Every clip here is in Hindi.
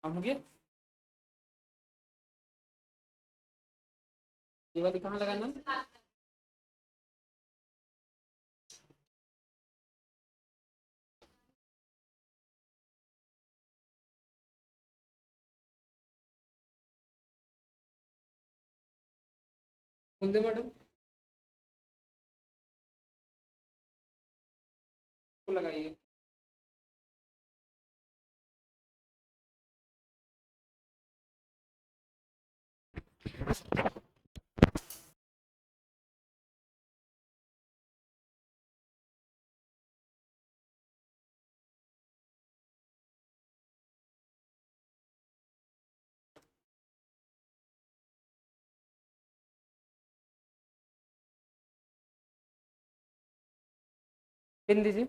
काम हो गया। ये वाली कहाँ लगाना है? खुल दे मैडम को लगाइए। पिन दीजिए।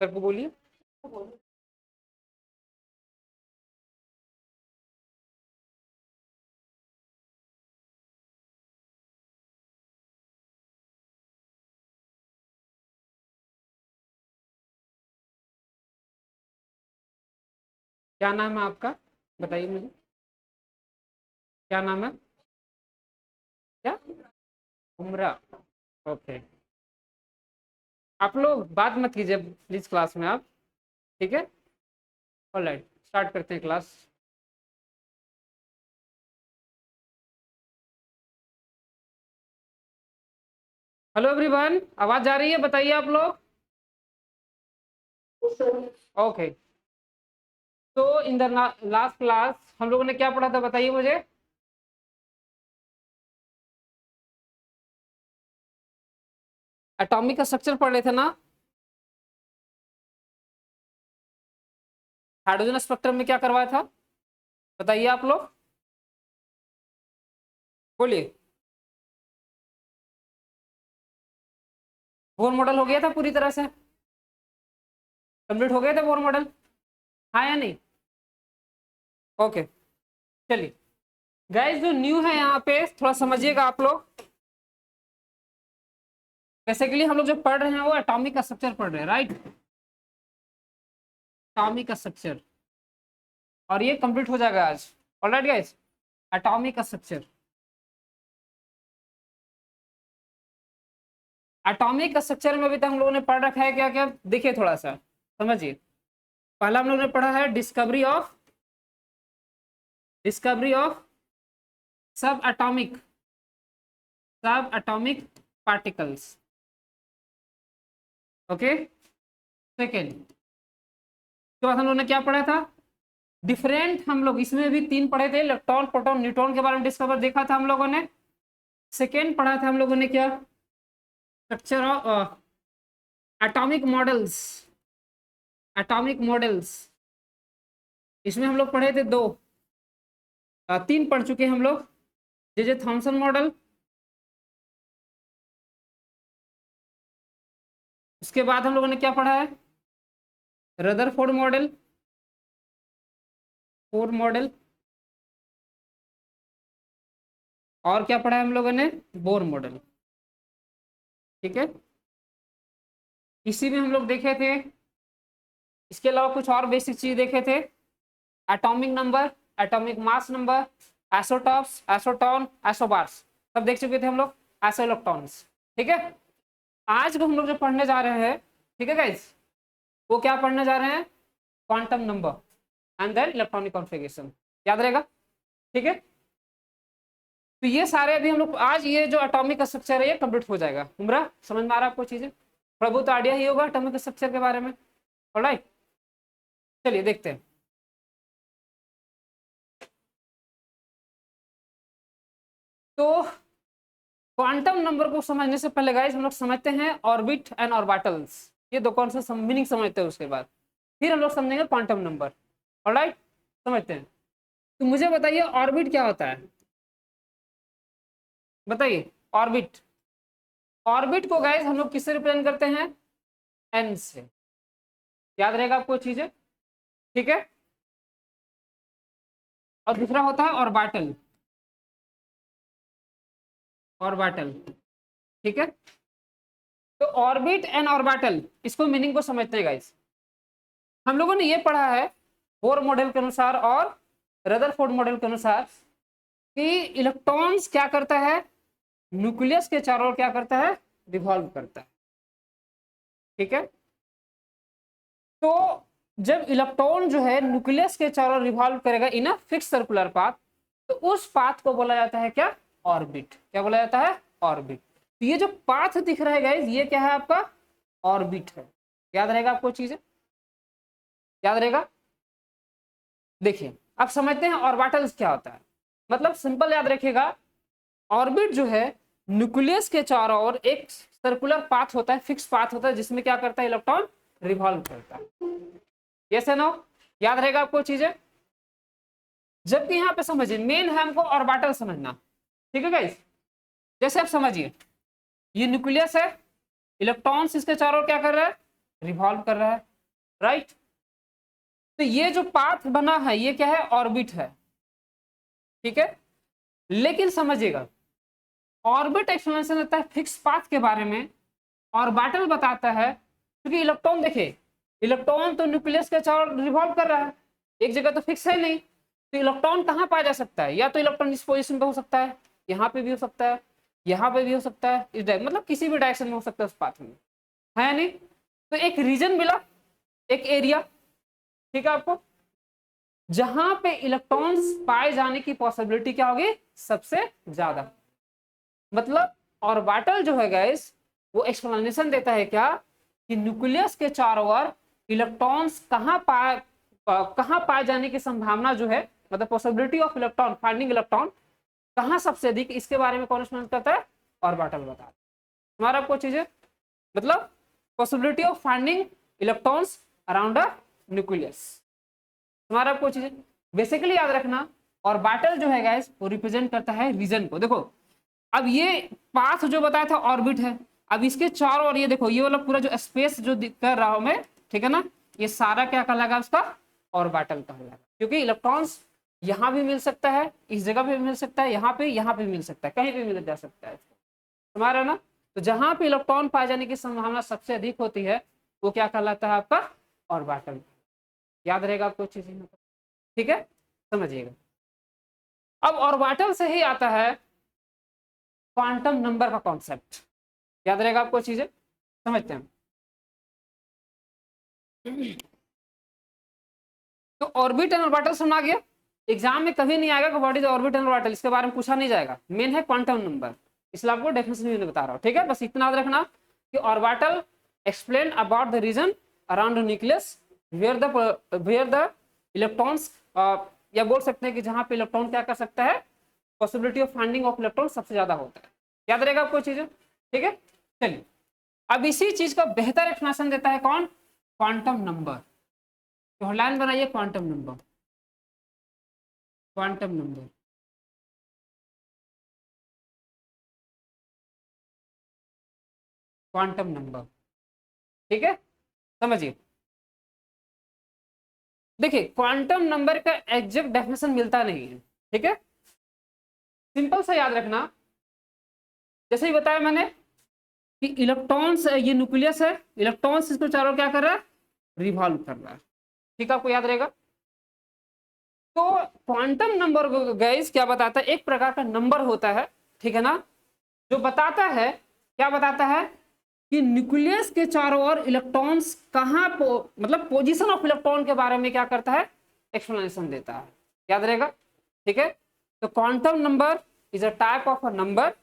सर को बोलिए। क्या नाम है आपका? बताइए मुझे, क्या नाम है? क्या? उमरा। ओके। आप लोग बात मत कीजिए प्लीज क्लास में आप। ठीक है। ऑलराइट, स्टार्ट करते हैं क्लास। हेलो एवरीवन, आवाज आ रही है? बताइए आप लोग। ओके। तो इन द लास्ट क्लास हम लोगों ने क्या पढ़ा था, बताइए मुझे। एटॉमिक का स्ट्रक्चर पढ़ रहे थे ना? हाइड्रोजन स्पेक्ट्रम में क्या करवाया था, बताइए आप लोग, बोलिए। बोर मॉडल हो गया था पूरी तरह से? कंप्लीट हो गया था बोर मॉडल? हाँ या नहीं? ओके, चलिए। गाइस जो न्यू है यहाँ पे थोड़ा समझिएगा आप लोग। बेसिकली हम लोग जो पढ़ रहे हैं वो एटॉमिक का स्ट्रक्चर पढ़ रहे हैं, राइट? एटॉमिक का स्ट्रक्चर, और ये कंप्लीट हो जाएगा आज। ऑलराइट गाइस, एटॉमिक का स्ट्रक्चर। एटॉमिक स्ट्रक्चर में अभी तक हम लोगों ने पढ़ रखा है क्या क्या, देखिए थोड़ा सा समझिए। पहला हम लोगों ने पढ़ा है डिस्कवरी ऑफ सब एटॉमिक पार्टिकल्स। ओके। सेकेंड, उसके बाद हम लोगों ने क्या पढ़ा था, डिफरेंट, हम लोग इसमें भी तीन पढ़े थे, इलेक्ट्रॉन प्रोटॉन न्यूट्रॉन के बारे में डिस्कवर देखा था हम लोगों ने। सेकेंड पढ़ा था हम लोगों ने क्या, structure of atomic models. Atomic models, इसमें हम लोग पढ़े थे दो, तीन पढ़ चुके हैं हम लोग। जे थॉमसन मॉडल, उसके बाद हम लोगों ने क्या पढ़ा है, रदरफोर्ड मॉडल, फोर्ड मॉडल, और क्या पढ़ा है हम लोगों ने, बोर मॉडल। ठीक है, इसी में हम लोग देखे थे। इसके अलावा कुछ और बेसिक चीज देखे थे, atomic number, atomic mass number, isotopes, isotone, isobars, सब देख चुके थे हम लोग, एसो इलेक्ट्रॉन्स। ठीक है। आज को हम लोग जो पढ़ने जा रहे हैं, ठीक है गाइस, वो क्या पढ़ने जा रहे हैं, quantum number and then electronic configuration. याद रहेगा? ठीक है। तो ये सारे अभी हम लोग आज ये जो एटॉमिक स्ट्रक्चर है ये कंप्लीट हो जाएगा। उमरा समझ में आ रहा है आपको चीजें? थोड़ा बहुत आइडिया ही होगा एटॉमिक स्ट्रक्चर के बारे में। ऑलराइट, चलिए देखते हैं। तो क्वांटम नंबर को समझने से पहले गाइस हम लोग समझते हैं ऑर्बिट एंड ऑर्बिटल्स। ये दो कौन सा मीनिंग समझते हैं, उसके बाद फिर हम लोग समझेंगे क्वांटम नंबर। ऑलराइट, समझते हैं। तो मुझे बताइए ऑर्बिट क्या होता है? बताइए। ऑर्बिट, ऑर्बिट को गाइस हम लोग किससे रिप्रेजेंट करते हैं? एन से। याद रहेगा आपको चीजें, ठीक है। और दूसरा होता है ऑर्बिटल, ऑर्बिटल, ठीक है। तो ऑर्बिट एंड ऑर्बिटल, इसको मीनिंग को समझते हैं गाइस। हम लोगों ने ये पढ़ा है बोर मॉडल के अनुसार और रदरफोर्ड मॉडल के अनुसार कि इलेक्ट्रॉन्स क्या करता है, न्यूक्लियस के चारों ओर क्या करता है, रिवॉल्व करता है, ठीक है। तो जब इलेक्ट्रॉन जो है न्यूक्लियस के चारों ओर रिवॉल्व करेगा इन अ फिक्स सर्कुलर पाथ, तो उस पाथ को बोला जाता है क्या? ऑर्बिट। क्या बोला जाता है? ऑर्बिट। तो ये जो पाथ दिख रहा है गाइस, ये क्या है आपका? ऑर्बिट है। याद रहेगा आपको चीजें, याद रहेगा। देखिए अब समझते हैं ऑर्बिटल्स क्या होता है। मतलब सिंपल याद रखिएगा, ऑर्बिट जो है न्यूक्लियस के चारों ओर एक सर्कुलर पाथ होता है, फिक्स पाथ होता है, जिसमें क्या करता है, इलेक्ट्रॉन रिवॉल्व करता है। यस या नो? याद रहेगा आपको चीजें। जबकि यहाँ पे समझिए मेन है हमको ऑर्बिटल समझना, ठीक है गाइस। जैसे आप समझिए ये न्यूक्लियस है, इलेक्ट्रॉन्स इसके चारों ओर क्या कर रहा है, रिवॉल्व कर रहा है, राइट। तो ये जो पाथ बना है ये क्या है, ऑर्बिट है, ठीक है। लेकिन समझिएगा ऑर्बिट एक्सप्लेनेशन देता है फिक्स पाथ के बारे में, ऑर्बिटल बताता है क्योंकि इलेक्ट्रॉन देखिए, इलेक्ट्रॉन तो न्यूक्लियस के चारों रिवॉल्व कर रहा है, एक जगह तो फिक्स है नहीं। तो इलेक्ट्रॉन कहाँ पाया जा सकता है? या तो इलेक्ट्रॉन इस पोजीशन पे हो सकता है, यहाँ पे भी हो सकता है, यहाँ पे भी हो सकता है, इस मतलब किसी भी डायरेक्शन में हो सकता है उस पाथ में, है नहीं। तो एक रीजन मिला, एक एरिया, ठीक है आपको, जहां पे इलेक्ट्रॉन्स पाए जाने की पॉसिबिलिटी क्या होगी, सबसे ज्यादा। मतलब ऑर्बिटल जो है गाइस वो एक्सप्लेनेशन देता है क्या, कि न्यूक्लियस के चारों ओर इलेक्ट्रॉन्स कहां पाए जाने की संभावना जो है, मतलब possibility of electron finding electron कहां सबसे अधिक, इसके बारे में कौन एक्सप्लेन करता है, ऑर्बिटल बताता है। तुम्हारा आपको चीजें, मतलब possibility of finding electrons around a nucleus, तुम्हारा आपको चीजें बेसिकली याद रखना। ऑर्बिटल जो है गाइस वो रिप्रेजेंट करता है रीजन को। देखो अब ये पाथ जो बताया था ऑर्बिट है, अब इसके चारों ओर ये देखो, ये वाला पूरा जो स्पेस जो कर रहा हूं मैं, ठीक है ना, ये सारा क्या कहलाएगा उसका, ऑर्बिटल कहलाएगा। क्योंकि इलेक्ट्रॉन्स यहां भी मिल सकता है, इस जगह पे भी मिल सकता है, यहाँ पे भी मिल सकता है, कहीं भी मिल जा सकता है, तुम्हारा ना। तो जहां पे इलेक्ट्रॉन पाए जाने की संभावना सबसे अधिक होती है वो क्या कहलाता है आपका, ऑर्बिटल। याद रहेगा आपको चीजें, ठीक है, समझिएगा। अब ऑर्बिटल से ही आता है क्वांटम नंबर का कॉन्सेप्ट। याद रहेगा आपको चीजें, समझते हैं। तो ऑर्बिट एंड ऑर्बिटल सुना गया, एग्जाम में कभी नहीं आएगा कि what is orbit and orbital, इसके बारे में पूछा नहीं जाएगा, मेन है क्वांटम नंबर, इसलिए आपको डेफिनेशन भी बता रहा हूं, ठीक है। बस इतना याद रखना कि orbital explain about the region around nucleus where the electrons, या बोल सकते हैं कि जहां पे इलेक्ट्रॉन क्या कर सकता है, possibility of finding of electron सबसे ज्यादा होता है। याद रहेगा आपको चीजें, ठीक है। चलिए अब इसी चीज का बेहतर एक्सप्लेनेशन देता है कौन, क्वांटम नंबर। तो हेडलाइन बनाइए quantum number, quantum number, quantum number, ठीक है, समझिए। देखिए क्वांटम नंबर का एग्जैक्ट डेफिनेशन मिलता नहीं है, ठीक है। सिंपल सा याद रखना, जैसे ही बताया मैंने कि इलेक्ट्रॉन्स, ये न्यूक्लियस है, इलेक्ट्रॉन्स इसको चारों क्या कर रहा है, रिवॉल्व कर रहा है, ठीक है, आपको याद रहेगा। तो क्वांटम नंबर गाइस क्या बताता है, एक प्रकार का नंबर होता है, ठीक है ना, जो बताता है, क्या बताता है कि न्यूक्लियस के चारों ओर इलेक्ट्रॉन्स कहां मतलब पोजीशन ऑफ इलेक्ट्रॉन के बारे में क्या करता है, एक्सप्लेनेशन देता है। याद रहेगा, ठीक है। तो quantum number is a type of a number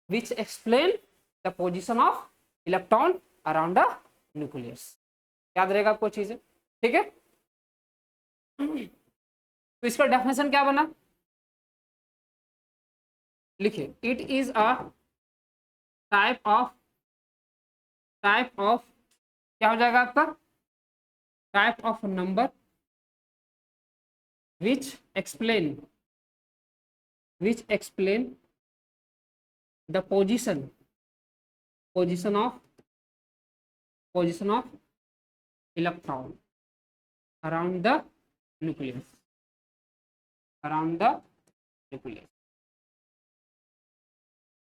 which explain the position of electron around a nucleus. याद रहेगा आपको चीजें, ठीक है। तो इसका डेफिनेशन क्या बना, लिखिए, it is a type of, type of, क्या हो जाएगा आपका, type of number which explain the position of electron around the nucleus, around the nucleus,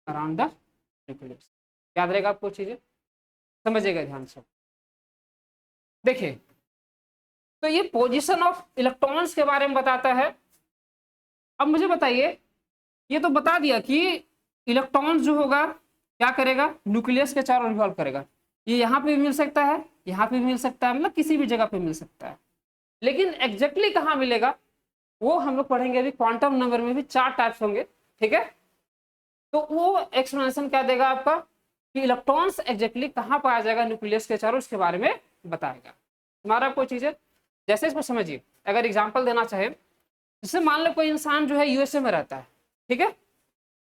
around the nucleus. याद रहेगा आपको चीजें, समझिएगा ध्यान से। देखिए, तो ये पोजीशन ऑफ इलेक्ट्रॉन्स के बारे में बताता है। अब मुझे बताइए, ये तो बता दिया कि इलेक्ट्रॉन जो होगा क्या करेगा, न्यूक्लियस के चारों रिवॉल्व करेगा। ये यहाँ पे भी मिल सकता है, यहाँ पे भी मिल सकता है, मतलब किसी भी जगह पे मिल सकता है। लेकिन एग्जैक्टली कहाँ मिलेगा वो हम लोग पढ़ेंगे अभी। क्वांटम नंबर में भी 4 टाइप्स होंगे, ठीक है। तो वो एक्सप्लेनेशन क्या देगा आपका कि इलेक्ट्रॉन्स एग्जैक्टली कहाँ पाया जाएगा न्यूक्लियस के चारों, उसके बारे में बताएगा। हमारा कोई चीज है, जैसे इसको समझिए, अगर एग्जाम्पल देना चाहे, जैसे मान लो कोई इंसान जो है यूएसए में रहता है, ठीक है,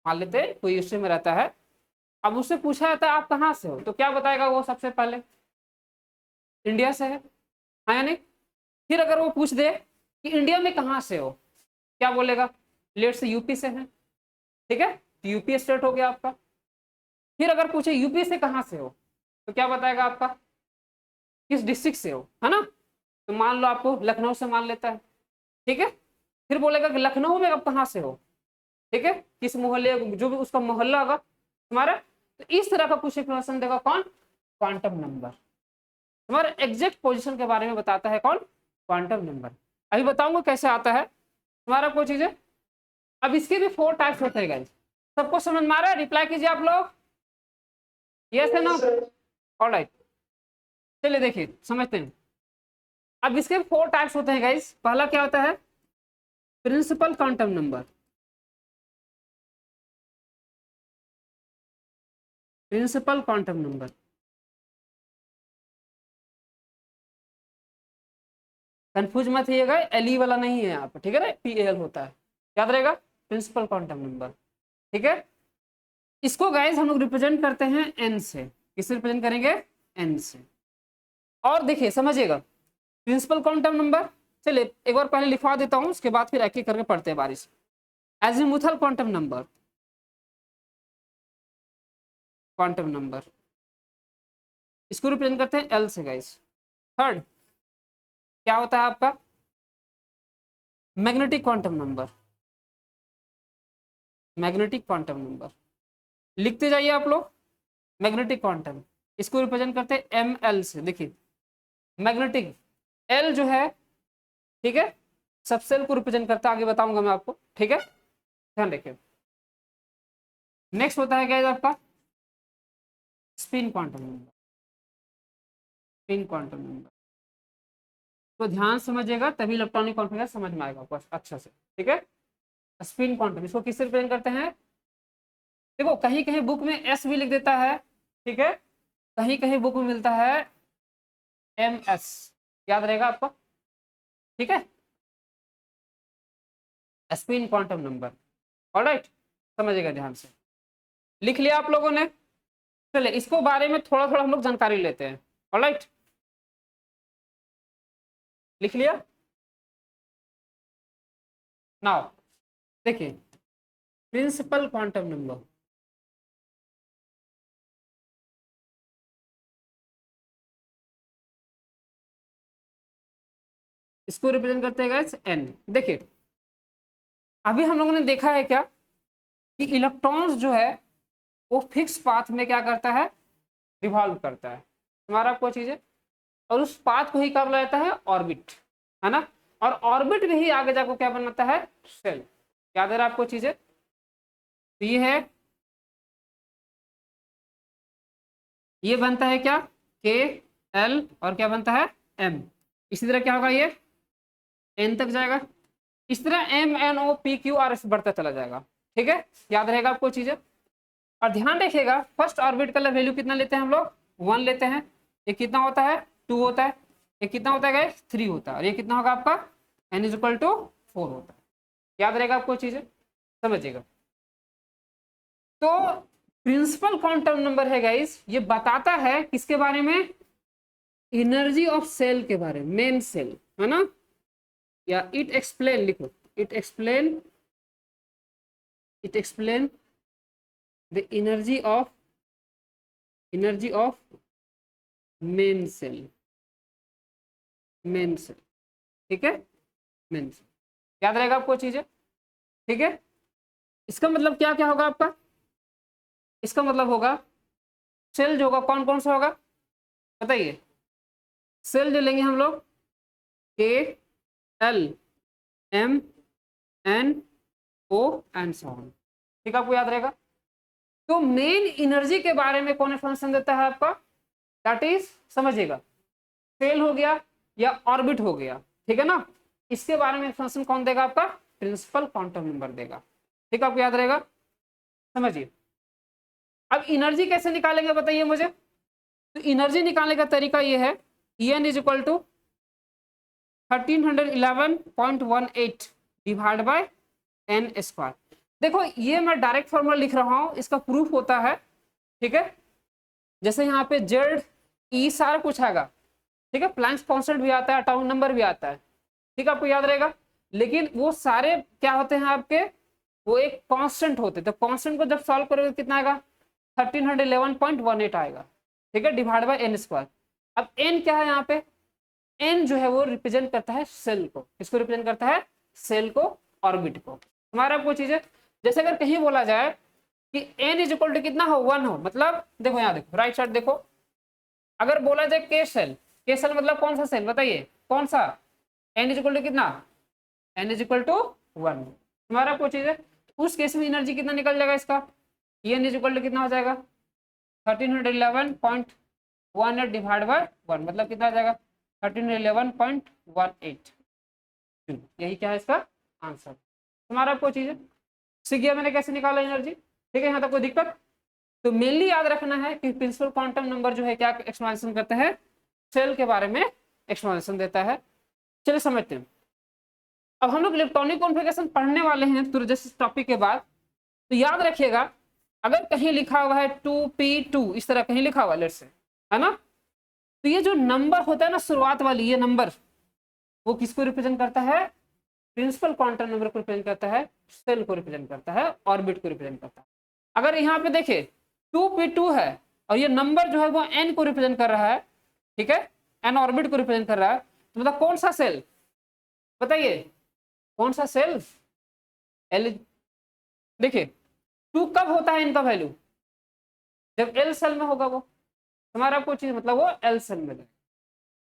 मान लेते हैं कोई यूएसए में रहता है। अब उससे पूछा जाता है आप कहाँ से हो, तो क्या बताएगा वो सबसे पहले, इंडिया से है, हाँ या नहीं। फिर अगर वो पूछ दे कि इंडिया में कहाँ से हो, क्या बोलेगा, लेट से यूपी से है, ठीक है, तो यूपी स्टेट हो गया आपका। फिर अगर पूछे यूपी से कहाँ से हो, तो क्या बताएगा आपका, किस डिस्ट्रिक्ट से हो, है ना। तो मान लो आपको लखनऊ से मान लेता है, ठीक है। फिर बोलेगा कि लखनऊ में अब कहाँ से हो, ठीक है, किस मोहल्ले, जो भी उसका मोहल्ला होगा तुम्हारा। तो इस तरह का कुछ इन्फॉर्मेशन देगा कौन, क्वांटम नंबर। तुम्हारे एग्जैक्ट पोजीशन के बारे में बताता है कौन, क्वांटम नंबर। अभी बताऊंगा कैसे आता है तुम्हारा कोई चीज है। अब इसके भी 4 टाइप्स होते हैं गाइस, सबको समझ में आ रहा है, रिप्लाई कीजिए आप लोग, यस है नो, ऑलराइट। चलिए देखिए समझते हैं। अब इसके 4 टाइप्स होते हैं गाइस। पहला क्या होता है, principal quantum number, principal quantum number. Confuse मत होइएगा, एल वाला नहीं है यहाँ पे, ठीक है ना, PAL होता है, याद रहेगा, प्रिंसिपल क्वांटम नंबर, ठीक है। इसको गाइस हम लोग रिप्रेजेंट करते हैं N से। किससे रिप्रेजेंट करेंगे, N से। और देखिए समझिएगा, प्रिंसिपल क्वांटम नंबर, चलिए एक बार पहले लिखवा देता हूं, उसके बाद फिर एक एक करके पढ़ते हैं बारिश। Azimuthal quantum number, quantum number इसको रिप्रेजेंट करते हैं L से गाइस। थर्ड क्या होता है आपका, magnetic quantum number, magnetic quantum number लिखते जाइए आप लोग। मैग्नेटिक क्वांटम इसको रिप्रेजेंट करते हैं ML से। देखिए मैग्नेटिक L जो है, ठीक है, सब सेल को रिप्रेजेंट करता है, आगे बताऊंगा मैं आपको, ठीक है, ध्यान रखिए। नेक्स्ट होता है क्या आपका, spin quantum number, spin quantum number. तो ध्यान समझिएगा तभी इलेक्ट्रॉनिक कॉन्फिगरेशन समझ में आएगा आपको अच्छा से, ठीक है। स्पिन क्वांटम इसको किससे रिप्रेजेंट करते हैं, देखो कहीं कहीं बुक में S भी लिख देता है, ठीक है, कहीं कहीं बुक में मिलता है MS, याद रहेगा आपको, ठीक है, स्पिन क्वांटम नंबर, ऑलराइट, समझिएगा ध्यान से। लिख लिया आप लोगों ने, चलिए इसको बारे में थोड़ा थोड़ा हम लोग जानकारी लेते हैं, ऑलराइट, लिख लिया। नाउ देखिए, प्रिंसिपल क्वांटम नंबर, इसको रिप्रेजेंट करते हैं गाइस N। देखिए अभी हम लोगों ने देखा है क्या कि इलेक्ट्रॉन्स जो है वो फिक्स पाथ में क्या करता है, रिवॉल्व करता है, हमारा कोई चीज है, और उस पाथ को ही क्या बोला जाता है, ऑर्बिट, है ना। और ऑर्बिट में ही आगे जाकर क्या बनाता है, सेल, याद है आपको चीजें। तो ये बनता है क्या, KL, और क्या बनता है, M। इसी तरह क्या होगा, ये N तक जाएगा, इस तरह MNOPQR बढ़ता चला जाएगा, ठीक है, याद रहेगा आपको चीजें। और ध्यान रखिएगा फर्स्ट ऑर्बिट का वैल्यू कितना लेते हैं हम लोग, 1 लेते हैं। ये कितना होता है, 2 होता है। ये कितना होता है गाइस, 3 होता है। और ये कितना होगा आपका, N = 4 होता है, याद रहेगा आपको चीजें, समझिएगा। तो प्रिंसिपल क्वांटम नंबर है गाइस, ये बताता है किसके बारे में, एनर्जी ऑफ सेल के बारे में, मेन सेल, है ना, या इट एक्सप्लेन लिखो, it explain the energy of main shell, ठीक है, मेन सेल, याद रहेगा आपको चीजें, ठीक है। इसका मतलब क्या क्या होगा आपका, इसका मतलब होगा सेल जो होगा कौन कौन सा होगा बताइए, सेल जो लेंगे हम लोग K L M N O and so on, ठीक है, आपको याद रहेगा। तो मेन एनर्जी के बारे में कौन इंफॉर्मेशन देता है आपका, दैट इज समझिएगा सेल हो गया या ऑर्बिट हो गया, ठीक है ना, इसके बारे में इंफॉर्मेशन कौन देगा आपका, प्रिंसिपल क्वांटम नंबर देगा, ठीक है, आपको याद रहेगा। समझिए अब एनर्जी कैसे निकालेंगे बताइए मुझे, तो एनर्जी निकालने का तरीका ये है, En is equal to 1311.18 divide by n square. देखो ये मैं डायरेक्ट फॉर्मूला लिख रहा हूं, इसका प्रूफ होता है, ठीक है, जैसे यहाँ पे जेड ई सारा कुछ आएगा, ठीक है, प्लैंक्स कांस्टेंट भी आता है, अटॉमिक नंबर भी आता है, ठीक है, आपको याद रहेगा, लेकिन वो सारे क्या होते हैं आपके, वो एक कांस्टेंट होते, तो कांस्टेंट को जब सॉल्व करोगे कितना आएगा 1311.18 आएगा, ठीक है, डिवाइड बाय एन स्क्वायर। अब एन क्या है यहाँ पे, एन जो है वो रिप्रेजेंट करता है सेल को, किसको रिप्रेजेंट करता है, सेल को, ऑर्बिट को। हमारा आपको चीज है, जैसे अगर कहीं बोला जाए कि एन इज इक्वल टू कितना हो 1 हो, मतलब देखो यहाँ देखो राइट साइड देखो, अगर बोला जाए के सेल मतलब कौन सा सेल बताइए, कौन सा, एन इज इक्वल टू कितना, एन इज इक्वल टू 1, हमारा आपको चीज है, उस केस में एनर्जी कितना निकल जाएगा इसका, एन इज इक्वल टू कितना हो जाएगा 1311.18 डिवाइड बाय 1, मतलब कितना आ जाएगा 1311.18, यही क्या है इसका आंसर। हमारा आपको चीज है, सीख गया मैंने कैसे निकाला एनर्जी, ठीक है, यहाँ तक कोई दिक्कत। तो मेनली याद रखना है कि प्रिंसिपल क्वांटम नंबर जो है क्या एक्सप्लेनेशन करता है, सेल के बारे में एक्सप्लेनेशन देता है। चलिए समझते हैं, अब हम लोग इलेक्ट्रॉनिक कॉन्फ़िगरेशन पढ़ने वाले हैं तो जैसे टॉपिक के बाद, तो याद रखिएगा अगर कहीं लिखा हुआ है 2p2 इस तरह कहीं लिखा हुआ लेट्स से, है ना, तो ये जो नंबर होता है ना शुरुआत वाली ये नंबर, वो किसको रिप्रेजेंट करता है, प्रिंसिपल क्वांटम नंबर को रिप्रेजेंट करता है, सेल को रिप्रेजेंट करता है, ऑर्बिट को रिप्रेजेंट करता है। अगर यहाँ पे देखे 2p2 है और ये नंबर जो है वो n को रिप्रेजेंट कर रहा है, ठीक है, n ऑर्बिट को रिप्रेजेंट कर रहा है, तो मतलब कौन सा सेल बताइए, कौन सा सेल, एल, देखिए 2 कब होता है इनका वैल्यू, जब एल सेल में होगा वो, हमारा आपको चीज मतलब वो एल सेल में है,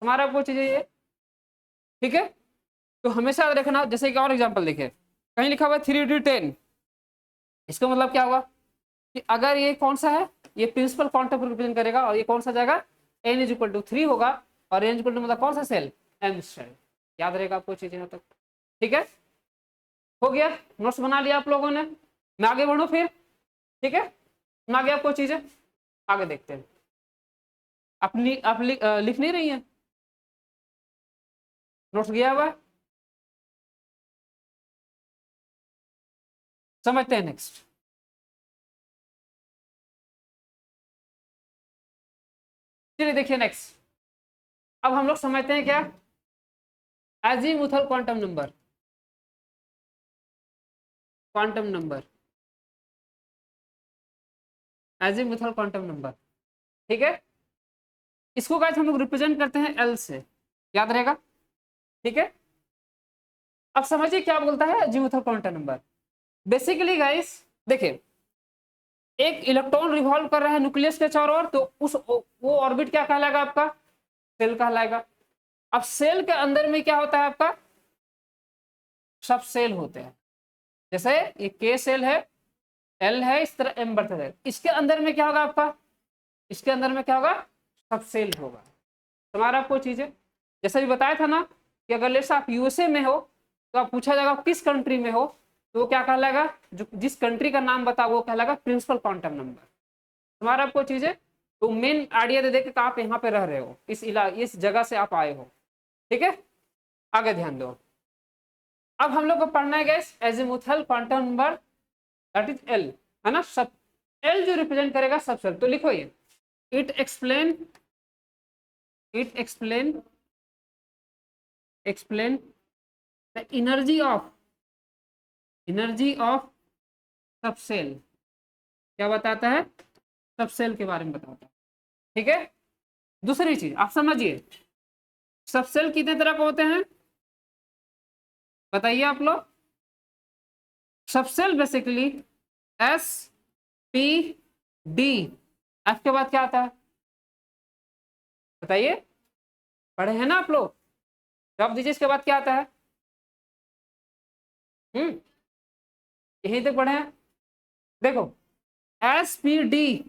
हमारा आपको चीज ये, ठीक है। तो हमेशा याद रखना, जैसे कि और एग्जांपल देखिए कहीं लिखा हुआ है 3d10, इसका मतलब क्या हुआ कि अगर ये कौन सा है, ये प्रिंसिपल क्वांटम को रिप्रेजेंट करेगा और ये कौन सा जाएगा n इज इक्वल टू 3 होगा, और n इज इक्वल टू मतलब कौन सा सेल, m सेल, याद रहेगा आपको चीज यहाँ तक, ठीक है, हो गया, नोट्स बना लिया आप लोगों ने, मैं आगे बढ़ू फिर, ठीक है, मैं आगे आपको चीजें आगे देखते हैं, आप लिख नहीं रही है, नोट्स गया हुआ है, समझते हैं नेक्स्ट। चलिए देखिए नेक्स्ट, अब हम लोग समझते हैं क्या, azimuthal quantum number, quantum number, azimuthal quantum number, ठीक है, इसको गाइस हम लोग रिप्रेजेंट करते हैं एल से, याद रहेगा, ठीक है। अब समझिए क्या बोलता है azimuthal quantum number, basically guys देखिए एक इलेक्ट्रॉन रिवॉल्व कर रहा है न्यूक्लियस के चारों ओर, तो उस वो ऑर्बिट क्या कहलाएगा आपका, सेल कहलाएगा। अब सेल के अंदर में क्या होता है आपका, सब सेल होते हैं, जैसे ये के सेल है, एल है, इस तरह एम बढ़ता है, इसके अंदर में क्या होगा आपका, इसके अंदर में क्या होगा, सब सेल होगा। तुम्हारा आपको चीज है, जैसे भी बताया था ना कि अगर लेट्स आप यूएसए में हो तो आप पूछा जाएगा किस कंट्री में हो, तो वो क्या कहलाएगा, जो जिस कंट्री का नाम बता वो कहलाएगा प्रिंसिपल क्वांटम नंबर। तुम्हारा आपको चीज है, तो मेन आइडिया दे दे कि आप यहाँ पे रह रहे हो, इस जगह से आप आए हो, ठीक है, आगे ध्यान दो। अब हम लोग को पढ़ना है gas azimuthal quantum number, that is L, है ना, सब एल जो रिप्रेजेंट करेगा सब सेल, तो लिखो ये it explain the energy of सब सेल, क्या बताता है? सब सेल के बारे में बताता है। ठीक है, दूसरी चीज आप समझिए, सब सेल कितने तरह के होते हैं बताइए आप लोग? सब shell basically S P D, F के बाद क्या आता है बताइए? पढ़े हैं ना आप लोग? जवाब दीजिए, इसके बाद क्या आता है? यही तक पढ़े हैं। देखो एस पी डी,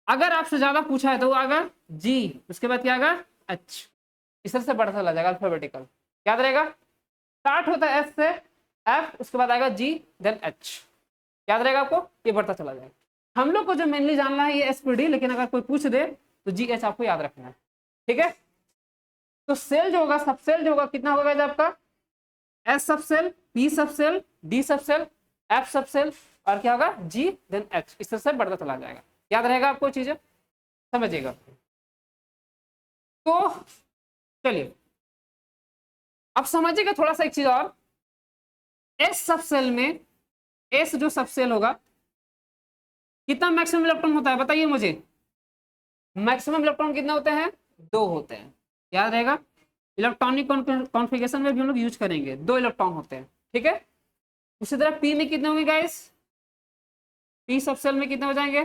अगर आपसे ज्यादा पूछा है तो वो आएगा जी, उसके बाद क्या आएगा? एच। इस तरह से बढ़ता चला जाएगा अल्फाबेटिकल, याद रहेगा। स्टार्ट होता है एस से, एफ, उसके बाद आएगा जी, देन एच, याद रहेगा आपको, ये बढ़ता चला जाएगा। हम लोग को जो मेनली जानना है ये एसपीडी, लेकिन अगर कोई पूछ दे तो जी एच आपको याद रखना है। ठीक है, तो सेल जो होगा, सब सेल जो होगा कितना होगा आपका? एस सब सेल, पी सब सेल, डी सब सेल, एफ सब सेल, और क्या होगा? जी देन एच, इस तरह से बढ़ता चला जाएगा। याद रहेगा आपको चीजें, समझिएगा। तो चलिए अब समझिएगा थोड़ा सा एक चीज और, एस सब सेल में, एस जो सब सेल होगा कितना मैक्सिमम इलेक्ट्रॉन होता है बताइए मुझे? मैक्सिमम इलेक्ट्रॉन कितने होते हैं? 2 होते हैं, याद रहेगा। इलेक्ट्रॉनिक कॉन्फ़िगरेशन में भी हम लोग यूज करेंगे, 2 इलेक्ट्रॉन होते हैं। ठीक है, उसी तरह पी में कितने होंगे गाइस? पी सब सेल में कितने हो जाएंगे?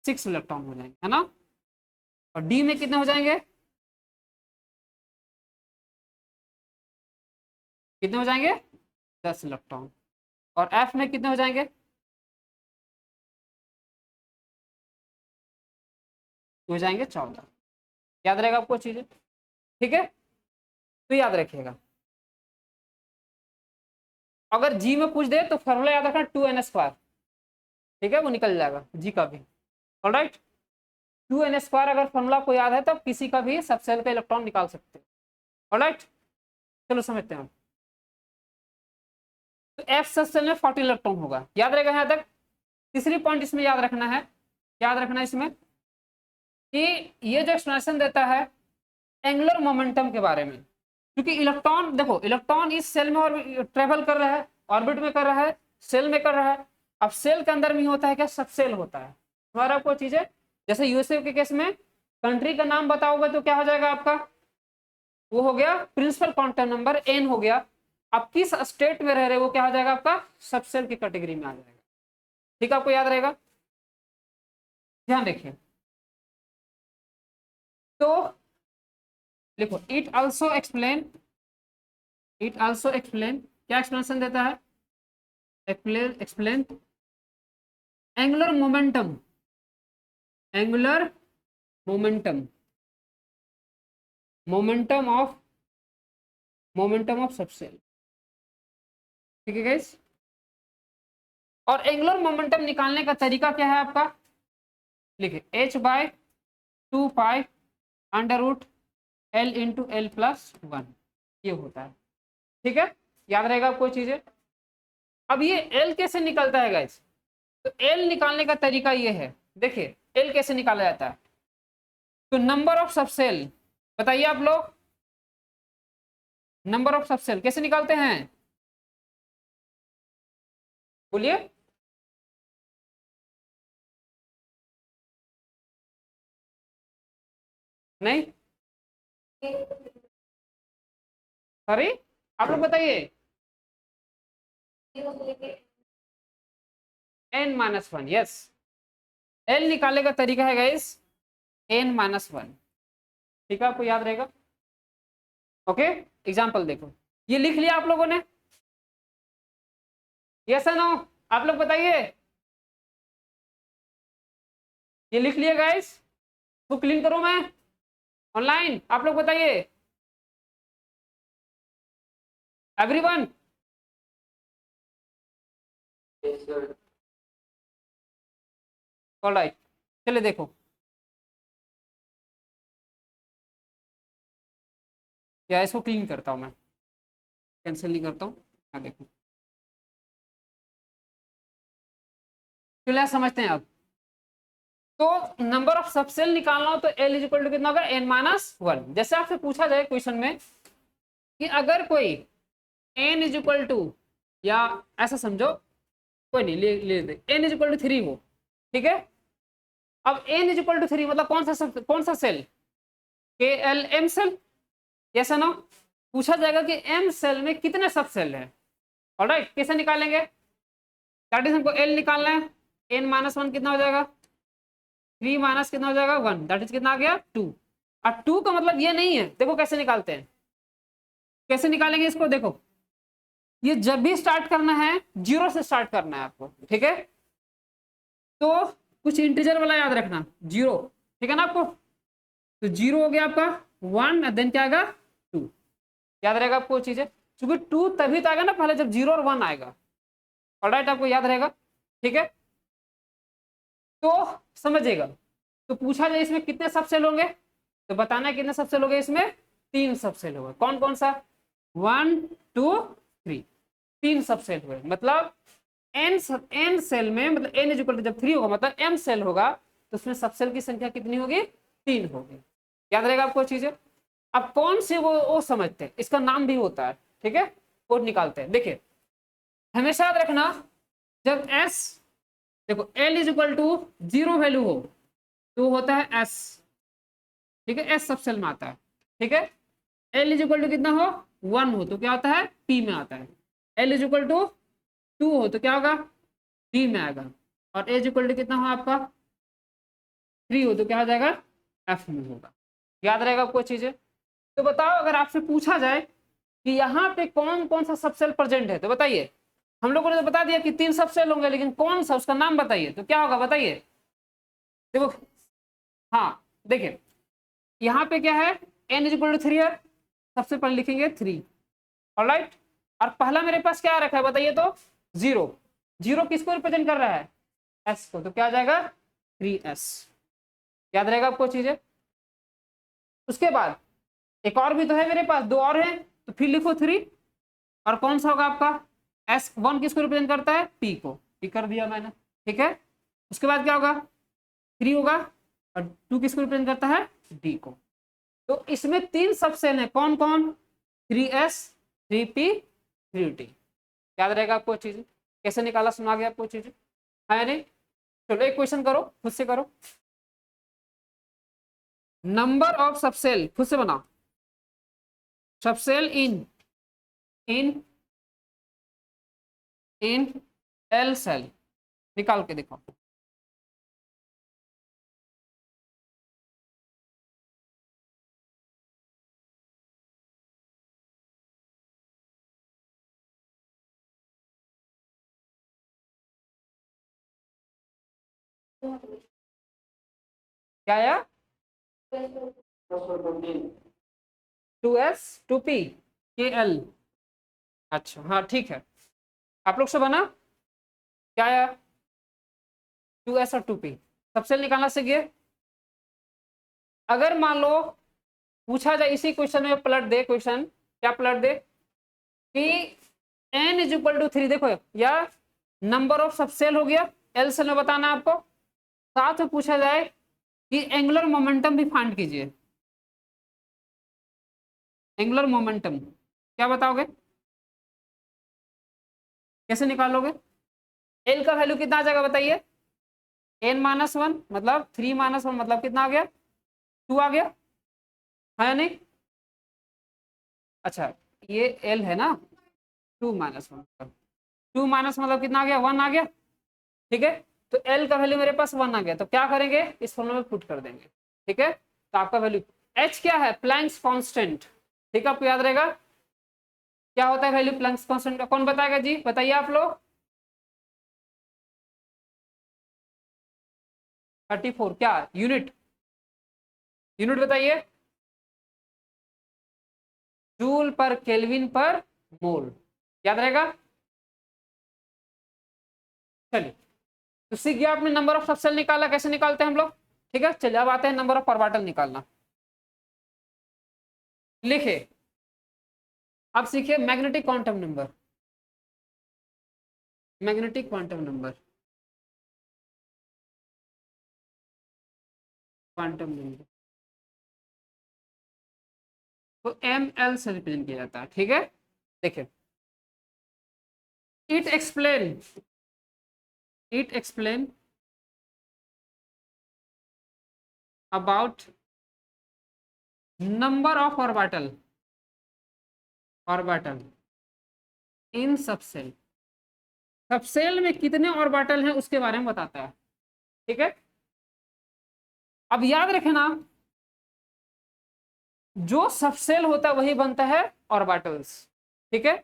6 इलेक्ट्रॉन हो जाएंगे, है ना। और डी में कितने हो जाएंगे? कितने हो जाएंगे? 10 इलेक्ट्रॉन। और एफ में कितने हो जाएंगे? हो जाएंगे 14। याद रहेगा आपको चीजें, ठीक है। तो याद रखिएगा, अगर जी में पूछ दे तो फॉर्मूला याद रखना 2n², ठीक है, वो निकल जाएगा जी का भी। ऑलराइट, 2n² अगर फॉर्मूला को याद है तो किसी का भी सब सेल का इलेक्ट्रॉन निकाल सकते हैं। ऑलराइट, चलो समझते हैं। तो एफ सब सेल में 40 इलेक्ट्रॉन होगा, याद रहेगा यहाँ तक। तीसरी पॉइंट इसमें याद रखना है, याद रखना है इसमें कि ये जो एक्सप्लेनेशन देता है एंगुलर मोमेंटम के बारे में, क्योंकि इलेक्ट्रॉन, देखो इलेक्ट्रॉन इस सेल में और ट्रेवल कर रहा है, ऑर्बिट में कर रहा है, सेल में कर रहा है। अब सेल के अंदर में होता है क्या? सब सेल होता है। हमारा आपको चीजें, जैसे यूएसए के केस में कंट्री का नाम बताओगे तो क्या हो जाएगा आपका? वो हो गया प्रिंसिपल क्वांटम नंबर n हो गया। अब किस स्टेट में रह रहे वो क्या हो जाएगा आपका? सब सेल की कैटेगरी में आ जाएगा। ठीक है, आपको याद रहेगा, ध्यान देखिए। तो लिखो, it also explain, it also explain, क्या एक्सप्लेनेशन देता है? Explain angular momentum, angular momentum, momentum of सब सेल। ठीक है गाइस, और एंगुलर मोमेंटम निकालने का तरीका क्या है आपका? लिखिए h/2 √L×L+1, ये होता है। ठीक है, याद रहेगा आपको चीजें। अब ये L कैसे निकलता है गाइस? तो L निकालने का तरीका ये है, देखिए L कैसे निकाला जाता है। तो नंबर ऑफ सब सेल, बताइए आप लोग, नंबर ऑफ सब सेल कैसे निकालते हैं? बोलिए। नहीं, सॉरी, आप लोग बताइए। n-1, yes. L निकालने का तरीका है गाइस n-1, ठीक है, आपको याद रहेगा। ओके, एग्जाम्पल देखो, ये लिख लिया आप लोगों ने? यस नो, आप लोग बताइए। ये लिख लिया गाइस? बुक क्लीन करूं मैं ऑनलाइन? आप लोग बताइए, एवरीवन। ऑलराइट, चलिए देखो, या इसको क्लीन करता हूं मैं, कैंसिल नहीं करता हूँ। हाँ देखो, चलिए समझते हैं अब। तो नंबर ऑफ सब सेल निकालना हो तो L इज इक्वल टू कितना होगा? n-1। जैसे आपसे पूछा जाए क्वेश्चन में कि अगर कोई n इज इक्वल टू, या ऐसा समझो, कोई नहीं, ले लेते n इज इक्वल टू 3 हो, ठीक है। अब n इज इक्वल टू 3 मतलब कौन सा shell, K L M shell, yes no. पूछा जाएगा कि m सेल में कितने सब सेल है, ऑलराइट। कैसे निकालेंगे, दैट इज हमको l निकालना है, n माइनस 1 कितना हो जाएगा, 3 माइनस कितना हो जाएगा 1, दैट इज कितना आ गया 2। और 2 का मतलब ये नहीं है, देखो कैसे निकालते हैं, कैसे निकालेंगे इसको, देखो ये जब भी स्टार्ट करना है 0 से स्टार्ट करना है आपको, ठीक है। तो कुछ इंटीजर वाला याद रखना 0, ठीक है ना आपको। तो 0 हो गया आपका 1, देन क्या आएगा 2, याद रहेगा आपको चीजें, क्योंकि 2 तभी तो आएगा ना पहले जब 0 और 1 आएगा, ऑलराइट, आपको याद रहेगा, ठीक है। तो समझिएगा, तो पूछा जाए इसमें कितने सब सेल होंगे, तो बताना है कितने सब सेल होंगे, इसमें 3 सब सेल होंगे, कौन कौन सा, 1 2 3, 3 सब सेल हुए, मतलब n सेल में, मतलब n इज इक्वल टू जब 3 होगा मतलब m सेल होगा, तो उसमें सब सेल की संख्या कितनी होगी, 3 होगी, याद रहेगा आपको चीजें। अब कौन से वो समझते हैं, इसका नाम भी होता है, ठीक है, वो निकालते हैं। देखिए हमेशा याद रखना, जब s, देखो l is equal to 0 value हो तो होता है s, ठीक है, s सब सेल में आता है, ठीक है। l इज इक्वल टू कितना हो 1 हो तो क्या होता है p में आता है, l इज इक्वल टू 2 हो तो क्या होगा d में आएगा, और a इज इक्वल टू कितना हो आपका 3 हो तो क्या हो जाएगा f में होगा, याद रहेगा आपको चीजें। तो बताओ अगर आपसे पूछा जाए कि यहाँ पे कौन कौन सा सबसेल प्रेजेंट है, तो बताइए, हम लोगों ने तो बता दिया कि 3 सबसेल होंगे, लेकिन कौन सा उसका नाम बताइए, तो क्या होगा बताइए। देखो हाँ देखिए यहाँ पे क्या है, n इज इक्वल टू 3 है, सबसे पहले लिखेंगे 3, ऑलराइट। और पहला मेरे पास क्या रखा है बताइए, तो 0, 0 किसको रिप्रेजेंट कर रहा है, s को, तो क्या आ जाएगा 3s, याद रहेगा आपको चीजें। उसके बाद एक और भी तो है मेरे पास, 2 और है, तो फिर लिखो 3, और कौन सा होगा आपका S1 किसको रिप्रेजेंट करता है, P को, P कर दिया मैंने, ठीक है। उसके बाद क्या होगा 3 होगा, और 2 किसको रिप्रेजेंट करता है D को। तो इसमें 3 सबसेल है, कौन कौन, 3S 3P 3T, याद रहेगा आपको चीज, कैसे निकाला सुना गया आपको चीज, है नहीं। चलो एक क्वेश्चन करो, खुद से करो, नंबर ऑफ सबसेल, खुद से बनाओ, subshell in in in L shell, निकाल के देखो। क्या आया 2S 2P KL, अच्छा हाँ ठीक है, आप लोग से बना क्या आया 2S और 2P, सबसे निकालना सीखिए। अगर मान लो पूछा जाए इसी क्वेश्चन में पलट दे, क्वेश्चन क्या पलट दे कि n इज इक्वल टू 3, देखो या नंबर ऑफ सबसेल हो गया, एल सेल में बताना आपको, साथ में पूछा जाए कि एंगुलर मोमेंटम भी फाइंड कीजिए, एंगुलर मोमेंटम क्या बताओगे, कैसे निकालोगे, एल का वैल्यू कितना आ जाएगा बताइए, n माइनस 1 मतलब 3 माइनस 1 मतलब कितना आ गया 2 आ गया, है नहीं। अच्छा ये l है ना, 2 माइनस 1, 2 माइनस मतलब कितना आ गया 1 आ गया, ठीक है। तो l का वैल्यू मेरे पास 1 आ गया, तो क्या करेंगे इस फॉर्मूला में पुट कर देंगे, ठीक है। तो आपका वैल्यू h क्या है, प्लैंक्स कांस्टेंट, ठीक है, आपको याद रहेगा क्या होता है वैल्यू प्लैंक्स कांस्टेंट का, कौन बताएगा जी, बताइए आप लोग। 34 क्या यूनिट, यूनिट बताइए, जूल पर केल्विन पर मोल, याद रहेगा। चलिए तो सीख गया आपने नंबर ऑफ सबसेल निकाला, कैसे निकालते हैं हम लोग, ठीक है। चलिए अब आते हैं नंबर ऑफ ऑर्बिटल निकालना, लिखे, अब सीखिए magnetic quantum number, magnetic quantum number, quantum number तो ml से रिप्रेजेंट किया जाता है, ठीक है। देखिए it explain it explain about number of orbital in subshell. Subshell में कितने ऑर्बिटल हैं उसके बारे में बताता है। ठीक है, अब याद रखना जो सबसेल होता है वही बनता है ऑर्बिटल्स। ठीक है,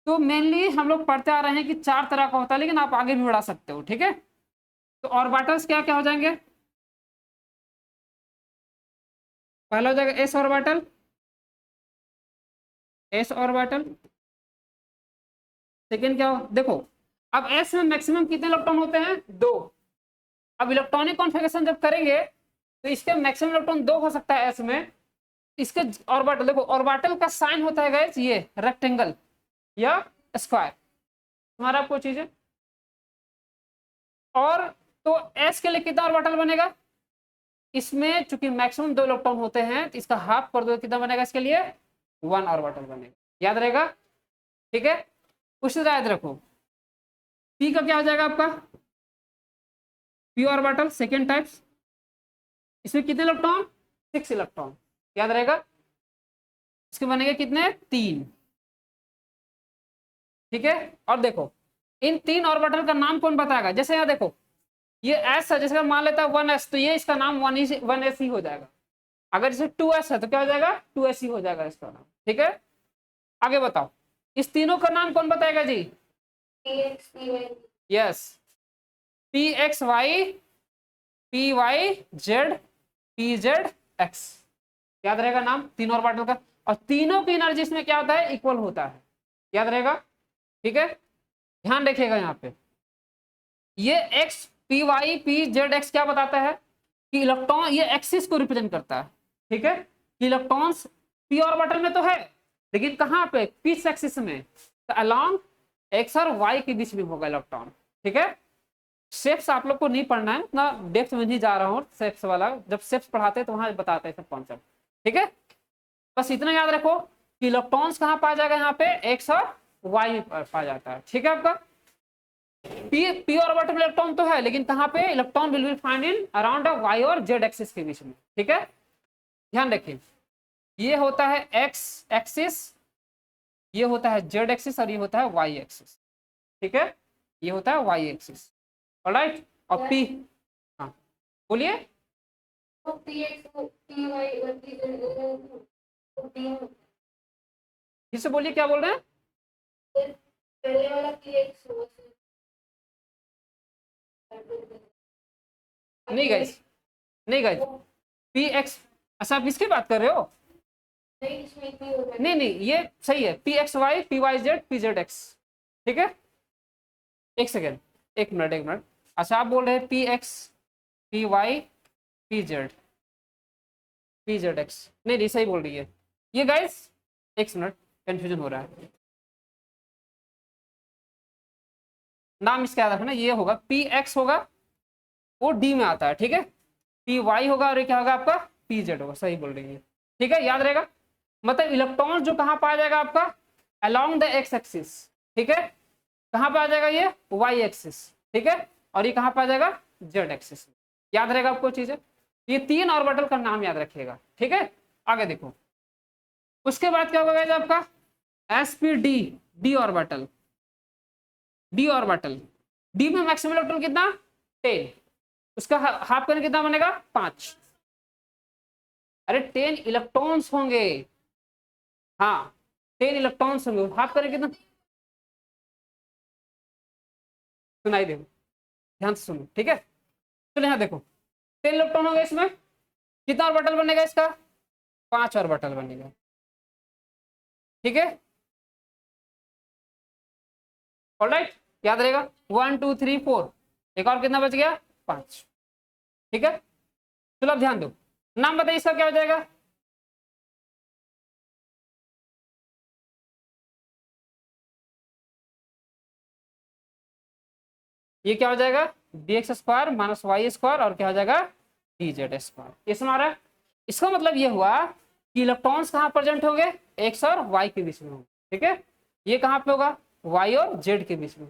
तो मेनली हम लोग पढ़ते आ रहे हैं कि 4 तरह का होता है, लेकिन आप आगे भी बढ़ा सकते हो। ठीक है, तो ऑर्बिटल्स क्या क्या हो जाएंगे? पहला हो जाएगा S orbital, S orbital. Second क्या हो, देखो अब एस में मैक्सिमम कितने इलेक्ट्रॉन होते हैं? 2। अब इलेक्ट्रॉनिक कॉन्फ़िगरेशन जब करेंगे तो इसके मैक्सिमम इलेक्ट्रॉन 2 हो सकता है एस में। इसके ऑर्बिटल देखो, ऑर्बिटल का साइन होता है गाइस ये रेक्टेंगल या स्क्वायर, तुम्हारा आपको चीज है। और तो एस के लिए कितना ऑर्बिटल बनेगा? इसमें चूंकि मैक्सिमम 2 इलेक्ट्रॉन होते हैं तो इसका हाफ कर दो, कितना बनेगा इसके लिए? 1 ऑर्बिटल बनेगा। याद रहेगा? ठीक है, उसी तरह याद रखो पी का क्या हो जाएगा आपका? पी ऑर्बिटल सेकेंड टाइप्स, इसमें कितने इलेक्ट्रॉन? 6 इलेक्ट्रॉन। याद रहेगा? इसके बनेंगे कितने? 3। ठीक है, और देखो इन 3 ऑर्बिटल का नाम कौन बताएगा? जैसे यहाँ देखो ये एस है, जैसे मान लेता है 1s, तो ये इसका नाम 1s ही हो जाएगा। अगर इसे 2s है तो क्या हो जाएगा? 2s ही हो जाएगा इसका नाम। ठीक है, आगे बताओ इस तीनों का नाम कौन बताएगा जी? Yes, P X Y, P Y Z, P Z X. याद रहेगा नाम तीनों ऑर्बिटल का, और तीनों की एनर्जी इसमें क्या होता है? इक्वल होता है। याद रहेगा? ठीक है, ध्यान रखिएगा यहाँ पे ये X P Y P Z X क्या बताता है कि इलेक्ट्रॉन ये एक्सिस को रिप्रेजेंट करता है। ठीक है, कि इलेक्ट्रॉन्स पी ऑर्बिटल में तो है लेकिन कहाँ पे? पी एक्सिस में, तो अलोंग एक्स और वाई के बीच में होगा इलेक्ट्रॉन। ठीक है, शेप्स आप लोग को नहीं पढ़ना है, उतना डेप्थ में नहीं जा रहा हूँ शेप्स वाला, जब शेप्स पढ़ाते हैं तो वहां बताते हैं सब कॉन्सेप्ट। ठीक है, बस इतना याद रखो कि इलेक्ट्रॉन्स कहाँ पाया जाएगा? यहाँ पे एक्स और वाई में पाया जाता है। ठीक है, आपका पी ऑर्बिटल इलेक्ट्रॉन तो है लेकिन कहाँ पे? Electron will be find in around Y और जेड एक्सिस के बीच में। ठीक है, ध्यान रखिए ये होता है एक्स एक्सिस, ये होता है जेड एक्सिस और ये होता है वाई एक्सिस। ठीक है, ये होता है वाई एक्सिस। ऑलराइट, और पी, हाँ बोलिए। फिर से बोलिए, क्या बोल रहे हैं? पहले वाला नहीं गाइस, नहीं गाइस, पी एक्स, अच्छा आप इसकी बात कर रहे हो? नहीं नहीं, ये सही है, P X Y, P Y Z, P Z X. ठीक है, एक सेकेंड, एक मिनट। अच्छा आप बोल रहे हैं P X, P Y, P Z, P Z X. नहीं नहीं, सही बोल रही है ये गाइस। एक मिनट, कंफ्यूजन हो रहा है, नाम इसका याद रखना, ये होगा पी एक्स होगा वो डी में आता है। ठीक है, पी वाई होगा और ये क्या होगा आपका? पी जेड होगा। सही बोल रही है। ठीक है, याद रहेगा, मतलब इलेक्ट्रॉन जो कहाँ पाया जाएगा आपका? Along the x axis. ठीक है, कहाँ पाया जाएगा? ये वाई एक्सिस। ठीक है, और ये कहाँ पाया जाएगा? Z axis. याद रहेगा आपको चीजें, ये 3 ऑर्बिटल का नाम याद रखिएगा। ठीक है, आगे देखो उसके बाद क्या होगा आपका? sp-d, D orbital, D orbital, D में मैक्सिमम इलेक्ट्रॉन कितना? 10, उसका हाफ करने कितना बनेगा? 5। अरे 10 इलेक्ट्रॉन्स होंगे, हाँ 10 इलेक्ट्रॉन्स होंगे, हाफ करने कितना? सुनाई दे, ध्यान से सुनो। ठीक है, चलो यहाँ देखो 10 इलेक्ट्रॉन होंगे, इसमें कितना ऑर्बिटल बनेगा? इसका 5 ऑर्बिटल बनेगा। ठीक है, ऑलराइट, याद रहेगा 1 2 3 4, एक और कितना बच गया? 5। ठीक है, चलो अब ध्यान दो, नाम बताइए इसका क्या हो जाएगा? ये क्या हो जाएगा? D X square minus Y square, और क्या हो जाएगा? D Z square. ये सुना रहा है? इसका मतलब ये हुआ कि इलेक्ट्रॉन्स कहाँ प्रेजेंट होंगे? एक्स और वाई के बीच में होंगे। ठीक है, ये कहाँ पे होगा? वाई और जेड के बीच में।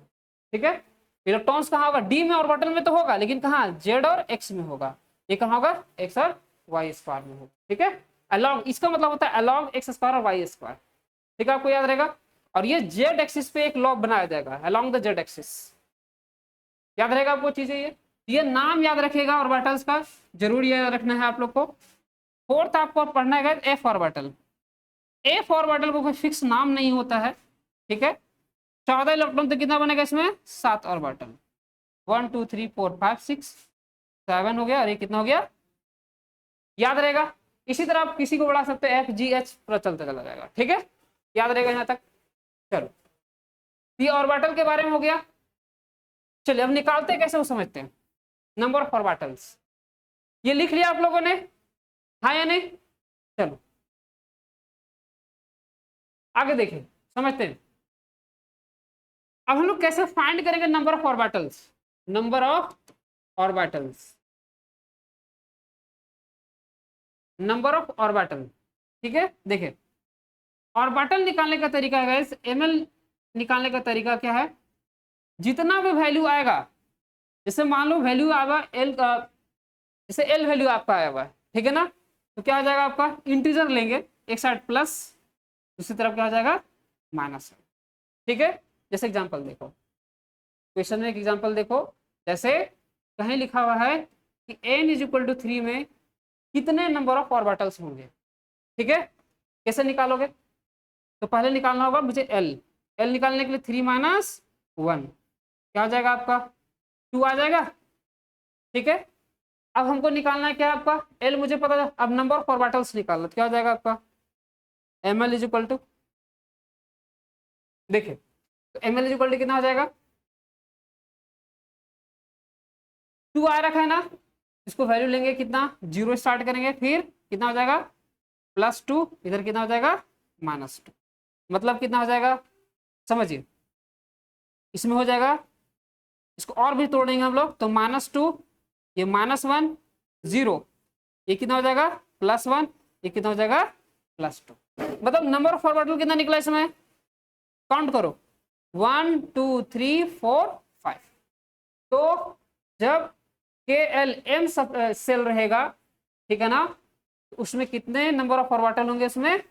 ठीक है, इलेक्ट्रॉन्स कहाँ होगा, डी में ऑर्बिटल में तो होगा, लेकिन कहाँ, जेड और एक्स में होगा। ये कहाँ होगा, एक्स और वाई स्क्वायर में होगा। ठीक है, अलॉन्ग, इसका मतलब होता है अलॉन्ग एक्स स्क्वायर और वाई स्क्वायर। ठीक है, आपको याद रहेगा। और ये जेड एक्सिस पे एक लॉब बनाया जाएगा, अलॉन्ग द जेड एक्सिस। याद रहेगा आपको चीजें, ये नाम याद रखिएगा ऑर्बिटल्स का, जरूर याद रखना है आप लोग को। फोर्थ आपको पढ़ना है एफ ऑर्बिटल। एफ ऑर्बिटल को कोई फिक्स नाम नहीं होता है। ठीक है, 14 इलेक्ट्रॉन तो कितना बनेगा इसमें, 7 ऑर्बिटल, 1 2 3 4 5 6 7 हो गया, और ये कितना हो गया, याद रहेगा। इसी तरह आप किसी को बढ़ा सकते हैं, एफ जी एच पूरा चलता चला जाएगा। ठीक है, याद रहेगा यहाँ तक। चलो, ये ऑर्बिटल के बारे में हो गया। चलिए अब निकालते हैं कैसे, वो समझते हैं। नंबर ऑफ ऑर्बिटल्स ये लिख लिया आप लोगों ने, हाँ या नहीं। चलो आगे देखें, समझते हैं। अब हम लोग कैसे फाइंड करेंगे number of orbitals, number of orbitals, number of orbital. ठीक है, देखिए ऑर्बिटल निकालने का तरीका है गाइस, एमएल निकालने का तरीका क्या है, जितना भी वैल्यू आएगा, जैसे मान लो वैल्यू आएगा एल का, जैसे एल वैल्यू आपका आया हुआ है, ठीक है ना, तो क्या आ जाएगा आपका, इंटीजर लेंगे, एक साइड प्लस, दूसरी तरफ क्या आ जाएगा, माइनस। ठीक है, जैसे एग्जांपल देखो, क्वेश्चन में एक एग्जांपल देखो, जैसे कहीं लिखा हुआ है कि n इज इक्वल टू 3 में कितने नंबर ऑफ ऑर्बिटल्स होंगे। ठीक है, कैसे निकालोगे, तो पहले निकालना होगा मुझे एल निकालने के लिए 3 माइनस 1 क्या हो जाएगा आपका, 2 आ जाएगा। ठीक है, अब हमको निकालना है क्या आपका, एल मुझे पता है, अब नंबर ऑफ ऑर्बिटल्स निकालना, क्या हो जाएगा आपका, M L is equal to, देखिए तो M L is equal to कितना हो जाएगा, 2 आ रखा है ना, इसको वैल्यू लेंगे कितना, 0 स्टार्ट करेंगे, फिर कितना हो जाएगा, +2, इधर कितना हो जाएगा, -2, मतलब कितना हो जाएगा, समझिए इसमें हो जाएगा, इसको और भी तोड़ेंगे हम लोग, तो -2, ये -1 0, ये कितना हो जाएगा, +1, ये कितना हो जाएगा, +2, मतलब नंबर ऑफ ऑर्बिटल कितना निकला इसमें, काउंट करो, 1 2 3 4 5। तो जब के एल एम सेल रहेगा, ठीक है ना, उसमें कितने नंबर ऑफ ऑर्बिटल होंगे, इसमें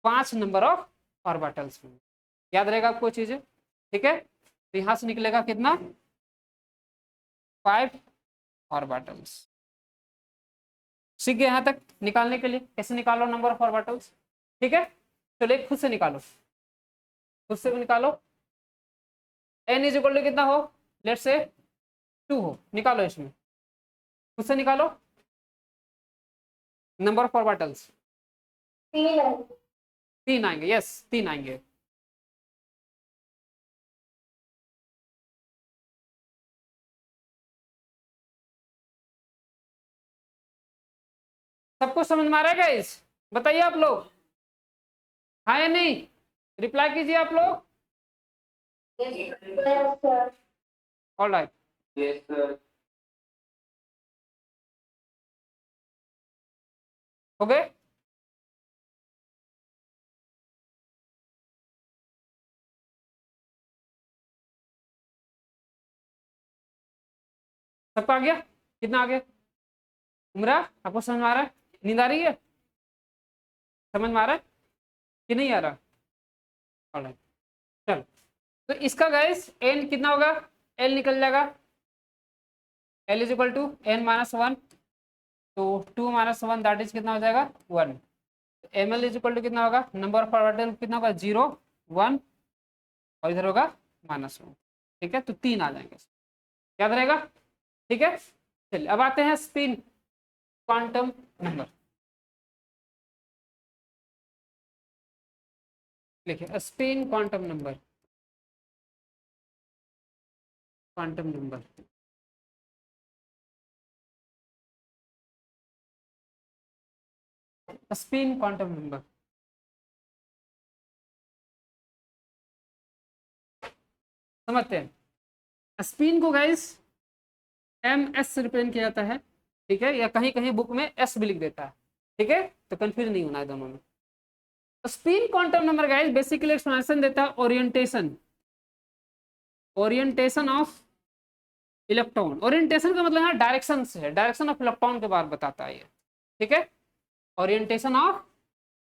5 नंबर ऑफ ऑर्बिटल्स होंगे। याद रहेगा आपको चीजें। ठीक है, तो यहां से निकलेगा कितना, 5 ऑर्बिटल्स। सीख गए यहां तक निकालने के लिए, कैसे निकालो नंबर ऑफ ऑर्बिटल्स। ठीक है, चलिए खुद से निकालो, खुद से निकालो, n इज इक्वल टू कितना हो, लेट से 2 हो, निकालो इसमें, खुद से निकालो नंबर ऑफ ऑर्बिटल्स, 3 आएंगे, यस 3 आएंगे। सबको समझ में आ रहा है गाइस, बताइए आप लोग, हाँ या नहीं, रिप्लाई कीजिए आप लोग। ऑलराइट, हो गए, सबका आ गया, कितना आ गया, उमरा आपको समझ में आ रहा है, नींद आ रही है, समझ में आ रहा है कि नहीं आ रहा, ऑलराइट चलो, तो इसका गाइस n कितना होगा, l निकल जाएगा, l is equal to n-1, तो 2 - 1 दैट इज कितना हो जाएगा, 1, M L is equal to कितना होगा, नंबर ऑफ ऑर्बिटल कितना होगा, 0 1, और इधर होगा -1। ठीक है, तो 3 आ जाएंगे, याद रहेगा। ठीक है, चलिए अब आते हैं स्पिन क्वांटम नंबर, लिखिए spin quantum number, quantum number, spin quantum number, समझते हैं स्पिन को गाइस ms से रिप्रेजेंट किया जाता है। ठीक है, या कहीं कहीं बुक में s भी लिख देता है। ठीक है, तो कंफ्यूज नहीं होना है दोनों में। Spin quantum number guys basically explanation देता है orientation, orientation of electron, orientation का मतलब है डायरेक्शन से है, डायरेक्शन ऑफ इलेक्ट्रॉन के बारे में बताता है ये, ठीक है, ओरिएंटेशन ऑफ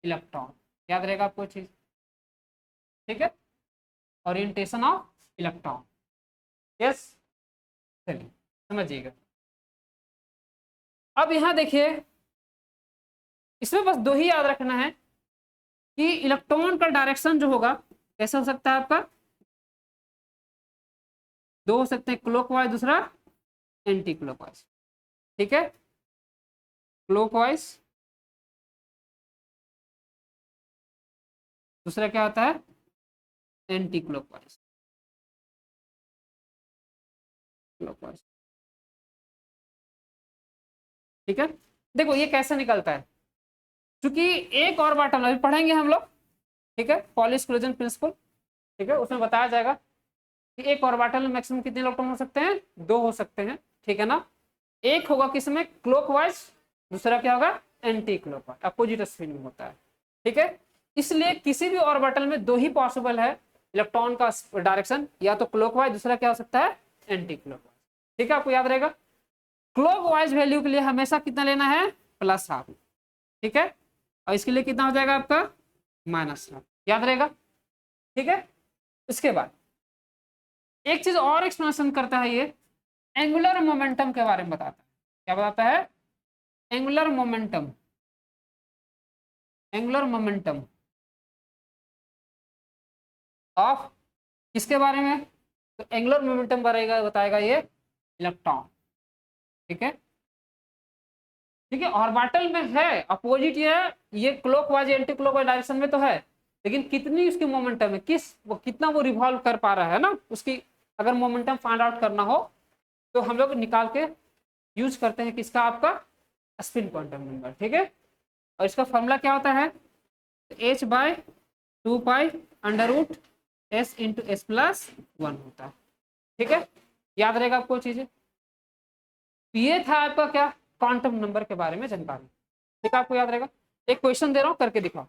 इलेक्ट्रॉन, याद रहेगा आपको चीज, ठीक है, ओरिएंटेशन ऑफ इलेक्ट्रॉन, यस, चलिए समझिएगा। अब यहां देखिए, इसमें बस दो ही याद रखना है कि इलेक्ट्रॉन का डायरेक्शन जो होगा कैसा हो सकता है आपका, दो हो सकते हैं, क्लॉकवाइज, दूसरा एंटी क्लॉकवाइज, ठीक है, क्लॉकवाइज, दूसरा क्या होता है, एंटी क्लॉकवाइज, क्लॉकवाइज, ठीक है। देखो ये कैसे निकलता है, क्योंकि एक और बात अभी पढ़ेंगे हम लोग, ठीक है, पॉली एक्सक्लूजन प्रिंसिपल, ठीक है, उसमें बताया जाएगा कि एक ऑर्बिटल में मैक्सिमम कितने इलेक्ट्रॉन हो सकते हैं, दो हो सकते हैं, ठीक है ना, एक होगा किसमें क्लॉकवाइज, दूसरा क्या होगा एंटी क्लॉकवाइज, अपोजिट स्पिन में होता है, ठीक है, इसलिए किसी भी ऑर्बिटल में दो ही पॉसिबल है इलेक्ट्रॉन का डायरेक्शन, या तो क्लॉकवाइज, दूसरा क्या हो सकता है एंटी क्लॉकवाइज, ठीक है, आपको याद रहेगा। क्लॉकवाइज वैल्यू के लिए हमेशा कितना लेना है, +12, ठीक है, और इसके लिए कितना हो जाएगा आपका -12, याद रहेगा, ठीक है। इसके बाद एक चीज और एक्सप्लेनेशन करता है ये, एंगुलर मोमेंटम के बारे में बताता है, क्या बताता है, angular momentum, angular momentum of किसके बारे में, तो एंगुलर मोमेंटम बताएगा ये इलेक्ट्रॉन, ठीक है, ठीक है, ऑर्बिटल में है अपोजिट, ये क्लॉकवाइज एंटी क्लॉकवाइज डायरेक्शन में तो है, लेकिन कितनी उसकी मोमेंटम है, कितना वो रिवॉल्व कर पा रहा है ना, उसकी अगर मोमेंटम फाइंड आउट करना हो तो हम लोग निकाल के यूज करते हैं किसका, आपका स्पिन क्वांटम नंबर, ठीक है, और इसका फॉर्मूला क्या होता है, h/2π√s/s+1 होता है, ठीक है, याद रहेगा आपको चीजें। ये था आपका क्या, क्वांटम नंबर के बारे में जानकारी, ठीक है, आपको याद रहेगा। एक क्वेश्चन दे रहा हूं, करके दिखाओ।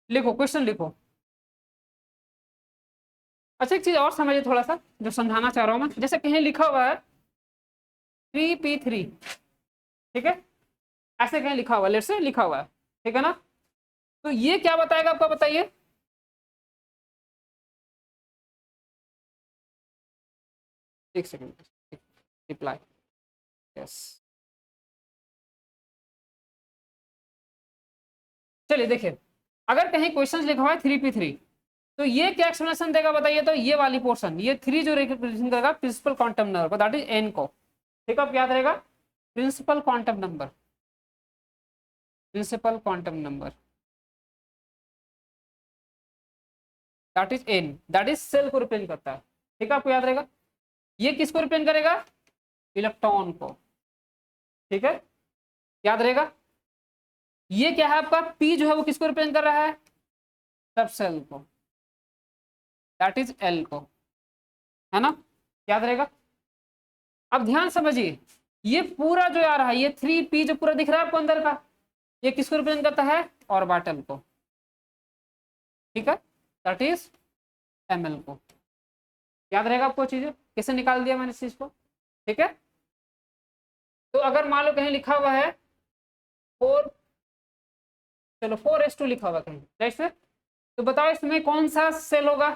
लिखो, क्वेश्चन लिखो। अच्छा एक चीज और समझिए थोड़ा सा, जो समझाना चाह रहा हूं मैं, जैसे कहीं लिखा हुआ है 3p3, ठीक है, ऐसे कहीं लिखा हुआ है, लेट से लिखा हुआ है, ठीक है ना, तो ये क्या बताएगा आपको, बताइए, एक सेकंड, रिप्लाई, यस, चलिए देखिए, अगर कहीं क्वेश्चन लिखा हुआ है 3p3, तो ये क्या एक्सप्लेनेशन देगा बताइए, तो ये वाली पोर्शन, ये 3 जो रिप्रेजेंट करेगा principal quantum number, that is n को, ठीक है, आप याद रहेगा, principal quantum number, principal quantum number that is n, that is shell को रिप्रेजेंट करता है, ठीक है, आपको याद रहेगा, ये किसको रिप्रेजेंट करेगा, इलेक्ट्रॉन को, ठीक है, याद रहेगा। ये क्या है आपका p जो है वो किसको रिप्रेजेंट कर रहा है, सब सेल को, दैट इज l को, है ना, याद रहेगा। अब ध्यान समझिए, ये पूरा जो आ रहा है, ये 3p जो पूरा दिख रहा है आपको अंदर का, ये किसको रिप्रेजेंट करता है, ऑर्बिटल को, ठीक है, दैट इज ml को, याद रहेगा आपको चीजें, कैसे निकाल दिया मैंने इस चीज को, ठीक है। तो अगर मान लो कहीं लिखा हुआ है 4, चलो 4s2 लिखा हुआ कहीं, जैसे, तो बताओ इसमें कौन सा सेल होगा,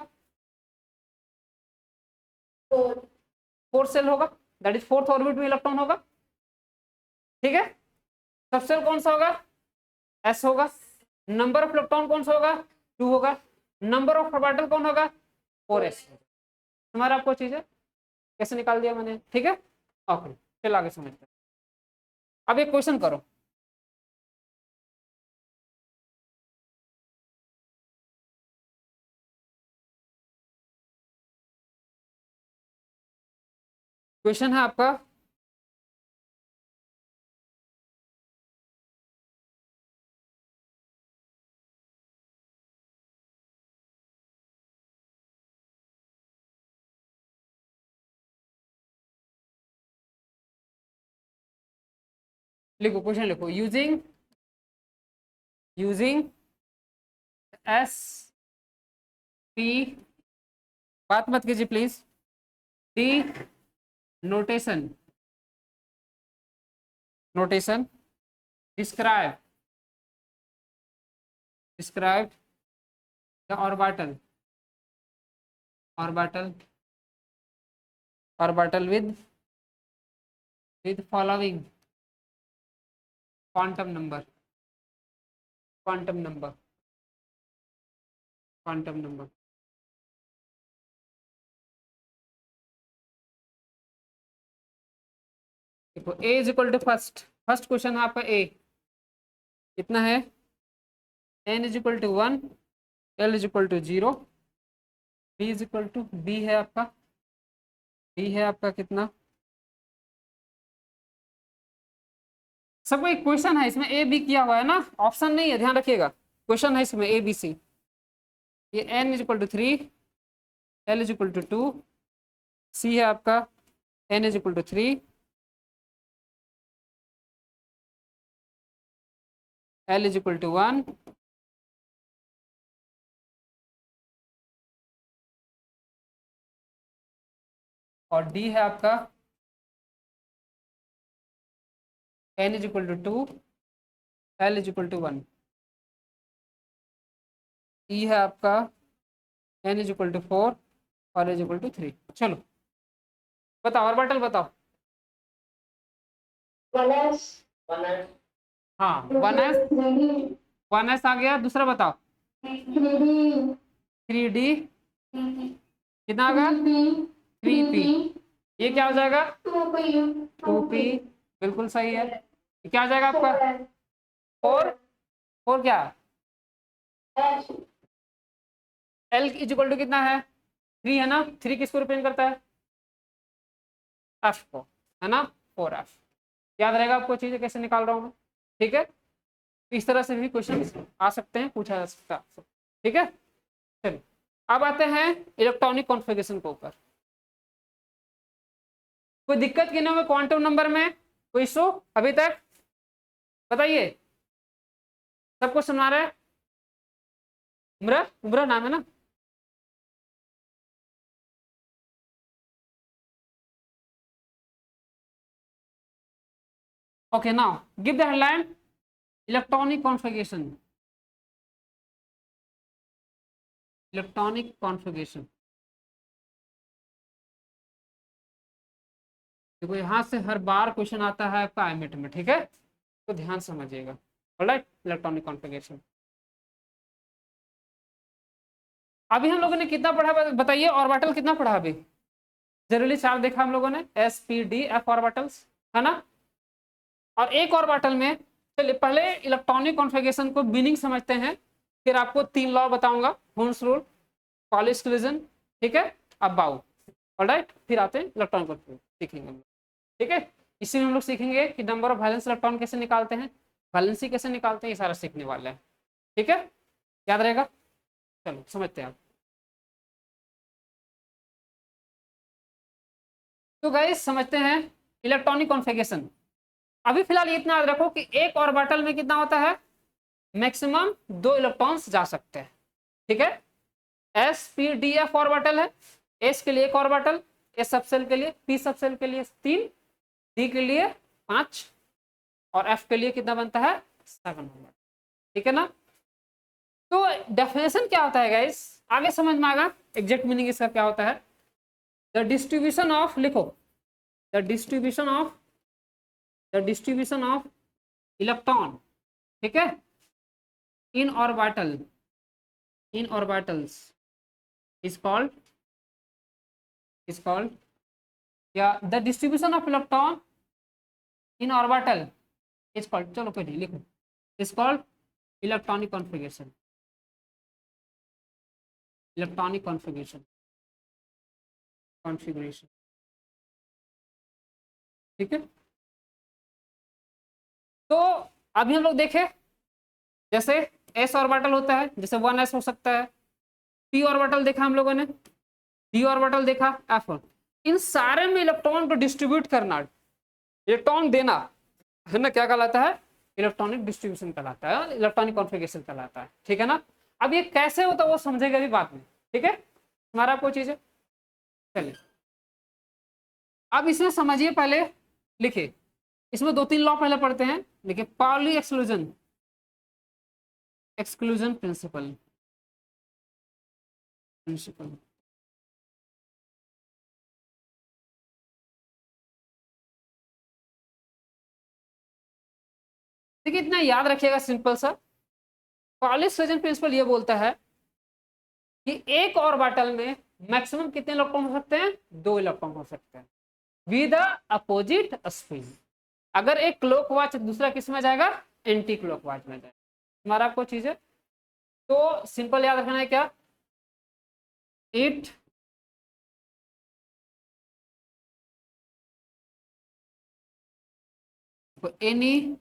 4 सेल होगा, दैट इज फोर्थ ऑर्बिट में इलेक्ट्रॉन होगा, ठीक है, सब सेल कौन सा होगा, s होगा, नंबर ऑफ इलेक्ट्रॉन कौन सा होगा, 2 होगा, नंबर ऑफ ऑर्बिटल कौन होगा, 4s, हमारा आपको चीज है, कैसे निकाल दिया मैंने, ठीक है, ओके, चल आगे समझते हैं। अब एक क्वेश्चन करो, क्वेश्चन है आपका लिखो, क्वेश्चन लिखो, यूजिंग एस पी, बात मत कीजिए please, D notation, describe the orbital with following quantum number, देखो A is equal to first question है आपका, ए कितना है, n is equal to 1, l is equal to 0, b is equal to, b है आपका कितना, सबको एक क्वेश्चन है इसमें, ए बी किया हुआ है ना, ऑप्शन नहीं है, ध्यान रखिएगा, क्वेश्चन है इसमें ए बी सी। ये n is equal to 3, l is equal to 2, c है आपका n is equal to 3, l is equal to 1, और d है आपका n is equal to 2, l is equal to 1, e है आपका n इज इक्वल टू 4 और इज इक्वल टू 3। चलो बताओ ऑर्बिटल बताओ। हाँ 1s आ गया, दूसरा बताओ 3d, कितना आ गया 3p, ये क्या हो जाएगा 2p, बिल्कुल सही है। ये क्या आ जाएगा आपका 4 क्या, l इज इक्वल टू कितना है 3 है ना, 3 किसको रिप्रेजेंट करता है, f को, है ना 4f। याद रहेगा आपको चीजें कैसे निकाल रहा हूँ मैं, ठीक है। इस तरह से भी क्वेश्चन आ सकते हैं, पूछा जा सकता है, ठीक है। चलिए अब आते हैं इलेक्ट्रॉनिक कॉन्फ़िगरेशन के ऊपर। कोई दिक्कत की ना हो क्वांटम नंबर में, कोई इशू अभी तक, बताइए, सबको सुना रहा है, उमरा नाम है ना, okay, now give the headline electronic configuration, देखो यहां से हर बार क्वेश्चन आता है आपका आईमेट में, ठीक है, तो ध्यान समझिएगा। ऑलराइट, इलेक्ट्रॉनिक कॉन्फ़िगरेशन अभी हम लोगों ने कितना पढ़ा बताइए, ऑर्बिटल कितना पढ़ा अभी, जनरली 4 देखा हम लोगों ने, s p d f orbitals, है ना। और एक ऑर्बिटल में, चलिए पहले इलेक्ट्रॉनिक कॉन्फ़िगरेशन को मीनिंग समझते हैं, फिर आपको 3 लॉ बताऊंगा, होम्स रूल, पॉलिश कोलिजन, ठीक है, अब बाउ, ऑलराइट, फिर आते हैं इलेक्ट्रॉनिक कॉन्फ़िगरेशन सीखेंगे हम, ठीक है। इसी में हम लोग सीखेंगे कि नंबर ऑफ वैलेंस इलेक्ट्रॉन कैसे निकालते हैं, वैलेंसी कैसे निकालते हैं, ये सारा सीखने वाले हैं, ठीक है, याद रहेगा। चलो समझते हैं आप। तो गाइस समझते हैं इलेक्ट्रॉनिक कॉन्फ़िगरेशन। अभी फिलहाल इतना याद रखो कि एक ऑर्बिटल में कितना होता है, मैक्सिमम 2 इलेक्ट्रॉन्स जा सकते हैं, ठीक है। S P D F orbital है, एस के लिए 1 ऑर्बिटल, एस सबसेल के लिए, पी सबसेल के लिए 3, डी के लिए 5 और एफ के लिए कितना बनता है 7 ऑर्बिटल, ठीक है ना। तो डेफिनेशन क्या होता है गाइस, आगे समझ में आएगा एग्जैक्ट मीनिंग इसका क्या होता है। द डिस्ट्रीब्यूशन ऑफ, लिखो, द डिस्ट्रीब्यूशन ऑफ इलेक्ट्रॉन, ठीक है, इन ऑर्बिटल्स is called या the distribution of electron in orbital is called, चलो कोई नहीं लिखो, is called electronic configuration, electronic configuration ठीक है। तो अभी हम लोग देखें, जैसे s ऑर्बिटल होता है, जैसे 1s हो सकता है, p ऑर्बिटल देखा हम लोगों ने, d ऑर्बिटल देखा, f। इन सारे में इलेक्ट्रॉन को डिस्ट्रीब्यूट करना, इलेक्ट्रॉन देना, है ना, क्या कहलाता है? इलेक्ट्रॉनिक डिस्ट्रीब्यूशन कहलाता है, इलेक्ट्रॉनिक कॉन्फ़िगरेशन कहलाता है। ठीक है ना। अब ये कैसे होता है वो समझेगा भी बाद में। ठीक है, हमारा कोई चीज है। चलिए अब इसमें समझिए, पहले लिखिए, इसमें 2-3 लॉ पहले पढ़ते हैं। देखिए, Pauli exclusion, exclusion principle, principle. देखिए इतना याद रखिएगा, सिंपल सा। पाउली एक्सक्लूजन प्रिंसिपल ये बोलता है कि एक ऑर्बिटल में मैक्सिमम कितने इलेक्ट्रॉन हो सकते हैं? 2 इलेक्ट्रॉन हो सकते हैं विद अपोजिट स्पिन। अगर एक क्लॉकवाइज, दूसरा किस में जाएगा? एंटी क्लॉकवाइज में जाएगा। हमारा आपको चीज है, तो सिंपल याद रखना है क्या? इट एनी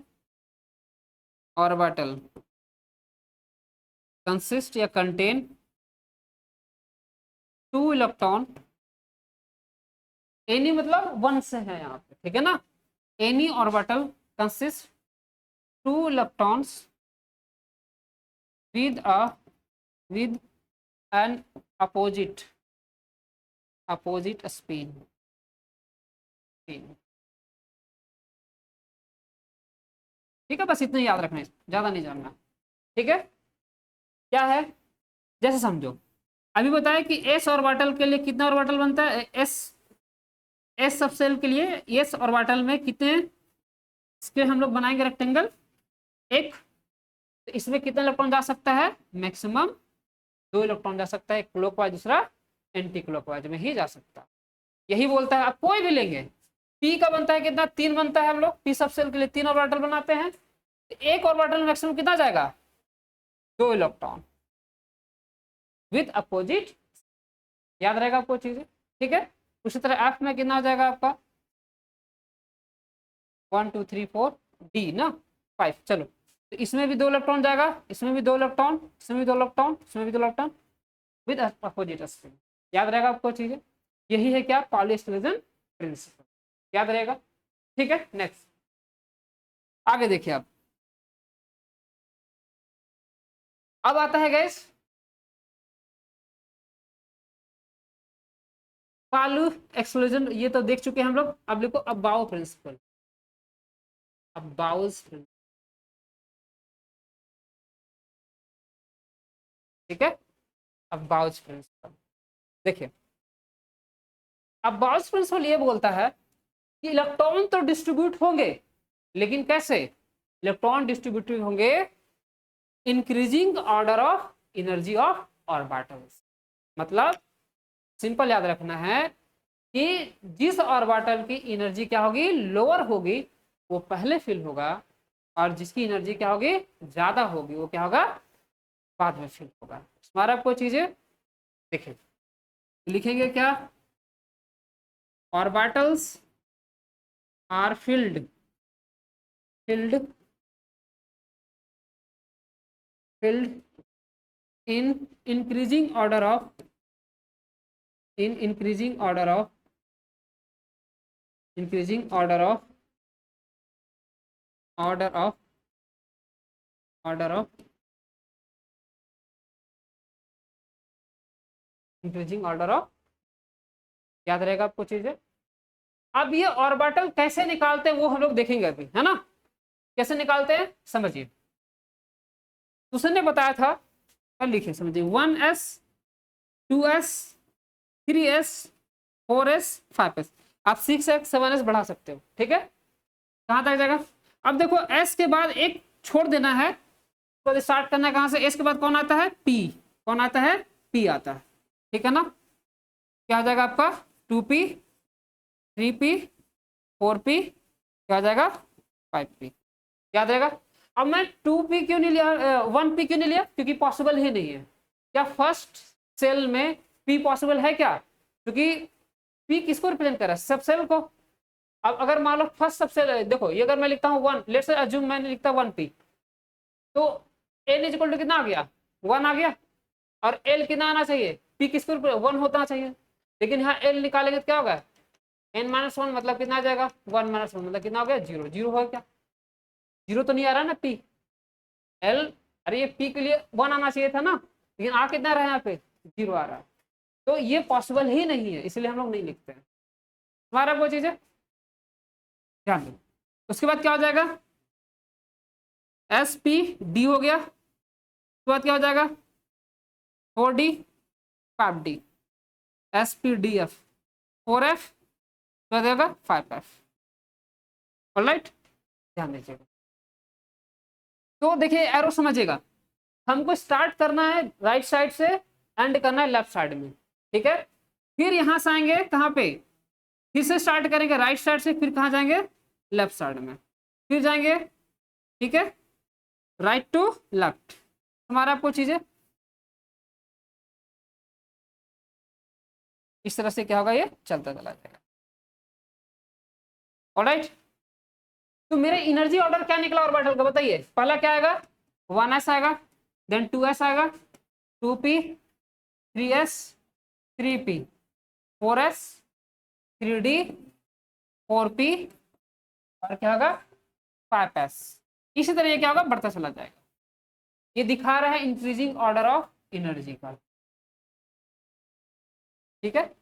ऑर्बिटल कंसिस्ट या कंटेन 2 इलेक्ट्रॉन, एनी मतलब 1 से है यहाँ पे, ठीक है ना। Any orbital consist 2 electrons with an opposite spin। ठीक है, बस इतना ही याद रखना है, ज्यादा नहीं जानना। ठीक है, क्या है, जैसे समझो, अभी बताया कि एस ऑर्बिटल के लिए कितना ऑर्बिटल बनता है? एस सबसेल के लिए एस ऑर्बिटल में कितने, इसके हम लोग बनाएंगे रेक्टेंगल एक, तो इसमें कितना इलेक्ट्रॉन जा सकता है? मैक्सिमम 2 इलेक्ट्रॉन जा सकता है, एक क्लॉकवाइज, दूसरा एंटी क्लॉकवाइज में ही जा सकता है। यही बोलता है। आप कोई भी लेंगे, पी का बनता है कितना? 3 बनता है। हम लोग पी सबसेल के लिए 3 ऑर्बिटल बनाते हैं, तो एक ऑर्बिटल में मैक्सिमम कितना जाएगा? 2 इलेक्ट्रॉन विद अपोजिट। याद रहेगा आपको चीजें, ठीक है। उसी तरह एफ में कितना हो जाएगा आपका? 1 2 3 4 डी ना 5। चलो, तो इसमें भी 2 इलेक्ट्रॉन जाएगा, इसमें भी 2 इलेक्ट्रॉन, इसमें भी 2 इलेक्ट्रॉन, इसमें भी 2 इलेक्ट्रॉन विद अपोजिट स्पिन। याद रहेगा आपको चीजें, यही है क्या? Pauli exclusion principle. याद रहेगा, ठीक है। नेक्स्ट, आगे देखिए। अब आता है गैस पाउली एक्सक्लूजन, ये तो देख चुके हैं हम लोग। अब लिखो अबाउ प्रिंसिपल, अबाउस प्रिंसिपल। ठीक है, अबाउस प्रिंसिपल। देखिए, अबाउस प्रिंसिपल ये बोलता है कि इलेक्ट्रॉन तो डिस्ट्रीब्यूट होंगे, लेकिन कैसे? इलेक्ट्रॉन डिस्ट्रीब्यूट होंगे increasing order of energy of orbitals. मतलब सिंपल याद रखना है कि जिस ऑर्बिटल की एनर्जी क्या होगी? लोअर होगी, वो पहले फिल होगा, और जिसकी एनर्जी क्या होगी? ज्यादा होगी, वो क्या होगा? बाद में फिल होगा। हमारा आपको चीजें देखिए, लिखेंगे क्या? Orbitals are filled in increasing order of increasing order of increasing order of increasing order of. याद रहेगा आपको चीजें। अब ये ऑर्बिटल कैसे निकालते हैं वो हम लोग देखेंगे अभी, है ना। कैसे निकालते हैं समझिए। उसने बताया था, अब लिखिए समझिए, 1s 2s 3s 4s 5s। आप 6s 7s बढ़ा सकते हो, ठीक है। कहां तक जाएगा? अब देखो, s के बाद एक छोड़ देना है, तो स्टार्ट करना है कहां से? s के बाद कौन आता है? p। कौन आता है? p आता है, ठीक है ना। क्या आ जाएगा आपका? 2p 3p 4p, क्या आ जाएगा? 5p। याद रहेगा। अब मैं 2p क्यों नहीं लिया, 1p क्यों नहीं लिया? क्योंकि पॉसिबल ही नहीं है। क्या फर्स्ट सेल में p पॉसिबल है क्या? क्योंकि p किसको रिप्रेजेंट कर रहा है? सब सेल को। अब अगर मान लो फर्स्ट सबसे देखो, ये अगर मैं लिखता हूँ 1, लेट्स से अज्यूम मैंने लिखता 1p, तो n इज इक्वल टू कितना आ गया, 1 आ गया, और l कितना आना चाहिए, p किस पर 1 होना चाहिए, लेकिन यहाँ l निकालेंगे तो क्या होगा, n-1 मतलब कितना आ जाएगा, 1 - 1 मतलब कितना हो गया, 0, 0 हो क्या, 0 तो नहीं आ रहा ना p, l, अरे ये p के लिए 1 आना चाहिए था ना, लेकिन आ कितना रहा है यहाँ पे, 0 आ रहा है, तो ये पॉसिबल ही नहीं है, इसलिए हम लोग नहीं लिखते हैं। हमारा वो चीज है, ध्यान दो। उसके बाद क्या हो जाएगा, एस पी डी हो गया, उसके बाद क्या हो जाएगा 4d 5d, S P D F 4f, तो देगा 5f। ऑलराइट, ध्यान दीजिएगा। तो देखिए एरो समझिएगा, हमको स्टार्ट करना है राइट साइड से, एंड करना है लेफ्ट साइड में, ठीक है। फिर यहां से आएंगे कहाँ पे, फिर से स्टार्ट करेंगे राइट साइड से, फिर कहाँ जाएंगे, लेफ्ट साइड में, फिर जाएंगे, ठीक है, राइट टू लेफ्ट। हमारा आपको चीजें इस तरह से क्या होगा, ये चलता चला जाएगा। ऑलराइट, तो मेरे एनर्जी ऑर्डर क्या निकला ऑर्बिटल का, बताइए। पहला क्या आएगा, 1s आएगा, देन 2s आएगा, 2p, 3s, 3p, 4s, 3d, 4p, और क्या होगा 5s। इसी तरह ये क्या होगा, बढ़ता चला जाएगा। ये दिखा रहा है इंक्रीजिंग ऑर्डर ऑफ एनर्जी का, ठीक है,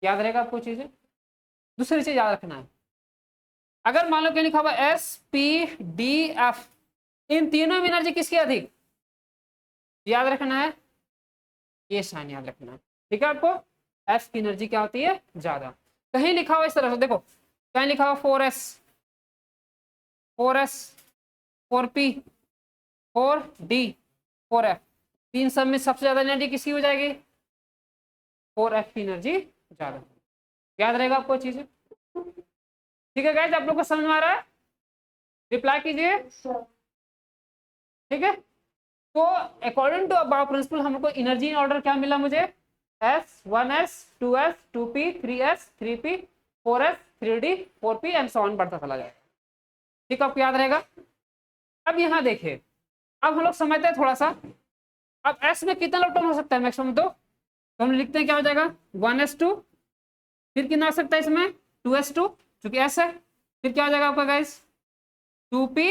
याद रहेगा आपको चीजें। दूसरी चीज याद रखना है, अगर मान लो क्या लिखा हुआ एस पी डी एफ, इन तीनों में एनर्जी किसकी अधिक, याद रखना है, ये साइन याद रखना है, ठीक है। आपको एफ की एनर्जी क्या होती है, ज्यादा। कहीं लिखा हुआ इस तरह से देखो, कहीं लिखा हुआ 4s, 4s, 4p, 4d, 4f, तीन सब में सबसे ज्यादा एनर्जी किसकी हो जाएगी, 4f की एनर्जी ज्यादा। याद रहेगा आपको चीजें, ठीक है गाइस, आप लोग को समझ में आ रहा है, रिप्लाई कीजिए, ठीक है। तो अकॉर्डिंग टू अबाव प्रिंसिपल हमको एनर्जी इन ऑर्डर क्या मिला मुझे, S, 1s, 2s, 2p, 3s, 3p, 4s, 3d, 4p and so on बढ़ता चला जाएगा, ठीक है, आपको याद रहेगा। अब यहाँ देखिए, अब हम लोग समझते हैं थोड़ा सा, अब s में कितना इलेक्ट्रॉन हो सकता है मैक्सिमम, तो हम लिखते हैं क्या हो जाएगा 1s2, फिर कितना आ सकता है इसमें 2s2 चूंकि s है, फिर क्या हो जाएगा आपका गाइस 2p,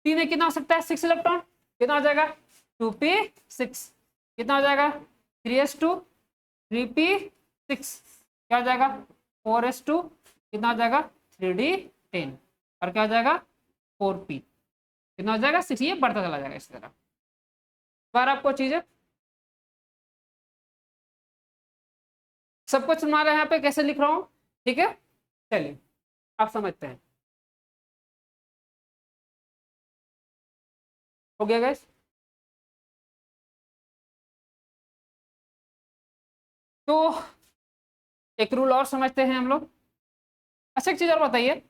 p में कितना हो सकता है 6 इलेक्ट्रॉन, कितना हो जाएगा 2p6, कितना हो जाएगा 3s2, 3p6, क्या हो जाएगा 4s2, कितना हो जाएगा 3d10, और क्या हो जाएगा 4p, कितना हो जाएगा 6, ये बढ़ता चला जाएगा इस तरह। बार आपको चीजें सब कुछ हमारे यहाँ पे कैसे लिख रहा हूँ, ठीक है, चलिए आप समझते हैं, हो गया गाइस। तो एक रूल और समझते हैं हम लोग। अच्छा एक चीज और बताइए,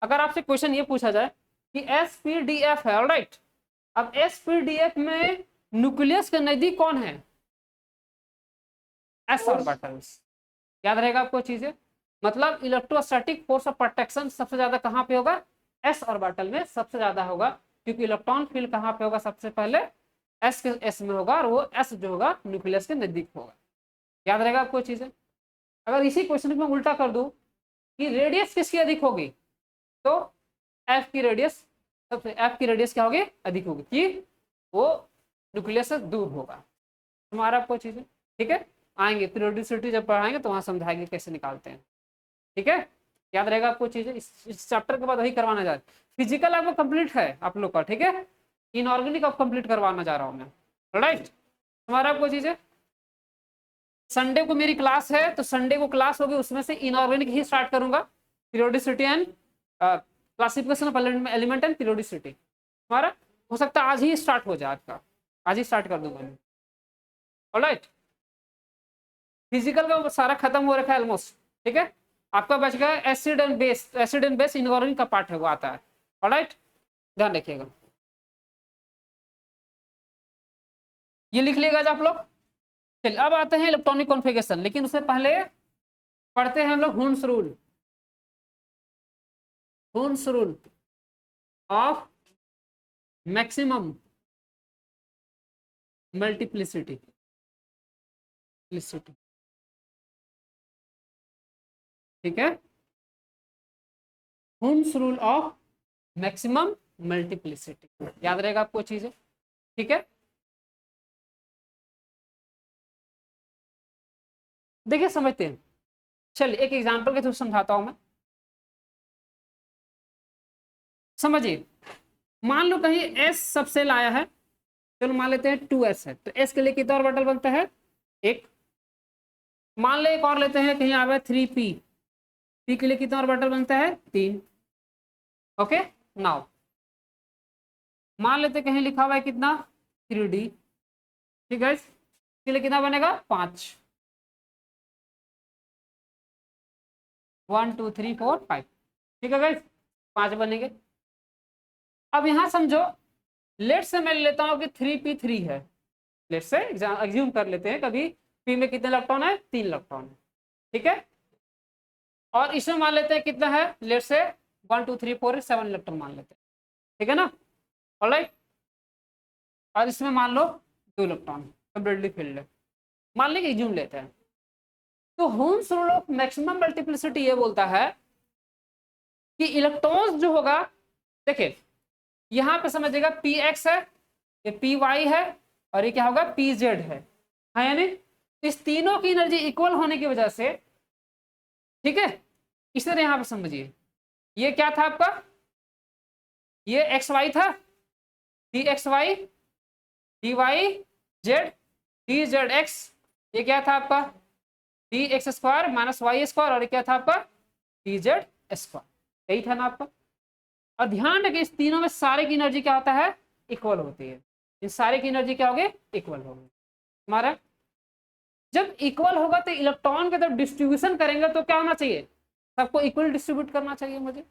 अगर आपसे क्वेश्चन ये पूछा जाए कि एस पी डी एफ है, ऑलराइट, अब एस पी डी एफ में न्यूक्लियस के नजदीक कौन है, एस ऑर्बिटल्स, याद रहेगा आपको चीजें, मतलब इलेक्ट्रोस्टैटिक फोर्स ऑफ प्रोटेक्शन सबसे ज्यादा कहां पे होगा, एस ऑर्बिटल में सबसे ज्यादा होगा, क्योंकि इलेक्ट्रॉन फील्ड कहां पे होगा, सबसे पहले एस के एस में होगा, और वो एस जो होगा न्यूक्लियस के नजदीक होगा, याद रहेगा आपको चीजें। अगर इसी क्वेश्चन में उल्टा कर दूं कि रेडियस किसकी अधिक होगी, तो एफ की रेडियस, सबसे एफ की रेडियस क्या होगी, अधिक होगी, कि वो न्यूक्लियस से दूर होगा। हमारा आपको चीजें, ठीक है, आएंगे पीरियोडिसिटी जब पढ़ाएंगे तो वहां समझाएंगे कैसे निकालते हैं, ठीक है, याद रहेगा आपको चीजें। इस चैप्टर के बाद वही करवाना जा रहा है। फिजिकल आपको कंप्लीट है आप लोग का, ठीक है, इनऑर्गेनिक आप कंप्लीट करवाना जा रहा हूँ मैं, राइट। हमारा आपको चीजें, संडे को मेरी क्लास है, तो संडे को क्लास होगी, उसमें से इनऑर्गेनिक ही स्टार्ट करूंगा, periodicity and classification of element and periodicity. हमारा हो सकता है आज ही स्टार्ट हो जाए, आज का आज ही स्टार्ट कर दूंगा मैं, ऑलराइट। फिजिकल का सारा खत्म हो रखा है ऑलमोस्ट, ठीक है, आपका बच गया acid and base, acid and base inorganic का पार्ट है, वो आता है, ऑलराइट, ध्यान रखिएगा, ये लिख लिएगा आप लोग। चलिए अब आते हैं इलेक्ट्रॉनिक कॉन्फ़िगरेशन, लेकिन उससे पहले पढ़ते हैं हम लोग Hund's rule. Hund's rule of maximum multiplicity. ठीक है, Hund's rule of maximum multiplicity, याद रहेगा आपको चीजें, ठीक है। देखिए समझते हैं, चलिए एक एग्जांपल के थ्रू समझाता हूं मैं, समझिए। मान लो कहीं s सबसे लाया है, चलो मान लेते हैं 2s है, तो s के लिए कितना ऑर्बिटल बनता है, एक। मान ले एक और लेते हैं, कहीं आ गया 3p, p के लिए कितना ऑर्बिटल बनता है, 3। ओके, नाउ मान लेते कहीं लिखा हुआ है कितना, 3d, ठीक है, इसके लिए कितना बनेगा, 5। 1 2 3 4 5, ठीक है गाइस, 5 बनेंगे। अब यहां समझो, लेट से मैं लेता हूं कि 3p3 है, लेट से एग्ज्यूम कर लेते हैं, कभी p में कितने इलेक्ट्रॉन है, 3 इलेक्ट्रॉन है, ठीक है। और इसमें मान लेते हैं कितना है, लेट से 1 2 3 4 7 इलेक्ट्रॉन मान लेते हैं, ठीक है ना, ऑलराइट। और इसमें मान लो 2 इलेक्ट्रॉन कंप्लीटली फिल्ड है, मान लेंगे एग्ज्यूम लेते हैं। तो Hund's rule of maximum multiplicity ये बोलता है कि इलेक्ट्रॉन्स जो होगा, देखिए यहां पे समझिएगा px है, ये py है, और ये क्या होगा, pz है यानी इस तीनों की एनर्जी इक्वल होने की वजह से, ठीक है। इस तरह यहां पे समझिए, ये क्या था आपका, ये xy था, dxy dy z dz x, ये क्या था आपका, dx square minus Y square, और ये क्या था आपका, dz स्क्वायर, यही था ना आपका। और ध्यान रखिए, इस तीनों में सारे की एनर्जी क्या होता है, इक्वल होती है, इन सारे की एनर्जी क्या होगी, इक्वल होगी हमारा। जब इक्वल होगा तो इलेक्ट्रॉन के तरफ डिस्ट्रीब्यूशन करेंगे तो क्या होना चाहिए, सबको इक्वल डिस्ट्रीब्यूट करना चाहिए मुझे,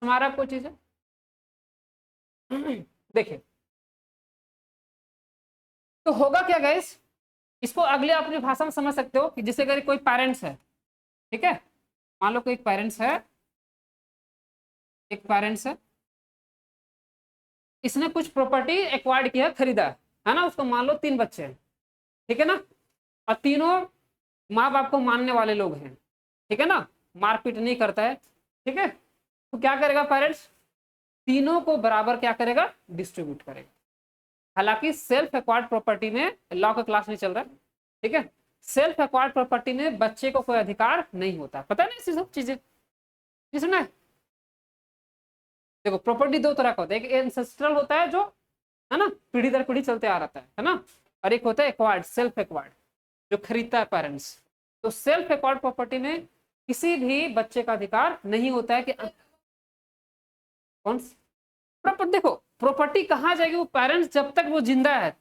हमारा आपको चीजें देखिए। तो होगा क्या गाइस, इसको अगले अपनी भाषा में समझ सकते हो कि जैसे अगर कोई पेरेंट्स है, ठीक है, मान लो कोई पेरेंट्स है, एक पेरेंट्स है, इसने कुछ प्रॉपर्टी एक्वायर्ड किया, खरीदा है ना, उसको मान लो 3 बच्चे हैं, ठीक है ना, और तीनों माँ बाप को मानने वाले लोग हैं, ठीक है ना, मारपीट नहीं करता है, ठीक है। तो क्या करेगा पेरेंट्स, तीनों को बराबर क्या करेगा, डिस्ट्रीब्यूट करेगा। हालांकि सेल्फ एक्वायर्ड प्रॉपर्टी में, लॉ का क्लास नहीं चल रहा है, ठीक है, सेल्फ एक्वायर्ड प्रॉपर्टी में बच्चे को कोई अधिकार नहीं होता, पता है ना इसी सब चीजें, सुना है। देखो प्रॉपर्टी 2 तरह का होता है, एक एंसेस्ट्रल होता है जो है ना, पीढ़ी दर पीढ़ी चलते आ रहा है ना, और एक होता है एक्वायर्ड, सेल्फ एक्वायर्ड, जो खरीदता है पेरेंट्स। तो सेल्फ एक्वायर्ड प्रॉपर्टी में किसी भी बच्चे का अधिकार नहीं होता है कि कौन प्रॉपर्टी, देखो प्रॉपर्टी कहाँ जाएगी, वो पेरेंट्स जब तक वो जिंदा है,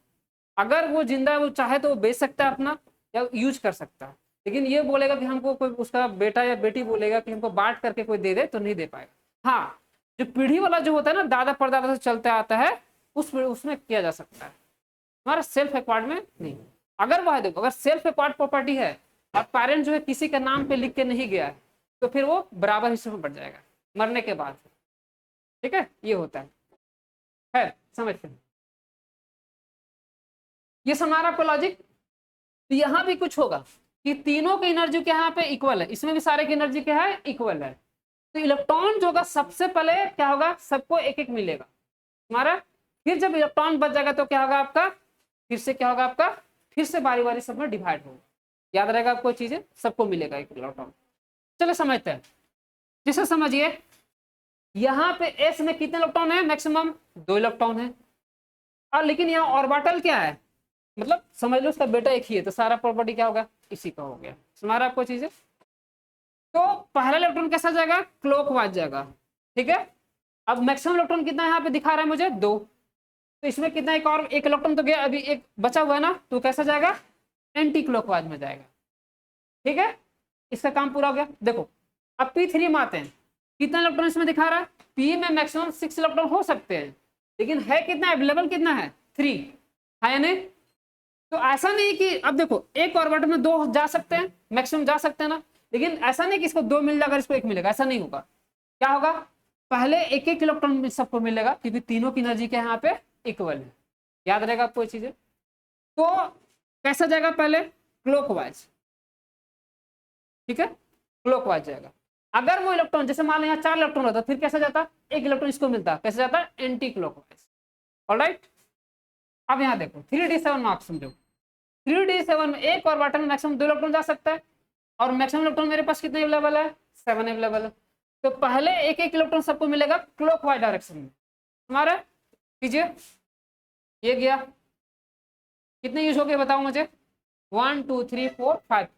अगर वो जिंदा है वो चाहे तो वो बेच सकता है अपना या यूज कर सकता है, लेकिन ये बोलेगा कि हमको कोई, उसका बेटा या बेटी बोलेगा कि हमको बांट करके कोई दे दे, तो नहीं दे पाएगा। हाँ, जो पीढ़ी वाला जो होता है ना, दादा परदादा से चलता आता है, उसमें किया जा सकता है, हमारा सेल्फ एक्वायर्ड में नहीं। अगर वह देखो, अगर सेल्फ एक्वायर्ड प्रॉपर्टी है और पेरेंट जो है किसी के नाम पे लिख के नहीं गया है, तो फिर वो बराबर हिस्से में बढ़ जाएगा मरने के बाद, ठीक है, ये होता है समझते हैं, ये हमारा आपको लॉजिक। तो यहाँ भी कुछ होगा कि तीनों की एनर्जी क्या यहाँ पे इक्वल है, इसमें भी सारे की एनर्जी क्या है, इक्वल है। तो इलेक्ट्रॉन जो होगा सबसे पहले क्या होगा, सबको एक एक मिलेगा हमारा, फिर जब इलेक्ट्रॉन बच जाएगा तो क्या होगा आपका, फिर से क्या होगा आपका, फिर से बारी बारी सब में डिवाइड होगा, याद रहेगा आपको चीजें, सबको मिलेगा एक इलेक्ट्रॉन। चलो समझते हैं, जैसे समझिए यहाँ पे एस में कितने इलेक्ट्रॉन है, मैक्सिमम 2 इलेक्ट्रॉन है, और लेकिन यहाँ ऑर्बिटल क्या है, मतलब समझ लो उसका बेटा एक ही है, तो सारा प्रॉपर्टी क्या होगा, इसी का हो गया, हमारा आपको चीजें। तो पहला इलेक्ट्रॉन कैसा जाएगा, क्लॉकवाइज जाएगा, ठीक है। अब मैक्सिमम इलेक्ट्रॉन कितना यहाँ पे दिखा रहा है मुझे, 2, तो इसमें कितना, एक और एक इलेक्ट्रॉन तो गया, अभी एक बचा हुआ है ना, तो कैसा जाएगा, एंटी क्लॉकवाइज में जाएगा, ठीक है, इसका काम पूरा हो गया। देखो अब P3 में आते हैं, कितना इलेक्ट्रॉन इसमें दिखा रहा है, P में मैक्सिमम 6 इलेक्ट्रॉन हो सकते हैं, लेकिन है कितना, अवेलेबल कितना है, 3 है या नहीं। तो ऐसा नहीं कि अब देखो एक ऑर्बिटल में 2 जा सकते हैं, मैक्सिमम जा सकते हैं ना, लेकिन ऐसा नहीं कि इसको 2 मिल जाएगा, इसको 1 मिलेगा, ऐसा नहीं होगा। क्या होगा, पहले एक एक इलेक्ट्रॉन सबको मिलेगा क्योंकि तीनों की एनर्जी क्या यहाँ पे इक्वल है। याद रहेगा आपको ये चीजें। तो कैसा जाएगा, पहले क्लॉकवाइज, ठीक है, क्लॉकवाइज जाएगा। अगर वो इलेक्ट्रॉन, जैसे मान लो यहाँ 4 इलेक्ट्रॉन होता फिर कैसा जाता, एक इलेक्ट्रॉन इसको मिलता, कैसे जाता, एंटी क्लॉकवाइज। ऑलराइट, अब यहाँ देखो 3d7 मार्क्स समझो, 3d7 में एक ऑर्बिटल में मैक्सिमम 2 इलेक्ट्रॉन जा सकता है और मैक्सिमम इलेक्ट्रॉन मेरे पास कितने अवेलेबल है, 7 अवेलेबल है। तो पहले एक एक इलेक्ट्रॉन सबको मिलेगा क्लॉकवाइज डायरेक्शन में। हमारा कीजिए, ये गया, कितने यूज हो गए बताओ मुझे, 1 2 3 4 5,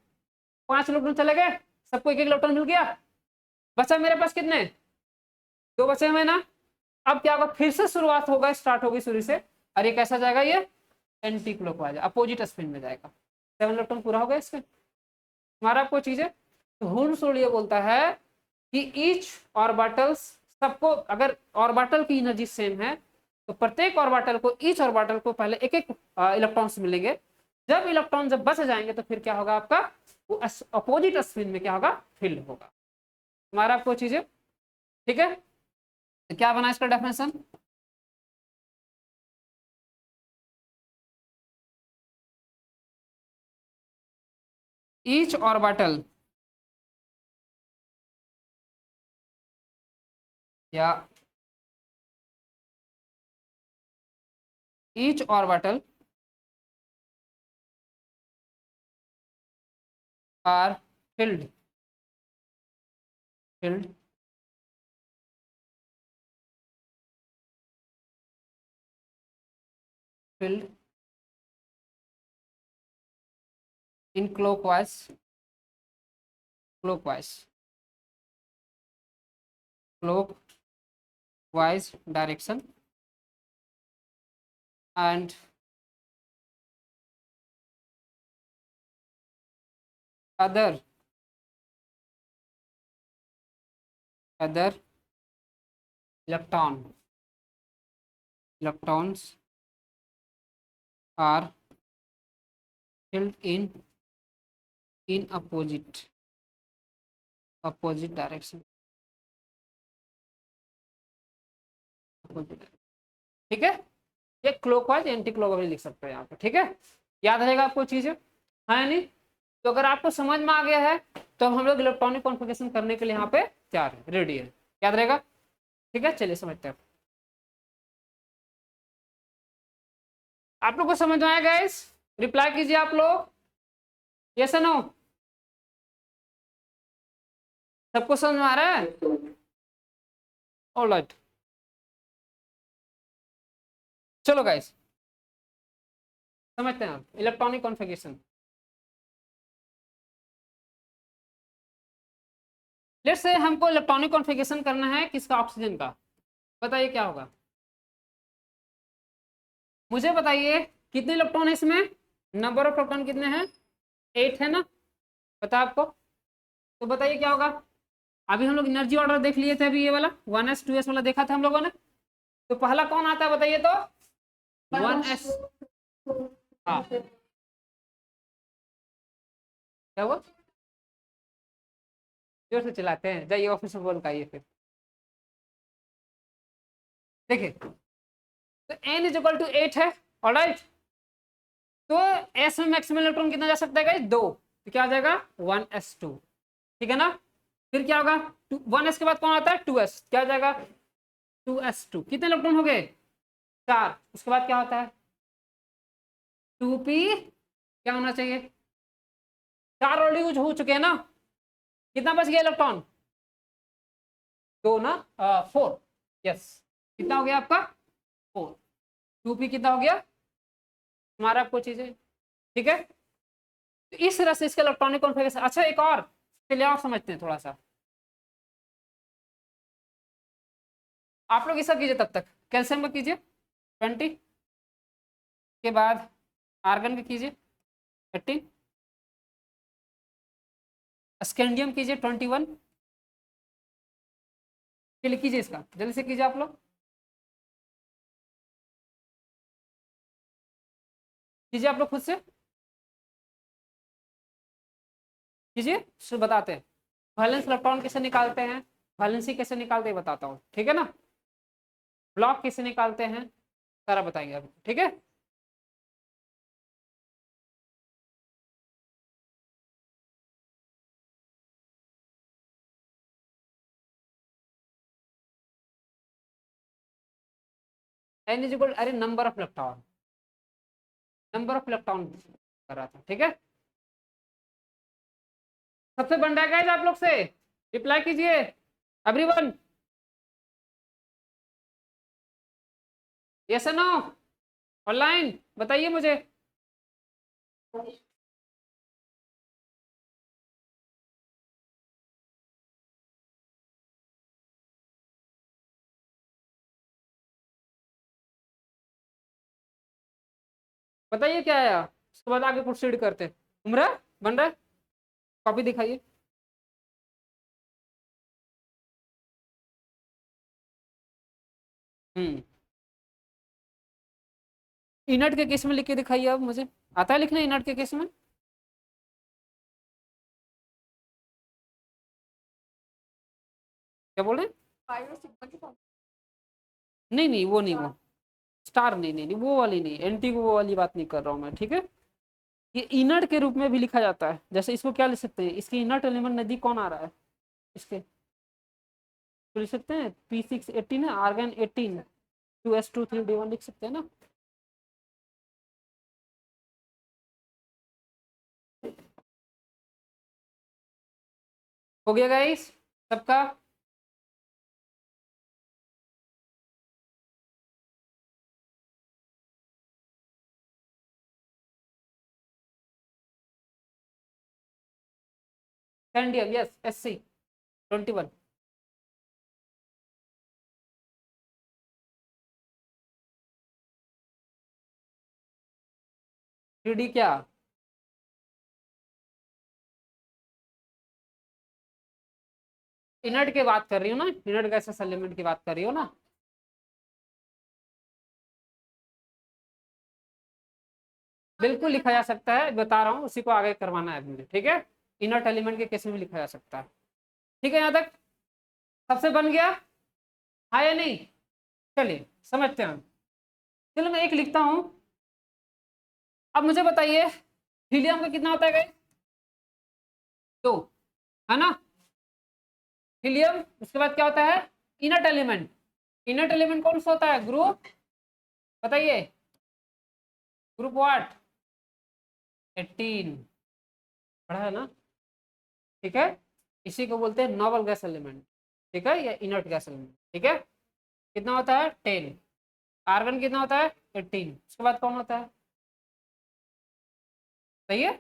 5 इलेक्ट्रॉन चले गए, सबको एक एक इलेक्ट्रॉन मिल गया, बचा मेरे पास कितने, 2 बचे हुए ना। अब क्या होगा, फिर से शुरुआत होगा, स्टार्ट होगी शुरू से, और ये कैसा जाएगा, ये एंटी क्लॉकवाइज अपोजिट स्पिन में जाएगा। 7 इलेक्ट्रॉन पूरा हो गया इसमें। हमारा आपको चीज है, तो हुर्न्स रूल ये बोलता है कि ईच ऑर्बिटल्स, सबको अगर ऑर्बिटल की एनर्जी सेम है तो प्रत्येक ऑर्बिटल को, ईच ऑर्बिटल को पहले एक एक इलेक्ट्रॉन्स मिलेंगे। जब इलेक्ट्रॉन जब बच जाएंगे तो फिर क्या होगा आपका, वो अपोजिट स्पिन में क्या होगा, फील्ड होगा। हमारा आपको चीजें ठीक है। तो क्या बना इसका डेफिनेशन, ईच ऑर्बिटल या each orbital are filled in clockwise direction and other electrons are filled in opposite direction। ठीक है, ये क्लॉकवाइज एंटी क्लॉकवाइज लिख सकते हैं यहाँ पे, ठीक है, याद रहेगा आपको चीजें, है नहीं। तो अगर आपको समझ में आ गया है तो हम लोग इलेक्ट्रॉनिक कॉन्फ़िगरेशन करने के लिए यहाँ पे तैयार है, रेडी है, याद रहेगा, ठीक है। चलिए समझते हैं, आप लोग को समझ में आया गाइस, रिप्लाई कीजिए आप लोग, यस नो, सबको समझ में आ रहा है, ऑलराइट। चलो गाइस समझते हैं इलेक्ट्रॉनिक कॉन्फ़िगरेशन। लेट्स से हमको इलेक्ट्रॉनिक कॉन्फ़िगरेशन करना है किसका, ऑक्सीजन का, बताइए क्या होगा, मुझे बताइए कितने इलेक्ट्रॉन है इसमें, नंबर ऑफ इलेक्ट्रॉन कितने हैं, 8 है ना, पता आपको, तो बताइए क्या होगा। अभी हम लोग एनर्जी ऑर्डर देख लिए थे, अभी ये वाला 1s 2s वाला देखा था हम लोगों ने, तो पहला कौन आता है बताइए तो, 1s, हाँ क्या हुआ, जोर से चलाते हैं, जाइए ऑफिस में बोल के आइए फिर। देखिए तो n इज इक्वल टू 8 है, ऑलराइट, तो s में मैक्सिमम इलेक्ट्रॉन कितना जा सकता है गाइस, 2, तो क्या आ जाएगा 1s2, ठीक है ना। फिर क्या होगा, 1s के बाद कौन आता है, 2s, क्या आ जाएगा 2s2, कितने इलेक्ट्रॉन हो गए, 4, उसके बाद क्या होता है 2p, क्या होना चाहिए, 4 ऑलरेडी यूज हो चुके हैं ना, कितना बच गया इलेक्ट्रॉन, 2 ना, 4, यस, कितना हो गया आपका 4, 2p कितना हो गया हमारा, आपको चीजें ठीक है। तो इस तरह से इसका इलेक्ट्रॉनिक कॉन्फ़िगरेशन। अच्छा एक और, चलिए और समझते हैं थोड़ा सा, आप लोग इसका कीजिए तब तक, कैल्शियम का कीजिए 20 के बाद आर्गन का कीजिए 18, स्कैंडियम कीजिए 21, चलिए कीजिए इसका जल्दी से कीजिए आप लोग, कीजिए आप लोग खुद से कीजिए, फिर बताते हैं वैलेंस इलेक्ट्रॉन कैसे निकालते हैं, वैलेंसी कैसे निकालते हैं बताता हूँ, ठीक है ना। ब्लॉक कैसे निकालते हैं सारा बताएंगे अब, ठीक है। n इज इक्वल, अरे number of electron, number of electron कर रहा था, ठीक है। सबसे बन रहा है guys आप लोग से, रिप्लाई कीजिए एवरीवन, यस नो, ऑनलाइन बताइए मुझे। बताइए क्या आया, उसके बाद आगे प्रोसीड करते। घूम रहा है, बन रहा है, कॉपी दिखाइए। इनट के केस में लिख के दिखाइए अब मुझे, आता है लिखना इनट के केस में। क्या बोल रहे हैं? पाई और सिग्मा के साथ। नहीं नहीं वो नहीं, वो स्टार नहीं नहीं नहीं वो वाली नहीं, एंटी वो वाली बात नहीं कर रहा हूँ मैं, ठीक है। ये इनट के रूप में भी लिखा जाता है, जैसे इसको क्या लिख सकते हैं, इसके इनट एलिमेंट नजदीक कौन आ रहा है इसके, तो लिख सकते हैं P6 18 है, आर्गन 18, 2s2 3d1 लिख सकते हैं ना। हो गया गाइस सबका। कैंडियम यस, SC21। थ्री क्या, इनट की बात कर रही हूँ ना, इनट गैसेस एलिमेंट की बात कर रही हो ना। बिल्कुल लिखा जा सकता है, बता रहा हूँ, उसी को आगे करवाना है मुझे, ठीक है। इनट एलिमेंट के केस में भी लिखा जा सकता है, ठीक है। यहाँ तक सबसे बन गया, हाँ या नहीं, चलिए समझते हैं। चलो मैं एक लिखता हूँ, अब मुझे बताइए हीलियम का कितना होता है गाइस, 2, है ना। हीलियम, उसके बाद क्या होता है, इनट एलिमेंट। इनट एलिमेंट कौन सा होता है, ग्रुप, बताइए ग्रुप व्हाट, 18, पढ़ा है ना, ठीक है। इसी को बोलते हैं नोबल गैस एलिमेंट, ठीक है, या इनर्ट गैस एलिमेंट, ठीक है। कितना होता है 10, आर्गन कितना होता है 18, उसके बाद कौन होता है, सही है,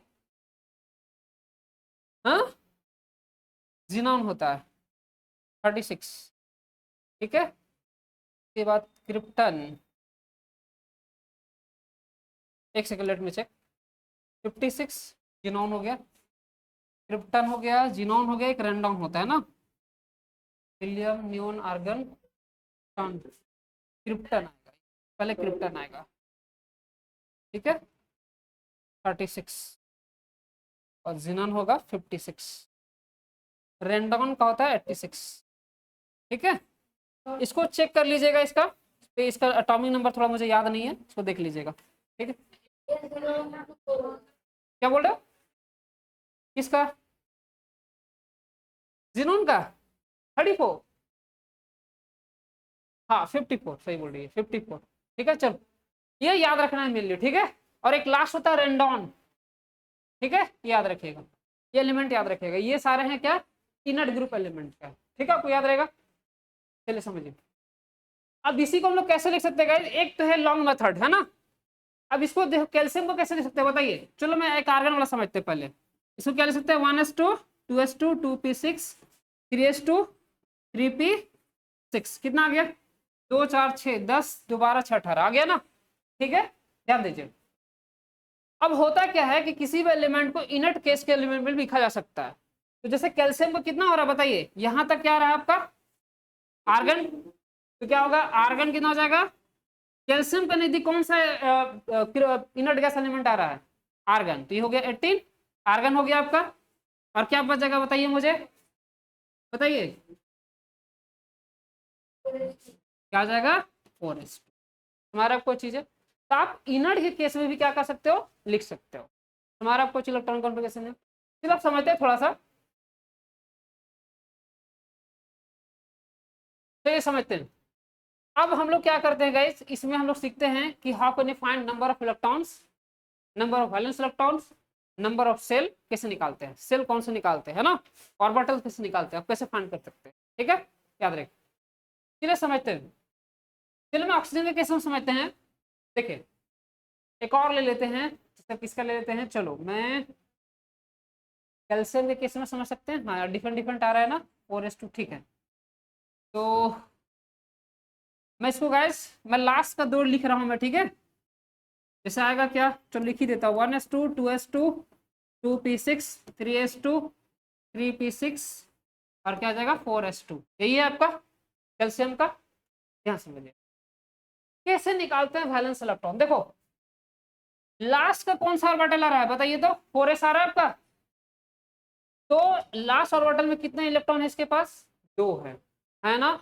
हाँ, जिनॉन होता है 36, ठीक है। उसके बाद क्रिप्टन, एक सेकंड लेट में चेक, 56 जिनॉन हो गया, क्रिप्टन हो गया, जिनॉन हो गया, एक रैंडम होता है ना, हीलियम नियोन आर्गन क्रिप्टन आएगा, पहले क्रिप्टन आएगा, ठीक है 36, और जिनॉन होगा 56, रैंडम का होता है 86, ठीक है। इसको चेक कर लीजिएगा, इसका तो इसका एटॉमिक नंबर थोड़ा मुझे याद नहीं है, इसको देख लीजिएगा, ठीक है। क्या बोल रहे हो, किसका, जिनोन का 34, हाँ 54, सही बोल रही है 54, ठीक है। चलो ये याद रखना है मेरे लिए, ठीक है। और एक लास्ट होता है रेंडॉन, ठीक है, याद रखिएगा, ये एलिमेंट याद रखिएगा, ये सारे हैं क्या, इनर्ट ग्रुप एलिमेंट का, ठीक है, आपको याद रहेगा। चलिए समझिए, अब इसी को हम लोग कैसे लिख सकते हैं गाइस, एक तो है लॉन्ग मेथड, है ना। अब इसको देखो कैल्शियम को कैसे लिख सकते हैं बताइए, चलो मैं एक आर्गन वाला समझते हैं पहले। इसको क्या लिख सकते हैं, 1s2 2s2 2p6 3s2 3p6, कितना आ गया, 2 4 6 10, दोबारा 6 18 आ गया ना, ठीक है। ध्यान दीजिए, अब होता क्या है कि किसी भी एलिमेंट को इनर्ट केस के एलिमेंट में लिखा जा सकता है। तो जैसे कैल्शियम को कितना हो रहा है बताइए, यहां तक क्या रहा है आपका आर्गन, तो क्या होगा, आर्गन कितना हो जाएगा, कैल्शियम का नजदीक कौन सा इनर्ट गैस एलिमेंट आ रहा है, आर्गन, तो ये हो गया 18, आर्गन हो गया आपका, और क्या बच जाएगा बताइए मुझे, बताइए क्या आ जाएगा 4s2। हमारा कोई चीज है, तो आप इनर्ट के केस में भी क्या कर सकते हो, लिख सकते हो। हमारा कुछ इलेक्ट्रॉन कॉन्फ़िगरेशन है, फिर आप समझते हैं थोड़ा सा, तो ये समझते हैं। अब हम लोग क्या करते हैं गाइस, इसमें हम लोग सीखते हैं कि how can you find number of electrons, number of valence electrons, number of shell कैसे निकालते हैं, सेल कौन से निकालते हैं ना, ऑर्बिटल कैसे निकालते हैं, आप कैसे फाइंड कर सकते हैं, ठीक है, याद रखें। चलिए समझते हैं। चलिए मैं ऑक्सीजन के केस में समझते हैं। देखिए एक और ले लेते हैं, जैसे किसका ले लेते हैं, चलो मैं कैल्शियम के केस में समझ सकते हैं। हाँ डिफरेंट डिफरेंट आ रहा है ना, 4s2, ठीक है। तो मैं इसको गाइस, मैं लास्ट का दो लिख रहा हूं मैं, ठीक है। जैसे आएगा क्या, चलो लिख ही देता हूँ, 1s2, 2s2, 2p6, 3s2, 3p6 और क्या आ जाएगा 4s2। यही है आपका कैल्शियम का। ध्यान समझिए कैसे निकालते हैं वैलेंस इलेक्ट्रॉन। देखो लास्ट का कौन सा ऑर्बिटल आ रहा है बताइए तो, 4s आ रहा है आपका। तो लास्ट ऑर्बिटल में कितने इलेक्ट्रॉन है इसके पास, 2 है ना।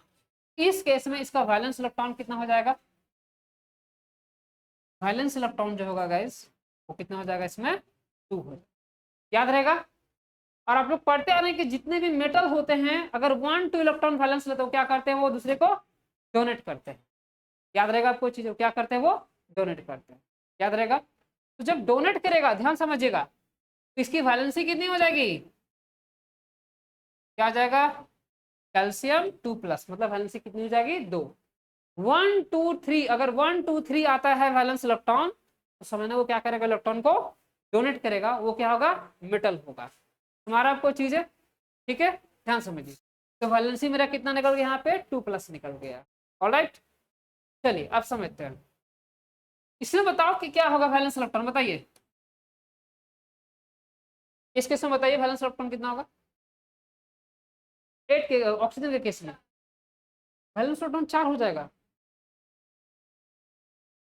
इस केस में इसका वैलेंस इलेक्ट्रॉन कितना हो जाएगा, वैलेंस इलेक्ट्रॉन जो होगा गाइस वो कितना हो जाएगा इसमें, 2 हो। याद रहेगा। और आप लोग पढ़ते आ रहे हैं कि जितने भी मेटल होते हैं अगर 1-2 इलेक्ट्रॉन वैलेंस लेते हो क्या करते हैं, वो दूसरे को डोनेट करते हैं। याद रहेगा आपको चीज, क्या करते हैं वो डोनेट करते हैं, याद रहेगा। तो जब डोनेट करेगा ध्यान समझिएगा, तो इसकी वैलेंसी कितनी हो जाएगी, क्या आ जाएगा कैल्शियम 2+, मतलब वैलेंसी कितनी हो जाएगी 2। 1 2 3, अगर 1 2 3 आता है वैलेंस इलेक्ट्रॉन तो समझना वो क्या करेगा, इलेक्ट्रॉन को डोनेट करेगा, वो क्या होगा मेटल होगा। हमारा आपको चीज है, ठीक है, ध्यान समझिए। तो वैलेंसी मेरा कितना निकल गया यहाँ पे 2+ निकल गया। ऑलराइट चलिए अब समझते हैं। इसमें बताओ कि क्या होगा वैलेंस इलेक्ट्रॉन, बताइए इस केस में बताइए वैलेंस इलेक्ट्रॉन कितना होगा, 8 के ऑक्सीजन के केस में वैलेंस इलेक्ट्रॉन 4 हो जाएगा,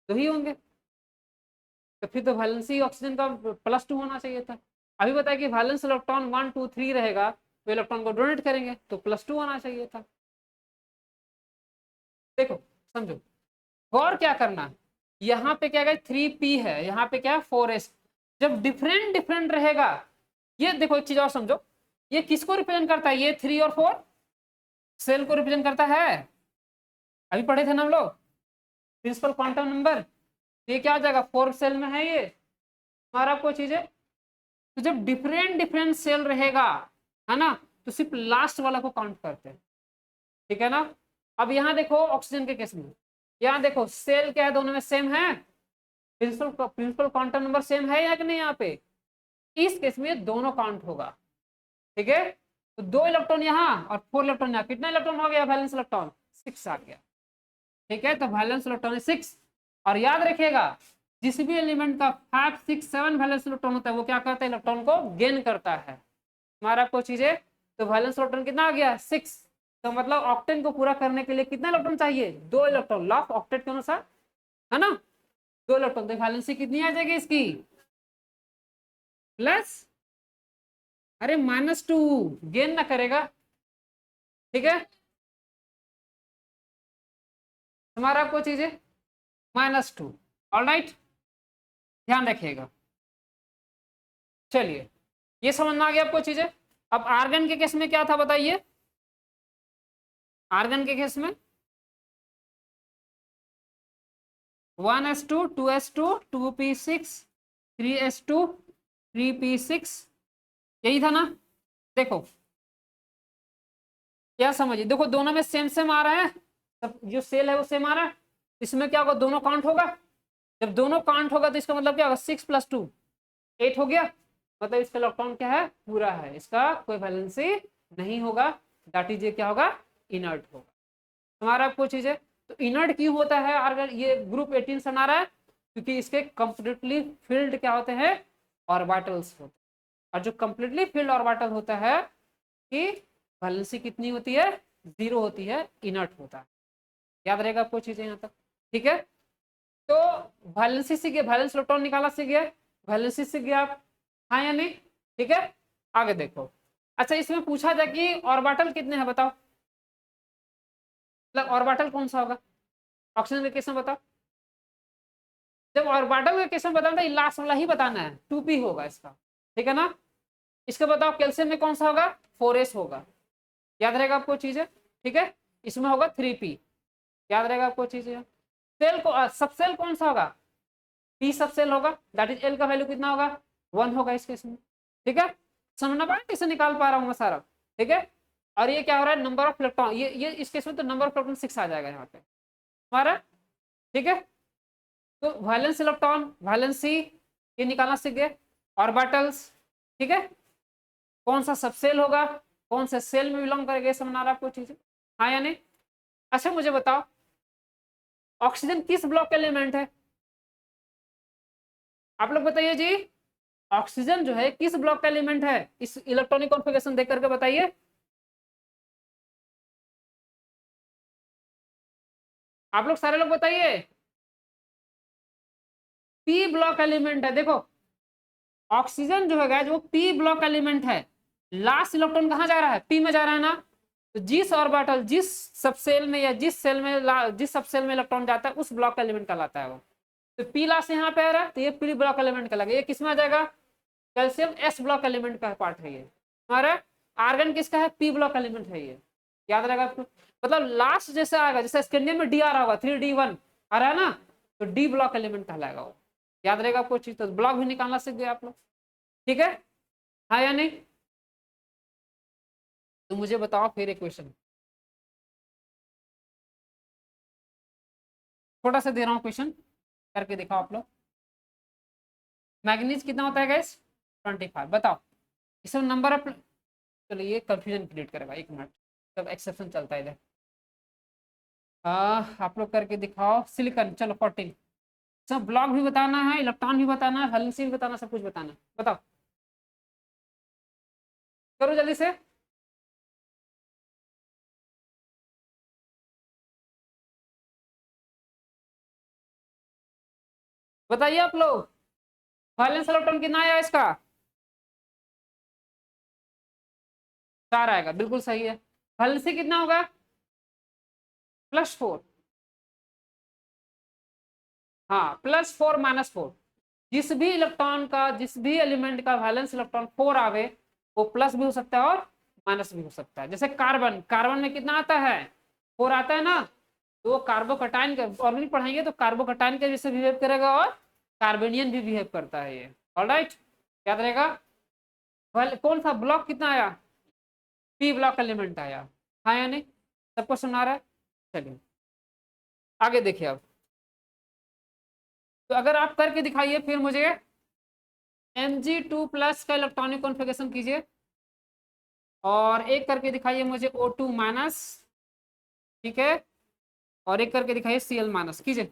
2 ही होंगे। तो फिर तो वैलेंसी ऑक्सीजन का +2 होना चाहिए था। अभी बताया कि वैलेंस इलेक्ट्रॉन 1 2 3 रहेगा तो इलेक्ट्रॉन को डोनेट करेंगे तो +2 होना चाहिए था। देखो समझो, गौर क्या करना, यहाँ पे क्या है 3p है, यहाँ पे क्या है 4s। जब डिफरेंट डिफरेंट रहेगा, ये देखो एक चीज और समझो, ये किसको रिप्रेजेंट करता है, ये 3 और 4 सेल को रिप्रेजेंट करता है। अभी पढ़े थे ना हम लोग प्रिंसिपल क्वांटम नंबर, ये क्या आ जाएगा 4 सेल में है ये हमारा आपको चीज है। तो जब डिफरेंट डिफरेंट सेल रहेगा है ना, तो सिर्फ लास्ट वाला को काउंट करते हैं, ठीक है ना। अब यहाँ देखो ऑक्सीजन के केस में, यहाँ देखो सेल क्या है दोनों में सेम है, प्रिंसिपल क्वांटम नंबर सेम है या कि नहीं, यहाँ पे इस केस में दोनों काउंट होगा, ठीक है। तो 2 इलेक्ट्रॉन यहाँ और 4 इलेक्ट्रॉन यहाँ, कितना इलेक्ट्रॉन हो गया वैलेंस इलेक्ट्रॉन 6 आ गया, ठीक है। तो वैलेंस इलेक्ट्रॉन है 6। और याद रखिएगा जिस भी एलिमेंट का 5 6 7 वैलेंस इलेक्ट्रॉन होता है वो क्या करता है, इलेक्ट्रॉन को गेन करता है। हमारा आपको चीज है, तो वैलेंस इलेक्ट्रॉन कितना आ गया 6। तो मतलब ऑक्टेन को पूरा करने के लिए कितना इलेक्ट्रॉन चाहिए, 2 इलेक्ट्रॉन, लॉ ऑफ ऑक्टेट के अनुसार है ना, 2 इलेक्ट्रॉन। तो वैलेंसी कितनी आ जाएगी इसकी प्लस, अरे -2 गेन ना करेगा, ठीक है। हमारा आपको चीज है -2। ऑलराइट ध्यान रखिएगा। चलिए ये समझ में आ गया आपको चीजें। अब आर्गन के केस में क्या था बताइए, आर्गन के केस में 1s2 2s2 2p6 3s2 3p6 यही था ना। देखो क्या समझिए, देखो दोनों में सेम सेम आ रहा है, सब जो सेल है वो सेम आ रहा है, इसमें क्या होगा दोनों काउंट होगा। जब दोनों काउंट होगा तो इसका मतलब क्या होगा 6 + 2 8 हो गया, मतलब इसका इलेक्ट्रॉन क्या है पूरा है, इसका कोई वैलेंसी नहीं होगा, दैट इज क्या होगा इनर्ट होगा। हमारा आपको चीज है, तो इनर्ट क्यों होता है अगर ये ग्रुप 18 सन आ रहा है, क्योंकि इसके कंप्लीटली फील्ड क्या होते हैं ऑर्बिटल्स होते हैं। और जो कंप्लीटली फील्ड ऑर्बिटल होता है कि वैलेंसी कितनी होती है 0 होती है, इनर्ट होता है। याद रहेगा आपको चीजें यहाँ तक, ठीक है। तो वैलेंसी से गया, वैलेंस इलेक्ट्रॉन निकाला से गया, वैलेंसी से गया आप, हाँ या नहीं, ठीक है। आगे देखो, अच्छा इसमें पूछा जाए कि ऑर्बिटल कितने हैं बताओ, मतलब ऑर्बिटल कौन सा होगा ऑक्सीजन के केस में बताओ। जब ऑर्बिटल का केस में बताना तो लास्ट वाला ही बताना है, 2p होगा इसका, ठीक है ना। इसका बताओ कैल्शियम में कौन सा होगा, 4s होगा, याद रहेगा आपको चीजें, ठीक है। इसमें होगा 3p, याद रहेगा आपको चीजें। सेल को सब सेल कौन सा होगा, p सब सेल होगा, दैट इज l का वैल्यू कितना होगा, 1 होगा इस केस में, ठीक है। समझना पाए कैसे निकाल पा रहा हूँ मैं सारा, ठीक है। और ये क्या हो रहा है, नंबर ऑफ इलेक्ट्रॉन, ये इस केस में तो नंबर ऑफ इलेक्ट्रॉन 6 आ जाएगा यहाँ पे हमारा, ठीक है। तो वैलेंस इलेक्ट्रॉन, वैलेंसी ये निकालना सीख गए, ऑर्बिटल्स, ठीक है। कौन सा सबसेल होगा, कौन से सेल में बिलोंग करेगा, समझना रहा आपको चीजें, हाँ या नहीं। अच्छा मुझे बताओ ऑक्सीजन किस ब्लॉक का एलिमेंट है, आप लोग बताइए जी। ऑक्सीजन जो है किस ब्लॉक का एलिमेंट है, इस इलेक्ट्रॉनिक कॉन्फ़िगरेशन देख करके बताइए। आप लोग सारे लोग बताइए, पी ब्लॉक एलिमेंट है। देखो ऑक्सीजन जो है वो पी ब्लॉक एलिमेंट है, लास्ट इलेक्ट्रॉन कहां जा रहा है, पी में जा रहा है ना। तो जिस ऑर्बिटल, जिस सबसेल में या जिस सेल में, जिस सबसेल में इलेक्ट्रॉन जाता है उस ब्लॉक का एलिमेंट कहलाता है वो। तो पी लास्ट यहाँ पे आ रहा है तो ये पी ब्लॉक एलिमेंट कहलाएगा। ये किसमें आ जाएगा, कैल्शियम एस ब्लॉक एलिमेंट का पार्ट है ये हमारा। आर्गन किसका है, पी ब्लॉक एलिमेंट है ये, याद रहेगा आपको। मतलब लास्ट जैसे आएगा, जैसे स्कैंडियम में डी आ रहा होगा, 3d1 आ रहा है ना, तो डी ब्लॉक एलिमेंट कहलाएगा वो, याद रहेगा आपको चीज। तो ब्लॉक भी निकालना सीख गए आप लोग, ठीक है, हाँ या नहीं। तो मुझे बताओ फिर एक क्वेश्चन छोटा सा दे रहा हूँ, क्वेश्चन करके दिखाओ आप लोग। मैग्नीज कितना होता है गैस, 25, बताओ इसमें नंबर ऑफ, चलो ये कंफ्यूजन क्रिएट करेगा, एक मिनट, तब एक्सेप्शन चलता है इधर। आप लोग करके दिखाओ, सिलिकॉन चलो 14, सब ब्लॉक भी बताना है, इलेक्ट्रॉन भी बताना है, वैलेंसी भी बताना, सब कुछ बताना है, बताओ करो जल्दी से। बताइए आप लोग, वैलेंस इलेक्ट्रॉन कितना आया इसका, 4 आएगा, बिल्कुल सही है। वैलेंसी कितना होगा, +4, हाँ +4 -4, जिस भी इलेक्ट्रॉन का, जिस भी एलिमेंट का वैलेंस इलेक्ट्रॉन 4 आवे, वो प्लस भी हो सकता है और माइनस भी हो सकता है। जैसे कार्बन, कार्बन में कितना आता है, 4 आता है ना, तो वो कार्बोकटाइन का ऑर्गेनिक पढ़ाएंगे तो कार्बोकटाइन के जैसे बिहेव करेगा और कार्बेनियन भी बिहेव करता है ये, ऑलराइट, याद रहेगा। कौन सा ब्लॉक कितना आया, पी ब्लॉक एलिमेंट आया, हाँ या नहीं, सबको सुना रहा है। चलिए आगे देखिए अब, तो अगर आप करके दिखाइए फिर मुझे, Mg2+ का इलेक्ट्रॉनिक कॉन्फ़िगरेशन कीजिए, और एक करके दिखाइए मुझे O2-, ठीक है, और एक करके दिखाइए Cl-, कीजिए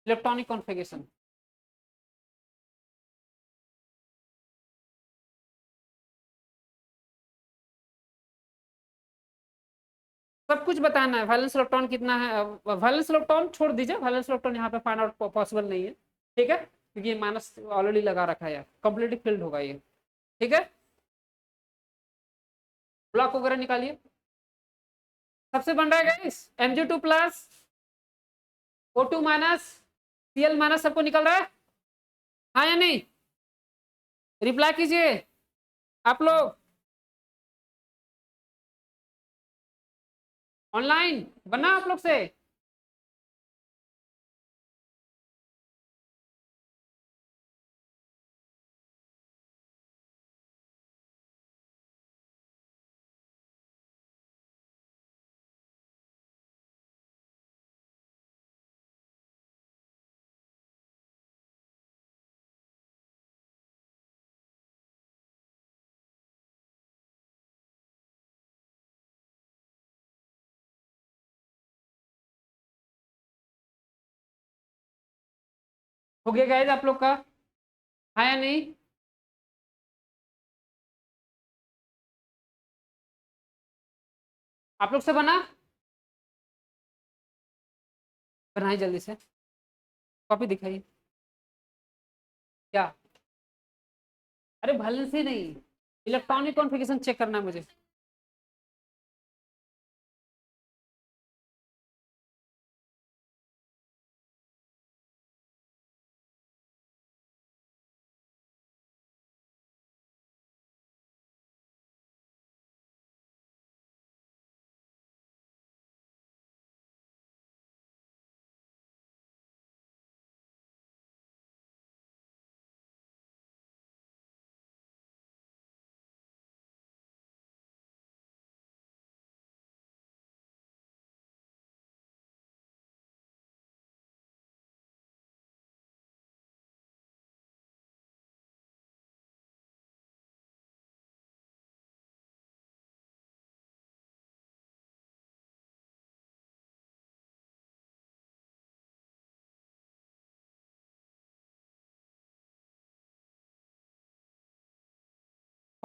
इलेक्ट्रॉनिक कॉन्फ़िगरेशन। सब कुछ बताना है, वैलेंस इलेक्ट्रॉन कितना है, वैलेंस इलेक्ट्रॉन छोड़ दीजिए, वैलेंस इलेक्ट्रॉन यहाँ पे फाइंड आउट पॉसिबल नहीं है, ठीक है, क्योंकि ये माइनस ऑलरेडी लगा रखा है, कंप्लीटली फिल्ड होगा ये, ठीक है। ब्लॉक वगैरह निकालिए, सबसे बन रहा है गाइस Mg2+, O2-, Cl-, सबको निकल रहा है, हाँ या नहीं, रिप्लाई कीजिए आप लोग, ऑनलाइन बना आप लोग से। हो गया गाइस आप लोग का, हाँ या नहीं, आप लोग से बना, बनाइए जल्दी से, कॉपी दिखाइए, क्या, अरे वैलेंसी नहीं, इलेक्ट्रॉनिक कॉन्फ़िगरेशन चेक करना है मुझे।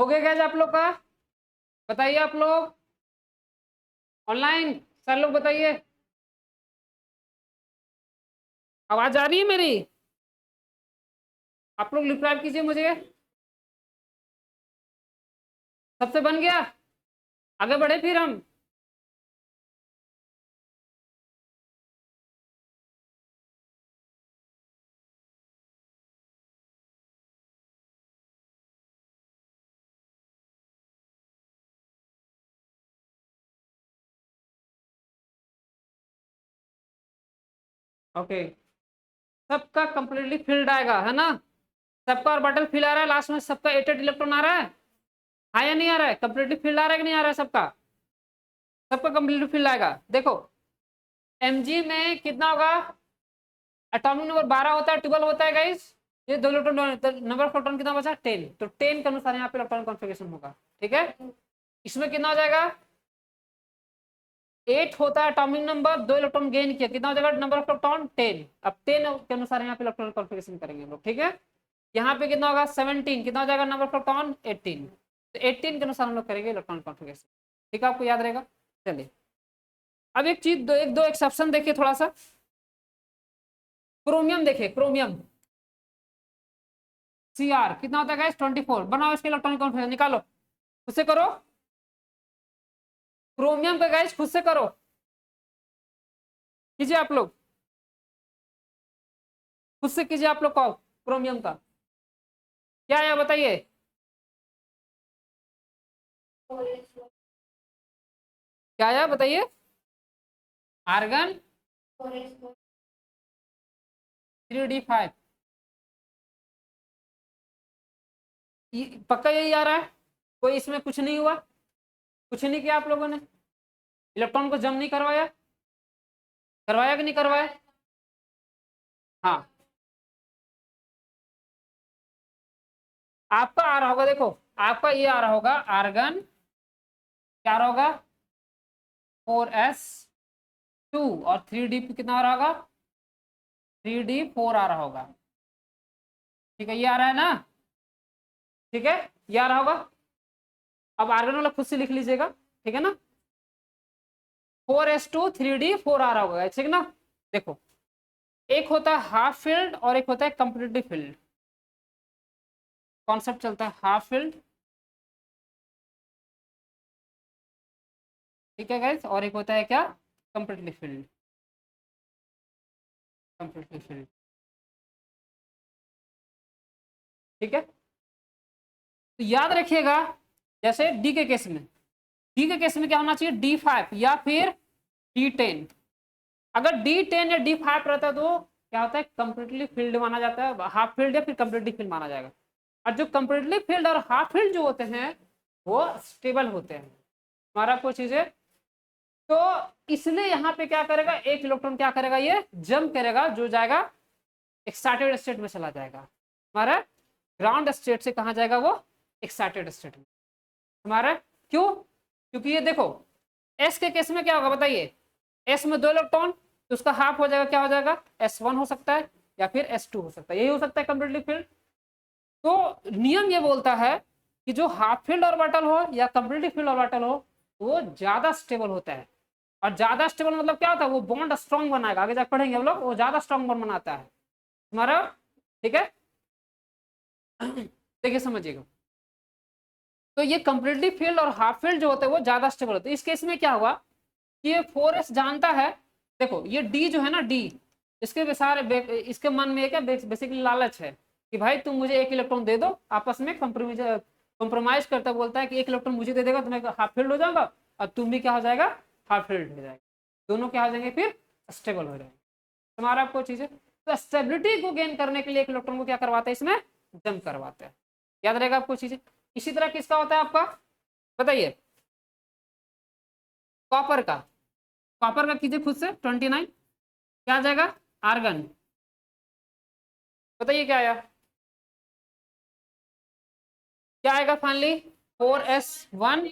हो गया गैस आप लोग का? बताइए आप लोग ऑनलाइन, सर लोग बताइए, आवाज आ रही है मेरी? आप लोग रिप्लाई कीजिए मुझे। सबसे बन गया? आगे बढ़े फिर हम। ओके, सबका कंप्लीटली फिल्ड आएगा है ना? सबका ऑर्बिटल फिल आ रहा है, लास्ट में सबका 8 इलेक्ट्रॉन आ रहा है या नहीं आ रहा है? कंप्लीटली फिल्ड आ रहा है कि नहीं आ रहा है सबका? सबका कंप्लीटली फिल्ड आएगा। देखो mg में कितना होगा? एटॉमिक नंबर 12 होता है, 12 होता है गाइस। ये 2 इलेक्ट्रॉन, नंबर ऑफ प्रोटॉन कितना बचा? 10। तो 10 के अनुसार यहाँ पे इलेक्ट्रॉन कॉन्फ़िगरेशन होगा। ठीक है, इसमें कितना हो जाएगा? 8 होता है एटॉमिक नंबर, 2 इलेक्ट्रॉन गेन किया, कितना हो जाएगा नंबर ऑफ प्रोटॉन? 10। अब 10 के अनुसार यहाँ पे इलेक्ट्रॉन कॉन्फ़िगरेशन करेंगे लोग। ठीक है, यहाँ पे कितना होगा? 17। कितना हो जाएगा नंबर ऑफ प्रोटॉन? 18। तो 18 के अनुसार हम लोग करेंगे इलेक्ट्रॉन कॉन्फ़िगरेशन। ठीक है, आपको याद रहेगा। चलिए अब एक चीज, एक दो एक्सेप्शन देखिए थोड़ा सा। क्रोमियम देखिए, क्रोमियम Cr कितना होता है गाइस? 24। बनाओ इसके इलेक्ट्रॉनिक कॉन्फ़िगरेशन, निकालो, खुद से करो। क्रोमियम का गाइस खुद से करो, कीजिए आप लोग, खुद से कीजिए आप लोग। कॉल क्रोमियम का क्या है बताइए? 4s1 क्या है बताइए? Argon 4s1 3d5। पक्का यही आ रहा है? कोई इसमें कुछ नहीं हुआ? कुछ नहीं किया आप लोगों ने? इलेक्ट्रॉन को जम नहीं करवाया? करवाया कि नहीं करवाया? हाँ, आपका आ रहा होगा, देखो आपका ये आ रहा होगा आर्गन, क्या आ रहा होगा? 4s2 और 3d कितना आ रहा होगा? 3d4 आ रहा होगा। ठीक है, ये आ रहा है ना? ठीक है, ये आ रहा होगा। अब आर्गन वाला खुद से लिख लीजिएगा, ठीक है ना? 4s2 3d4 आ रहा होगा, ठीक है ना? देखो एक होता है हाफ फील्ड और एक होता है कंप्लीटली फील्ड। कॉन्सेप्ट चलता है हाफ फील्ड, ठीक है गाइस, और एक होता है क्या? Completely field. कंप्लीटली फील्ड, ठीक है। तो याद रखिएगा, जैसे डी के केस में, डी के केस में क्या होना चाहिए? D5 या फिर D10। अगर D10 या D5 रहता तो क्या होता है? कंप्लीटली फील्ड माना जाता है, हाफ फील्ड या फिर कंप्लीटली फील्ड माना जाएगा। और जो कंप्लीटली फील्ड और हाफ फील्ड जो होते हैं वो स्टेबल होते हैं। हमारा कोई चीज है तो इसलिए यहाँ पे क्या करेगा? एक इलेक्ट्रॉन क्या करेगा? ये जंप करेगा, जो जाएगा एक्साइटेड स्टेट में चला जाएगा। हमारा ग्राउंड स्टेट से कहाँ जाएगा? वो एक्साइटेड स्टेट में हमारा। क्यों? क्योंकि ये देखो एस के केस में क्या होगा बताइए? एस में 2 इलेक्ट्रॉन, तो उसका हाफ हो जाएगा, क्या हो जाएगा? S1 हो सकता है या फिर S2 हो सकता है, यही हो सकता है कंप्लीटली फील्ड। तो नियम ये बोलता है कि जो हाफ फील्ड ऑर्बिटल हो या कंप्लीटली फील्ड ऑर्बिटल हो वो ज्यादा स्टेबल होता है। और ज्यादा स्टेबल मतलब क्या होता है? वो बॉन्ड स्ट्रॉन्ग बनाएगा, आगे जाकर पढ़ेंगे हम लोग, वो ज्यादा स्ट्रॉन्ग बॉन्ड बनाता है हमारा। ठीक है, देखिए समझिएगा। तो ये कंप्लीटली फील्ड और हाफ फील्ड जो होते हैं वो ज्यादा स्टेबल होते हैं। इस केस में क्या हुआ कि ये 4s जानता है, देखो ये D जो है ना, D इसके सारे इसके मन में क्या बेसिकली लालच है कि भाई तुम मुझे एक इलेक्ट्रॉन दे दो, आपस में कंप्रोमाइज करता, बोलता है कि एक इलेक्ट्रॉन मुझे दे देगा तो मैं हाफ फील्ड हो जाऊंगा और तुम भी क्या हो जाएगा? हाफ फील्ड हो जाएगा, दोनों क्या हो जाएंगे? फिर स्टेबल हो जाएंगे। तुम्हारा आपको चीज है, तो स्टेबिलिटी को गेन करने के लिए एक इलेक्ट्रॉन को क्या करवाते हैं? इसमें जंप करवाते हैं। याद रहेगा आपको चीजें। इसी तरह किसका होता है आपका बताइए? कॉपर का, कॉपर का कीजिए खुद से। 29 क्या आ जाएगा? आर्गन। बताइए क्या आया? क्या आएगा फाइनली? 4s1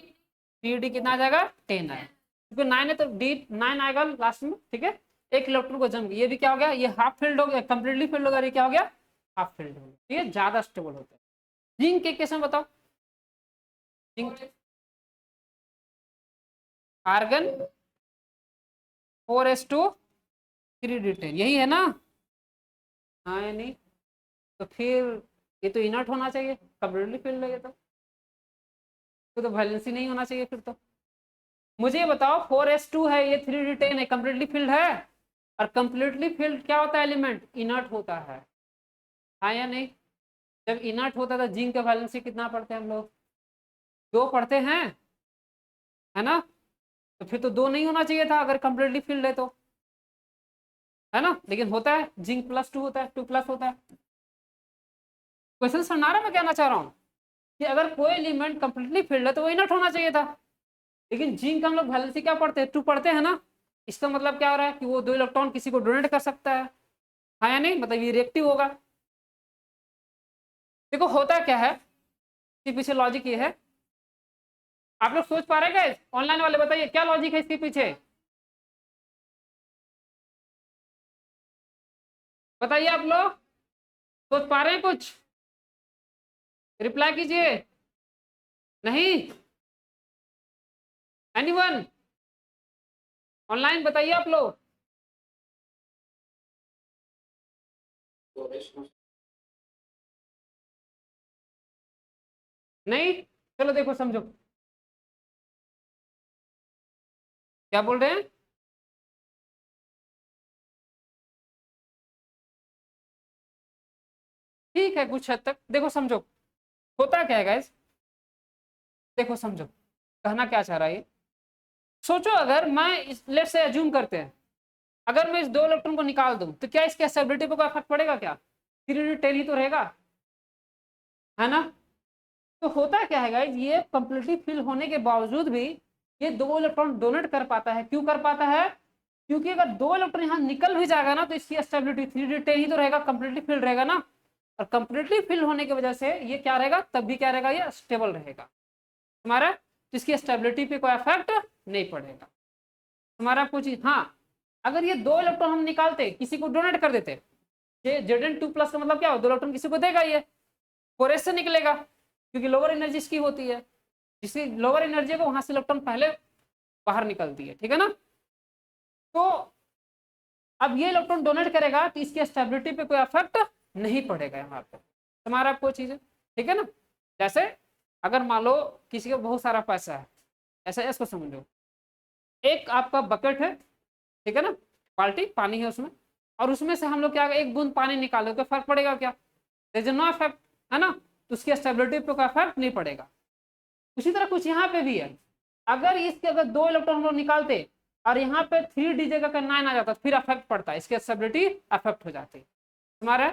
3d कितना आ जाएगा? 10 आएगा, क्योंकि 9 है तो D9 आएगा लास्ट में। ठीक है, एक इलेक्ट्रॉन को जम, ये भी क्या हो गया? ये हाफ फील्ड हो गया, कंप्लीटली फील्ड हो गया, ये क्या हो गया? हाफ फील्ड हो गया। ये ज्यादा स्टेबल होता है। जिंक के केस में बताओ, जिंक आर्गन 4s2 3d10, यही है ना? हाँ या नहीं? तो फिर ये तो इनर्ट होना चाहिए, कंप्लीटली फिल्ड है ये तो वैलेंसी नहीं होना चाहिए फिर तो। मुझे ये बताओ 4s2 है, ये 3d10 है, कंप्लीटली फिल्ड है? और कंप्लीटली फिल्ड क्या होता है एलिमेंट? इनर्ट होता है, हाँ या नहीं? जब इनर्ट होता है तो जिंक का वैलेंसी कितना पढ़ते हैं हम लोग? 2 पढ़ते हैं, है ना? तो फिर तो 2 नहीं होना चाहिए था अगर कंप्लीटली फिल्ड है तो, है ना? लेकिन होता है, जिंक +2 होता है, 2+ होता है। क्वेश्चन समझ आ रहा है मैं कहना चाह रहा हूँ कि अगर कोई एलिमेंट कंप्लीटली फिल्ड है तो वो इनर्ट होना चाहिए था, लेकिन जिंक हम लोग वैलेंसी क्या पढ़ते हैं? 2 पढ़ते हैं ना? इसका मतलब क्या हो रहा है कि वो 2 इलेक्ट्रॉन किसी को डोनेट कर सकता है, हाँ या नहीं? मतलब ये रिएक्टिव होगा। देखो होता क्या है, इसके पीछे लॉजिक ये है, आप लोग सोच पा रहे हैं? ऑनलाइन वाले बताइए क्या लॉजिक है इसके पीछे, बताइए आप लोग सोच पा रहे हैं कुछ? रिप्लाई कीजिए। नहीं? एनीवन ऑनलाइन बताइए आप लोग। नहीं? चलो देखो समझो क्या बोल रहे हैं। ठीक है कुछ हद तक देखो समझो, होता क्या है गाइस, देखो समझो कहना क्या चाह रहा है ये। सोचो अगर मैं लेट से अज्यूम करते हैं, अगर मैं इस 2 इलेक्ट्रॉन को निकाल दूं तो क्या इसके स्टेबिलिटी पर कोई फर्क पड़ेगा क्या? 3d10 ही तो रहेगा, है ना? तो होता क्या है गाइस, ये कंप्लीटली फिल होने के बावजूद भी ये 2 इलेक्ट्रॉन डोनेट कर पाता है। क्यों कर पाता है? क्योंकि अगर 2 इलेक्ट्रॉन यहाँ निकल भी जाएगा ना तो इसकी स्टेबिलिटी 3d10 ही तो रहेगा, कंप्लीटली फिल रहेगा ना। और कंप्लीटली फिल होने की वजह से ये क्या रहेगा, तब भी क्या रहेगा, ये स्टेबल रहेगा हमारा, तो इसकी स्टेबिलिटी पे कोई इफेक्ट नहीं पड़ेगा हमारा कुछ। हाँ, अगर ये 2 इलेक्ट्रॉन हम निकालते, किसी को डोनेट कर देते, Zn2+ का मतलब क्या हो, 2 इलेक्ट्रॉन किसी को देगा, ये 4s से निकलेगा क्योंकि लोअर एनर्जी इसकी होती है, जिसकी लोअर एनर्जी को वहां से इलेक्ट्रॉन पहले बाहर निकलती है, ठीक है ना? तो अब ये इलेक्ट्रॉन डोनेट करेगा तो इसकी स्टेबिलिटी पे कोई इफेक्ट नहीं पड़ेगा यहाँ पे हमारा कोई चीज, ठीक है ना? जैसे अगर मान लो किसी को बहुत सारा पैसा है, ऐसा इसको समझो, एक आपका बकेट है, ठीक है ना, बाल्टी पानी है उसमें, और उसमें से हम लोग क्या, एक बूंद पानी निकाले तो फर्क पड़ेगा क्या? देयर इज नो इफेक्ट, है ना? तो उसकी स्टेबिलिटी पे कोई इफेक्ट नहीं पड़ेगा। उसी तरह कुछ यहाँ पे भी है, अगर इसके अगर 2 इलेक्ट्रॉन हम लोग निकालते और यहाँ पे 3d जगह 9 आ जाता फिर अफेक्ट पड़ता है, इसकी स्टेबिलिटी अफेक्ट हो जाती हमारा,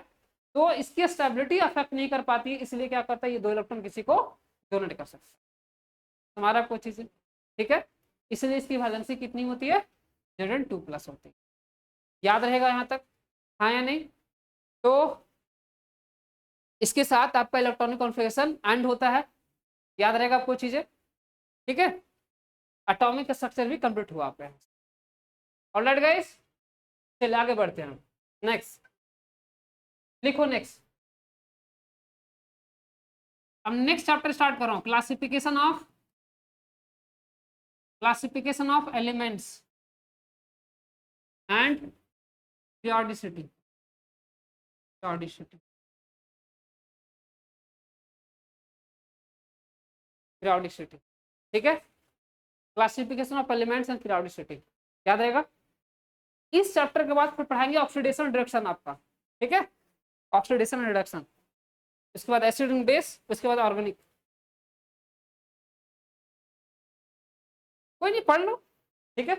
तो इसकी स्टेबिलिटी अफेक्ट नहीं कर पाती, इसलिए क्या करता है ये 2 इलेक्ट्रॉन किसी को डोनेट कर सकता है हमारा कोई चीज, ठीक है? इसलिए इसकी वैलेंसी कितनी होती है, Zn2+ होती है। याद रहेगा यहाँ तक, हाँ या नहीं? तो इसके साथ आपका इलेक्ट्रॉनिक कॉन्फ़िगरेशन एंड होता है, याद रहेगा आपको चीजें, ठीक है? एटॉमिक स्ट्रक्चर भी कंप्लीट हुआ आपका। ऑलराइट गाइस, चलिए आगे बढ़ते हैं, नेक्स्ट लिखो नेक्स्ट। अब नेक्स्ट चैप्टर स्टार्ट कर रहा हूं, classification of elements and periodicity, periodicity, periodicity, ठीक है? Classification of elements and periodicity याद रहेगा। इस चैप्टर के बाद फिर पढ़ाएंगे ऑक्सीडेशन रिडक्शन आपका, ठीक है? ऑक्सीडेशन एंड रिडक्शन, उसके बाद एसिड एंड बेस, उसके बाद ऑर्गेनिक। कोई नहीं, पढ़ लो, ठीक है?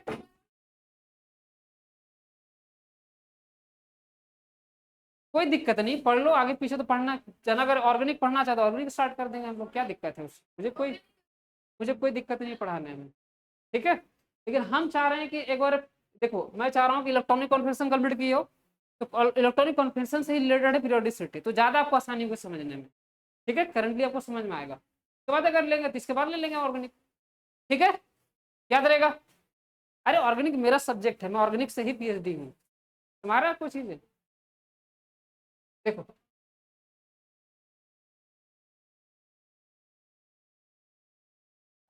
कोई दिक्कत नहीं, पढ़ लो आगे पीछे तो पढ़ना चला, अगर ऑर्गेनिक पढ़ना चाहते हो ऑर्गेनिक स्टार्ट कर देंगे हम लोग, क्या दिक्कत है उसमें, मुझे कोई दिक्कत नहीं पढ़ाने में, ठीक है? लेकिन हम चाह रहे हैं कि एक बार देखो, मैं चाह रहा हूँ कि इलेक्ट्रॉनिक कॉन्फ़िगरेशन कंप्लीट की हो, तो इलेक्ट्रॉनिक कॉन्फ़िगरेशन से ही रिलेटेड है पीरियोडिसिटी, तो ज्यादा आपको आसानी होगी समझने में, ठीक है? करंटली आपको समझ में आएगा, उसके बाद अगर लेंगे तो इसके बाद ले लेंगे ऑर्गेनिक, ठीक है? याद रहेगा। अरे ऑर्गेनिक मेरा सब्जेक्ट है, मैं ऑर्गेनिक से ही PhD हूँ, तुम्हारा कुछ चीज है, देखो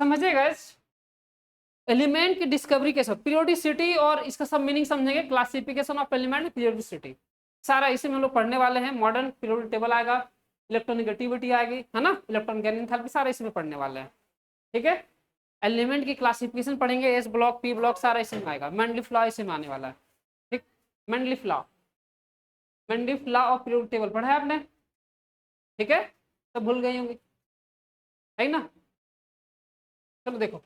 समझे गाइस? एलिमेंट की डिस्कवरी कैसे, पीरियोडिसिटी और इसका सब मीनिंग समझेंगे, क्लासिफिकेशन ऑफ एलिमेंट, पीरियोडिसिटी, सारा इसी में हम लोग पढ़ने वाले हैं। मॉडर्न पीरियोडिक टेबल आएगा, इलेक्ट्रोनेगेटिविटी आएगी, है ना, इलेक्ट्रॉन गैन एंथैल्पी, सारा इसी में पढ़ने वाले हैं। ठीक है, एलिमेंट की क्लासिफिकेशन पढ़ेंगे, एस ब्लॉक, पी ब्लॉक, सारा इसी में आएगा। मेंडलीफ लॉ इसी में आने वाला है। ठीक, Mendeleev law, Mendeleev law of periodic table पढ़ा है आपने? ठीक है, सब भूल गई होंगी, है ना? चलो देखो,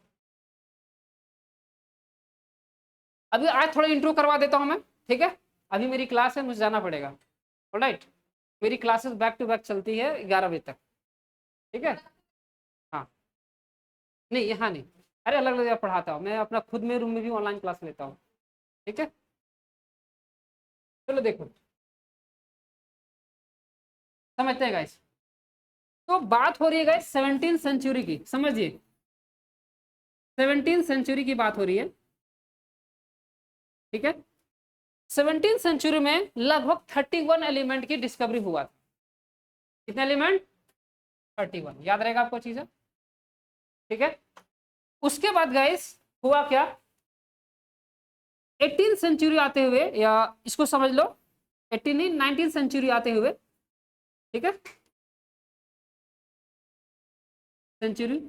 अभी आज थोड़ा इंट्रो करवा देता हूं मैं। ठीक है, अभी मेरी क्लास है, मुझे जाना पड़ेगा। ऑलराइट, मेरी क्लासेस बैक टू बैक चलती है 11 बजे तक। ठीक है, हाँ, नहीं यहाँ नहीं, अरे अलग अलग जगह पढ़ाता हूँ मैं, अपना खुद में रूम में भी ऑनलाइन क्लास लेता हूँ। ठीक है, चलो देखो, समझते हैं गाइस। तो बात हो रही है गाइस 17वीं सेंचुरी की, समझिए 17वीं सेंचुरी की बात हो रही है। ठीक है, 17वीं सेंचुरी में लगभग 31 एलिमेंट की डिस्कवरी हुआ था। कितने एलिमेंट? 31, याद रहेगा आपको चीजें। ठीक है, उसके बाद गाइस हुआ क्या, 18 सेंचुरी आते हुए, या इसको समझ लो 18 नहीं 19 सेंचुरी आते हुए, ठीक है, सेंचुरी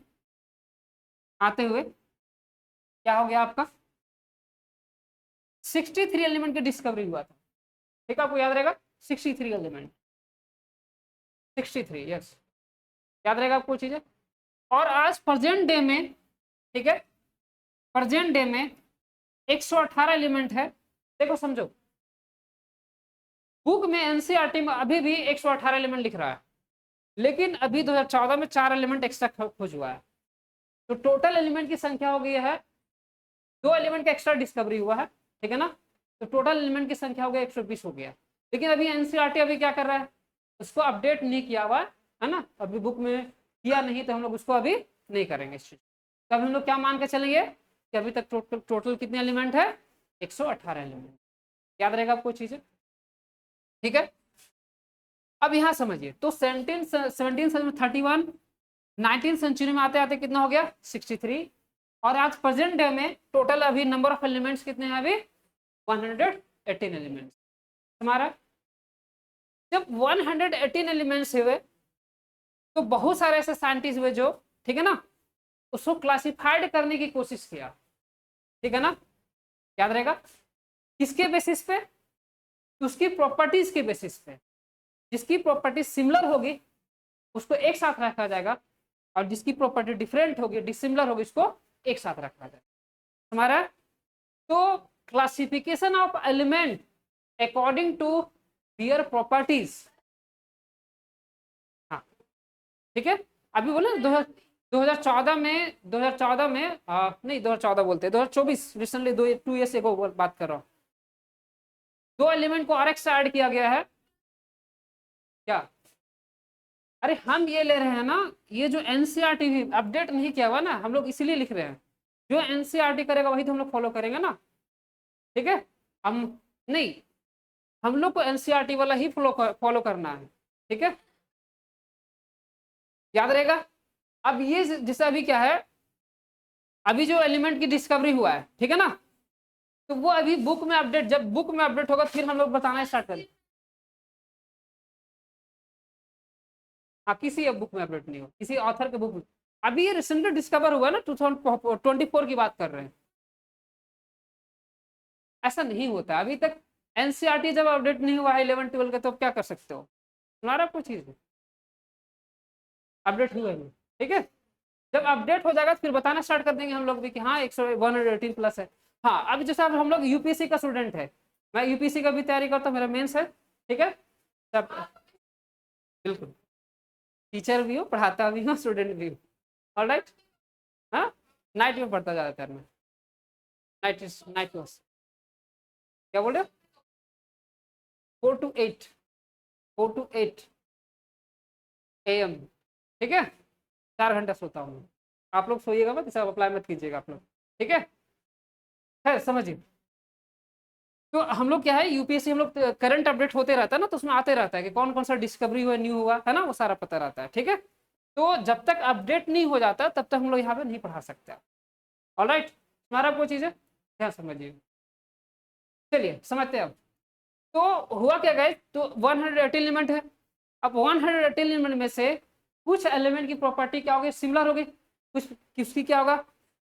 आते हुए क्या हो गया आपका, 63 एलिमेंट की डिस्कवरी हुआ था। ठीक है, आपको याद रहेगा 63 एलिमेंट, 63, यस, याद रहेगा आपको चीजें। और आज प्रेजेंट डे में, ठीक है, प्रेजेंट डे में 118 एलिमेंट है। देखो समझो, बुक में एनसीईआरटी में अभी भी 118 एलिमेंट लिख रहा है, लेकिन अभी 2014 में 4 एलिमेंट एक्स्ट्रा खोज हुआ है। तो टोटल एलिमेंट की संख्या हो गई है, 2 एलिमेंट का एक्स्ट्रा डिस्कवरी हुआ है, ठीक है ना, तो टोटल एलिमेंट की संख्या हो गया 120 हो गया। लेकिन अभी एनसीईआरटी अभी क्या कर रहा है, उसको अपडेट नहीं किया हुआ है ना, अभी बुक में किया नहीं, तो हम लोग उसको अभी नहीं करेंगे इस चीज। तो हम लोग क्या मान के चलेंगे कि अभी तक टोटल कितने एलिमेंट है, 118 एलिमेंट। याद रहेगा आपको चीजें, ठीक है। अब यहां समझिए, तो 1731, 19 सेंचुरी में आते आते कितना हो गया 63, और आज प्रेजेंट डे में टोटल अभी नंबर ऑफ एलिमेंट्स कितने हैं अभी 118 एलिमेंट्स हमारा। जब 118 एलिमेंट्स हुए तो बहुत सारे ऐसे साइंटिस्ट हुए जो, ठीक है ना, उसको क्लासिफाइड करने की कोशिश किया, ठीक है ना, याद रहेगा किसके बेसिस पे, उसकी प्रॉपर्टीज के बेसिस पे। जिसकी प्रॉपर्टी सिमिलर होगी उसको एक साथ रखा जाएगा, और जिसकी प्रॉपर्टी डिफरेंट होगी, डिसिमिलर होगी, उसको एक साथ रखा जाएगा हमारा। तो classification of element according to their properties, हाँ ठीक है। अभी बोले 2014 में, 2014 में नहीं 2014 बोलते 2024, रिसेंटली 2 ईयर्स एगो बात कर रहा हूँ, 2 एलिमेंट को और एक्स्ट्रा ऐड किया गया है। क्या, अरे हम ये ले रहे हैं ना, ये जो एनसीईआरटी भी अपडेट नहीं किया हुआ ना, हम लोग इसीलिए लिख रहे हैं, जो एनसीईआरटी करेगा वही तो हम लोग फॉलो करेंगे ना, ठीक है। हम नहीं, हम लोग को एनसीईआरटी वाला ही फॉलो करना है, ठीक है, याद रहेगा। अब ये जैसे अभी क्या है, अभी जो एलिमेंट की डिस्कवरी हुआ है, ठीक है ना, तो वो अभी बुक में अपडेट, जब बुक में अपडेट होगा फिर हम लोग बताना स्टार्ट करें। हाँ, किसी बुक में अपडेट नहीं हो, किसी ऑथर के बुक में, अभी ये रिसेंटली डिस्कवर हुआ है ना, 2024 की बात कर रहे हैं, ऐसा नहीं होता अभी तक। एनसीईआरटी जब अपडेट नहीं हुआ है 11 12 का, तो क्या कर सकते हो, तुम्हारा कुछ चीज अपडेट हुआ है, ठीक है। जब अपडेट हो जाएगा फिर बताना स्टार्ट कर देंगे हम लोग भी कि हाँ 118 प्लस है। हाँ, अब जैसे अब हम लोग यूपीएससी का स्टूडेंट है, मैं यूपीएससी का भी तैयारी करता हूँ, मेरा मेंस है, ठीक है, तब बिल्कुल टीचर भी हो, पढ़ाता भी हूँ, स्टूडेंट भी हूँ, ऑलराइट। हाँ, नाइट में पढ़ता ज़्यादातर मैं, नाइट क्लास, क्या बोल रहे हो, 4 to 8 AM, ठीक है, 4 घंटा सोता हूँ मैं। आप लोग सोइएगा मत, सब अप्लाई मत कीजिएगा आप लोग, ठीक है, खैर समझिए। तो हम लोग क्या है, यूपीएससी हम लोग करंट अपडेट होते रहता है ना, तो उसमें आते रहता है कि कौन कौन सा डिस्कवरी हुआ, न्यू हुआ है ना, वो सारा पता रहता है, ठीक है। तो जब तक अपडेट नहीं हो जाता तब तक हम लोग यहाँ पे नहीं पढ़ा सकते। ऑलराइट, हमारा कोई चीज़ है, ध्यान समझिए। चलिए समझते हैं अब। तो हुआ क्या गाइस, तो 118 एलिमेंट है। अब 118 एलिमेंट में से कुछ एलिमेंट की प्रॉपर्टी क्या होगी, सिमिलर होगी, कुछ किसकी क्या होगा,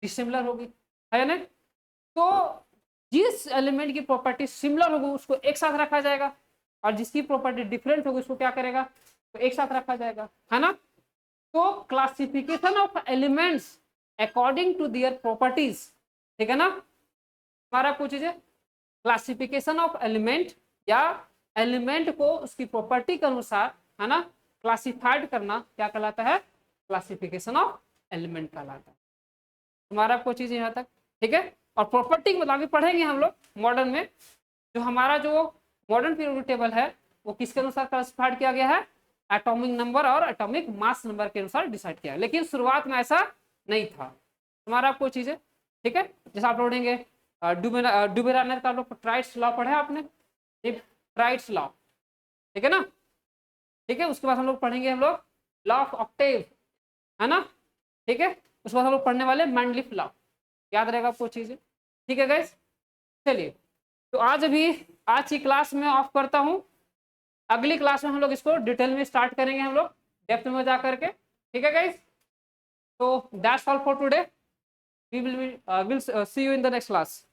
डिसिमिलर होगी, है ना। तो जिस एलिमेंट की प्रॉपर्टी सिमिलर होगी उसको एक साथ रखा जाएगा, और जिसकी प्रॉपर्टी डिफरेंट होगी उसको क्या करेगा, तो एक साथ रखा जाएगा, है ना। तो classification of elements according to their properties, ठीक है ना। हमारा कुछ चीज है क्लासिफिकेशन ऑफ एलिमेंट, या एलिमेंट को उसकी प्रॉपर्टी के अनुसार, है ना, क्लासिफाइड करना क्या कहलाता है, क्लासिफिकेशन ऑफ एलिमेंट कहलाता है। हमारा कोई चीज यहाँ तक ठीक है। और प्रॉपर्टी के मतलब पढ़ेंगे हम लोग मॉडर्न में, जो हमारा जो मॉडर्न पीरियोडिक टेबल है वो किसके अनुसार क्लासिफाइड किया गया है, एटॉमिक नंबर और एटॉमिक मास नंबर के अनुसार डिसाइड किया है। लेकिन शुरुआत में ऐसा नहीं था। हमारा कोई चीज है ठीक है। जैसे आप पढ़ेंगे डुबेरानर का लोग ट्राइट्स लॉ पढ़े आपने, ट्राइट्स लॉ, ठीक है ना। ठीक है, उसके बाद हम लोग पढ़ेंगे लॉ ऑफ ऑक्टेव, है ना, ठीक है। उसके बाद हम लोग पढ़ने वाले मैंडलिफ लॉ, याद रहेगा आपको चीजें, ठीक है गाइस। चलिए, तो आज की क्लास में ऑफ करता हूँ। अगली क्लास में हम लोग इसको डिटेल में स्टार्ट करेंगे, हम लोग डेप्थ में जा करके, ठीक है गाइस। तो that's all for today, we will see you in the next class.